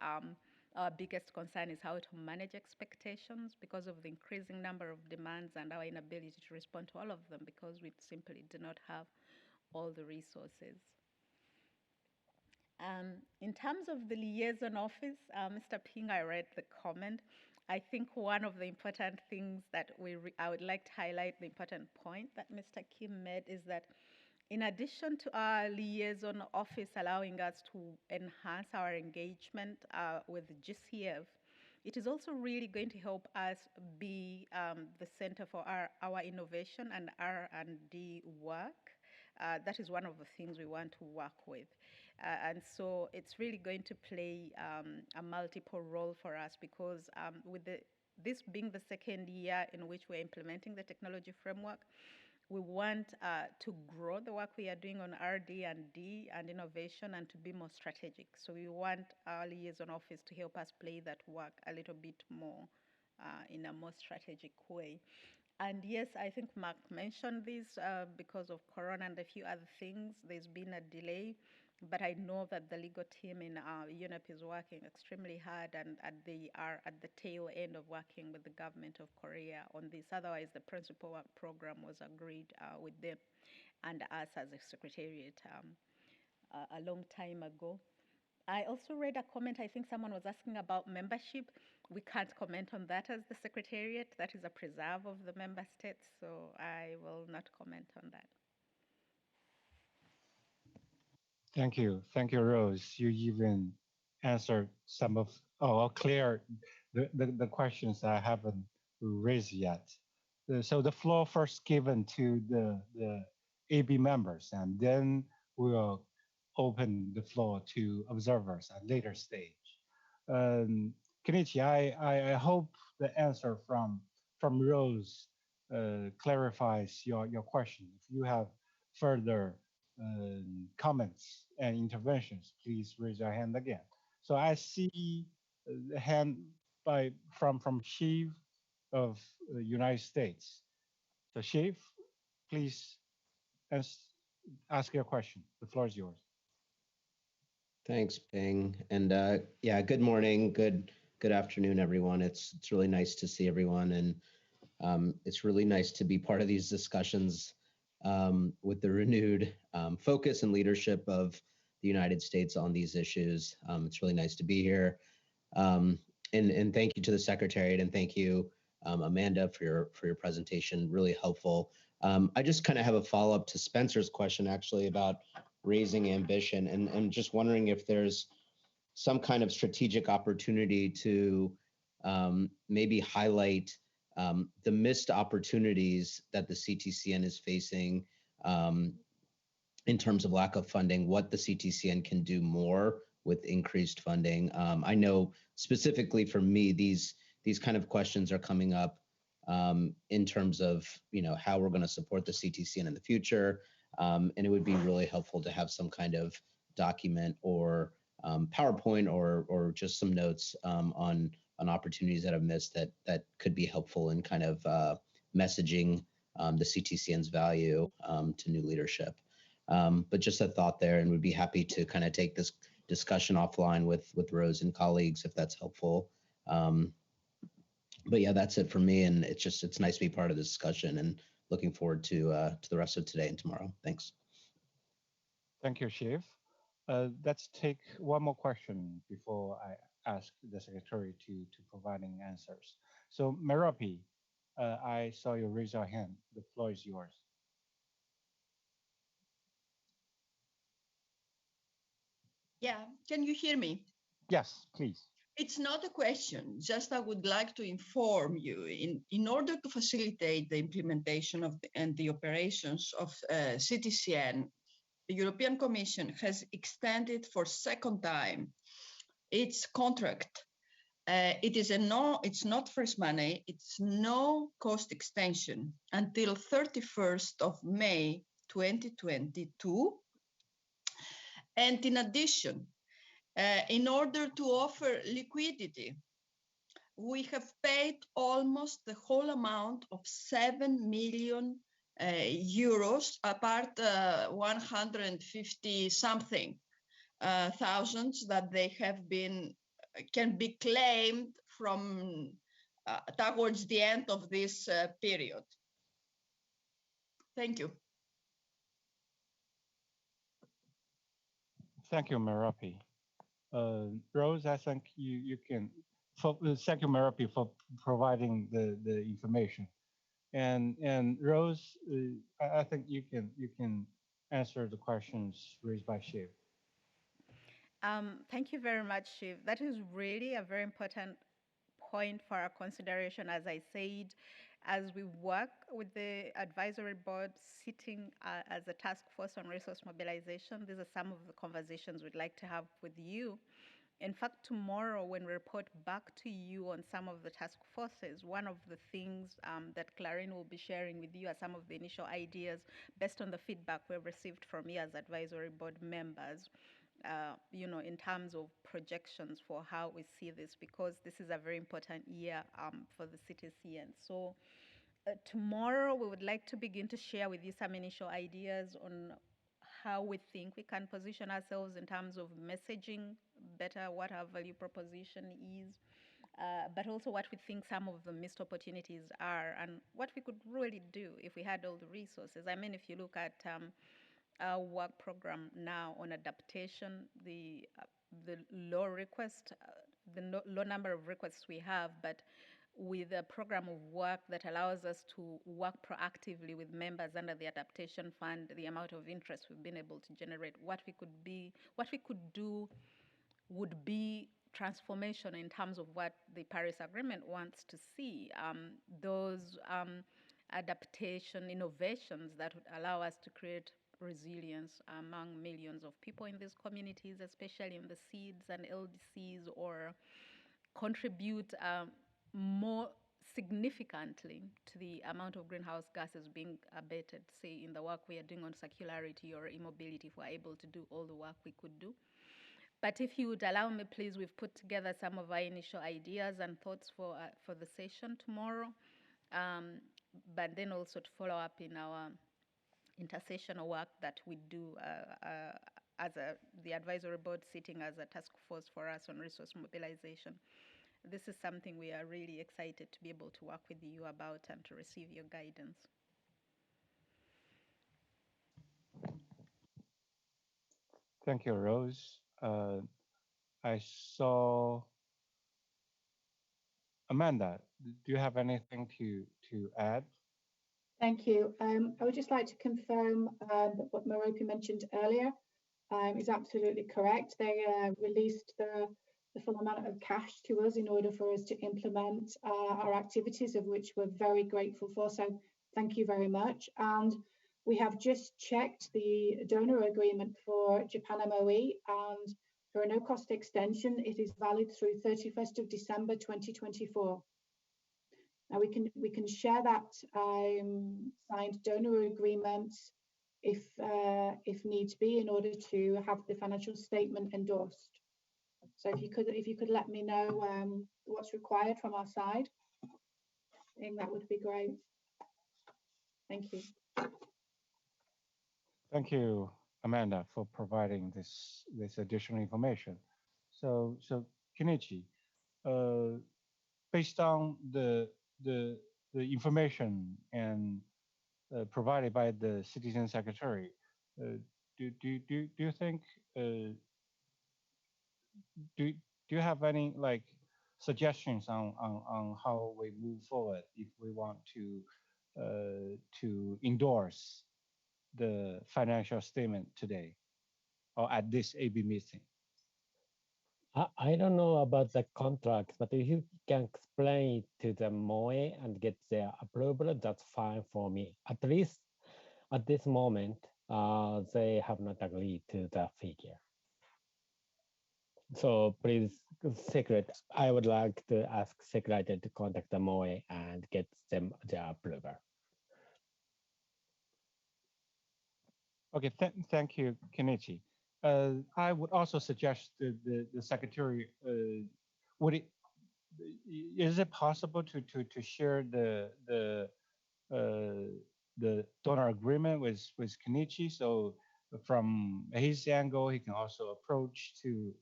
our biggest concern is how to manage expectations because of the increasing number of demands and our inability to respond to all of them because we simply do not have all the resources. In terms of the liaison office, Mr. Ping, I read the comment. I think one of the important things that I would like to highlight, the important point that Mr. Kim made is that in addition to our liaison office allowing us to enhance our engagement with GCF, it is also really going to help us be the center for our innovation and R&D work. That is one of the things we want to work with. And so it's really going to play a multiple role for us because with this being the second year in which we're implementing the technology framework, we want to grow the work we are doing on RD&D and innovation and to be more strategic. So we want our liaison office to help us play that work a little bit more in a more strategic way. And yes, I think Mark mentioned this because of Corona and a few other things. There's been a delay, but I know that the legal team in Unep is working extremely hard and they are at the tail end of working with the government of Korea on this. Otherwise, the principal work program was agreed with them and us as a secretariat a long time ago. I also read a comment, I think someone was asking about membership. We can't comment on that as the secretariat. That is a preserve of the member states, so I will not comment on that. Thank you. Thank you, Rose. You even answered some of, clear the questions I haven't raised yet. So the floor first given to the AB members, and then we'll open the floor to observers at later stage. Kenichi, I hope the answer from Rose clarifies your question. If you have further comments and interventions, please raise your hand again. So I see the hand from Shiv of the United States. So Shiv, please ask your question. The floor is yours. Thanks, Ping. And yeah, good morning, good afternoon, everyone. It's really nice to see everyone, and it's really nice to be part of these discussions with the renewed focus and leadership of the United States on these issues. It's really nice to be here. And thank you to the Secretariat, and thank you, Amanda, for your presentation. Really helpful. I just kind of have a follow-up to Spencer's question, actually, about raising ambition, and just wondering if there's some kind of strategic opportunity to maybe highlight the missed opportunities that the CTCN is facing in terms of lack of funding, what the CTCN can do more with increased funding. I know specifically for me, these kind of questions are coming up in terms of how we're going to support the CTCN in the future. And it would be really helpful to have some kind of document or PowerPoint or just some notes on opportunities that I've missed that could be helpful in kind of messaging the CTCN's value to new leadership. But just a thought there, and we'd be happy to kind of take this discussion offline with Rose and colleagues if that's helpful. But yeah, that's it for me, and it's nice to be part of the discussion, and looking forward to the rest of today and tomorrow. Thanks. Thank you, Shiv. Let's take one more question before I ask the Secretary to providing answers. So Merapi, I saw you raise your hand. The floor is yours. Yeah, can you hear me? Yes, please. It's not a question, just I would like to inform you in order to facilitate the implementation of and the operations of CTCN, the European Commission has extended for second time its contract. It's not first money, it's no cost extension until 31st of May 2022. And in addition, in order to offer liquidity, we have paid almost the whole amount of 7 million euros, apart 150 something thousands that they have been can be claimed from towards the end of this period. Thank you. Thank you, Merapi. Rose, I think you can. Thank you, Merapi, for providing the information. And Rose, I think you can answer the questions raised by Shiv. Thank you very much, Shiv. That is really a very important point for our consideration. As I said, as we work with the advisory board sitting as a task force on resource mobilization, these are some of the conversations we'd like to have with you. In fact, tomorrow when we report back to you on some of the task forces, one of the things that Clarine will be sharing with you are some of the initial ideas based on the feedback we've received from you as advisory board members. In terms of projections for how we see this, because this is a very important year for the CTCN. So tomorrow we would like to begin to share with you some initial ideas on how we think we can position ourselves in terms of messaging better what our value proposition is, but also what we think some of the missed opportunities are and what we could really do if we had all the resources. I mean, if you look at our work program now on adaptation, the low request, low number of requests we have, but with a program of work that allows us to work proactively with members under the Adaptation Fund, the amount of interest we've been able to generate, what we could do would be transformation in terms of what the Paris Agreement wants to see. Those adaptation innovations that would allow us to create resilience among millions of people in these communities, especially in the seeds and LDCs, or contribute more significantly to the amount of greenhouse gases being abated, say in the work we are doing on circularity or e-mobility, if we're able to do all the work we could do. But if you would allow me, please, we've put together some of our initial ideas and thoughts for the session tomorrow, but then also to follow up in our intersessional work that we do as the advisory board sitting as a task force for us on resource mobilization. This is something we are really excited to be able to work with you about and to receive your guidance. Thank you, Rose. I saw Amanda. Do you have anything to add? Thank you. I would just like to confirm that what Merope mentioned earlier is absolutely correct. They released the full amount of cash to us in order for us to implement our activities, of which we're very grateful for. So thank you very much. And we have just checked the donor agreement for Japan MOE, and there are no cost extension. It is valid through 31st of December 2024. Now we can share that signed donor agreement if needs be in order to have the financial statement endorsed. So if you could let me know what's required from our side, I think that would be great. Thank you. Thank you, Amanda, for providing this additional information. So Kenichi, based on the information and provided by the Citizen Secretary, do you think do you have any like suggestions on how we move forward if we want to endorse the financial statement today or at this AB meeting? I don't know about the contract, but if you can explain it to the MOE and get their approval, that's fine for me. At least at this moment, they have not agreed to the figure. So please, I would like to ask Secretary to contact the MOE and get them their approval. Okay, thank you, Kenichi. I would also suggest the Secretary, is it possible to share the donor agreement with Kenichi, so from his angle he can also approach to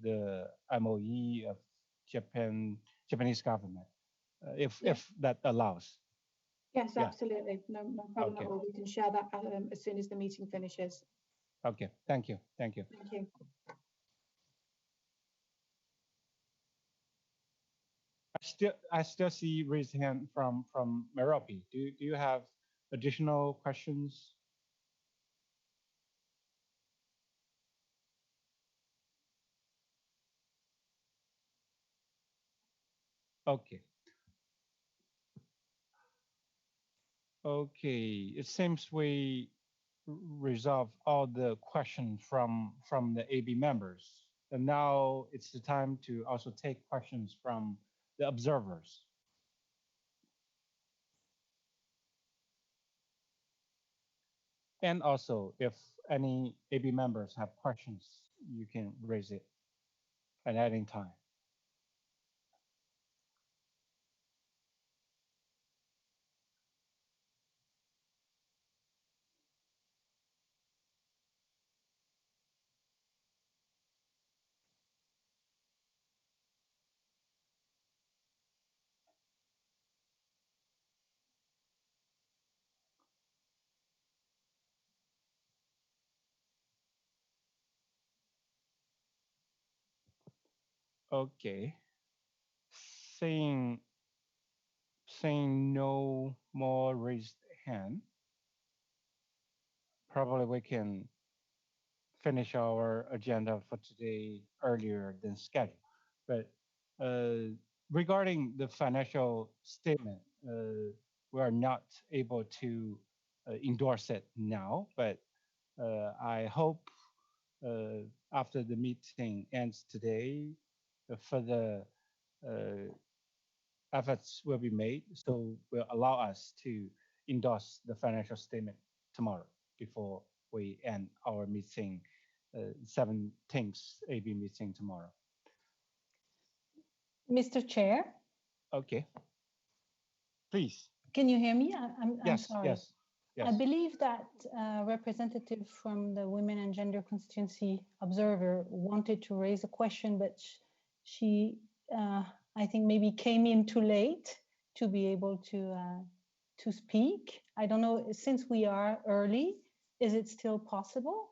the MOE of Japanese government, if that allows. Yes, absolutely. No problem at all. We can share that as soon as the meeting finishes. Okay, thank you. Thank you. I still see raised hand from Merope. Do you have additional questions? Okay. Okay, it seems we resolved all the questions from the AB members. And now it's the time to also take questions from the observers. And also, if any AB members have questions, you can raise it at any time. Okay. Seeing no more raised hand, probably we can finish our agenda for today earlier than scheduled. But regarding the financial statement, we are not able to endorse it now, but I hope after the meeting ends today, further efforts will be made, so will allow us to endorse the financial statement tomorrow before we end our meeting, 17th AB meeting tomorrow. Mr. Chair, Okay. Please. can you hear me? I'm Yes, sorry. yes, yes. I believe that representative from the Women and Gender Constituency Observer wanted to raise a question, but she, I think, maybe came in too late to be able to speak. I don't know, since we are early, is it still possible?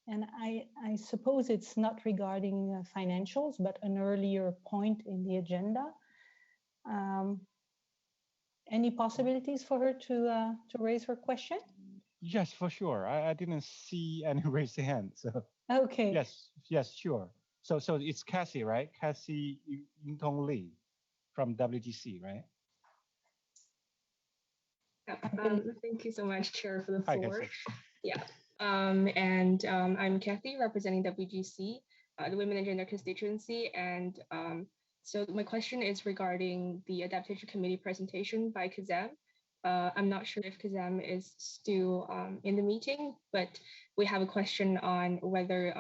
And I suppose it's not regarding financials, but an earlier point in the agenda. Any possibilities for her to raise her question? Yes, for sure. I didn't see any raised hand. So Okay. yes, sure. So it's Cassie, right? Cassie Yingtong Lee from WGC, right? Thank you so much, Chair, for the Hi, floor. Cassie. Yeah. I'm Kathy, representing WGC, the Women and Gender Constituency, and so my question is regarding the Adaptation Committee presentation by Kazam. I'm not sure if Kazam is still in the meeting, but we have a question on whether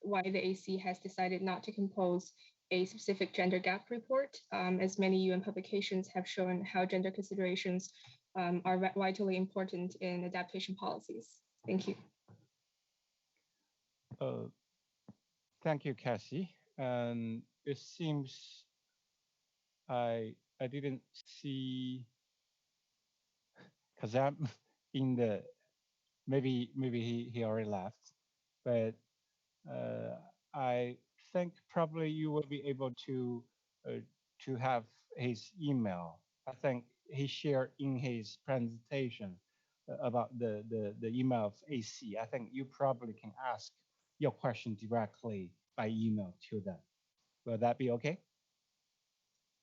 why the AC has decided not to compose a specific gender gap report, as many UN publications have shown how gender considerations are vitally important in adaptation policies. Thank you. Thank you, Cassie. And it seems I didn't see Kazam in the, maybe he already left, but I think probably you will be able to have his email. I think he shared in his presentation about the email of AC. I think you probably can ask your question directly by email to them. Will that be okay?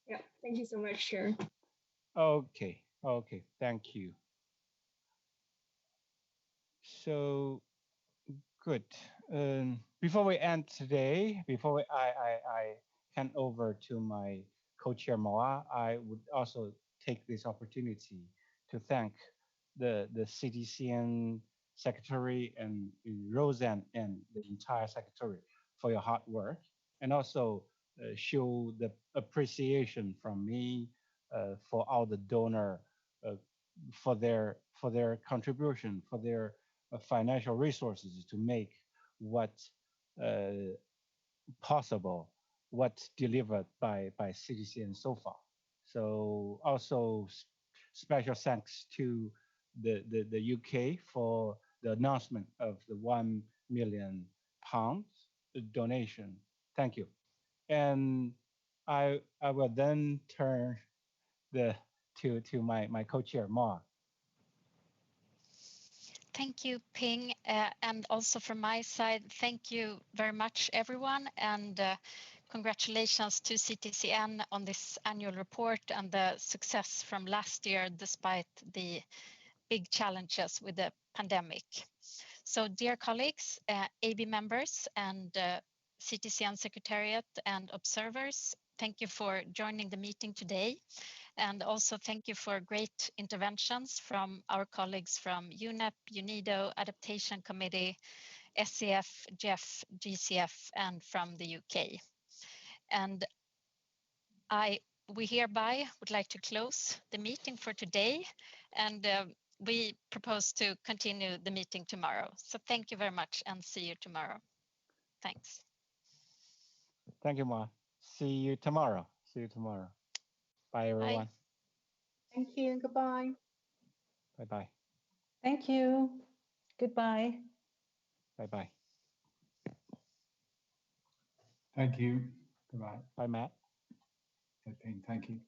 Yeah, thank you so much, Chair. Okay, thank you. So good. Before we end today, before I hand over to my co-chair Moa, I would also take this opportunity to thank the CTCN Secretary and Roseanne and the entire Secretary for your hard work, and also show the appreciation from me for all the donor for their contribution, for their financial resources to make what possible, what's delivered by CTCN so far. So also special thanks to the UK for the announcement of the £1 million donation. Thank you. And I will then turn to my co-chair, Ma. Thank you, Ping. And also from my side, thank you very much, everyone. And congratulations to CTCN on this annual report and the success from last year, despite the big challenges with the pandemic. So dear colleagues, AB members and CTCN Secretariat and observers, thank you for joining the meeting today. And also thank you for great interventions from our colleagues from Unep, UNIDO, Adaptation Committee, SCF, GEF, GCF, and from the UK. And we hereby would like to close the meeting for today, and we propose to continue the meeting tomorrow. So thank you very much and see you tomorrow. Thanks. Thank you, Ma. See you tomorrow. Bye, everyone. Bye. Thank you and goodbye. Bye-bye. Thank you. Goodbye. Bye-bye. Thank you. Goodbye. Bye, Matt. Thank you.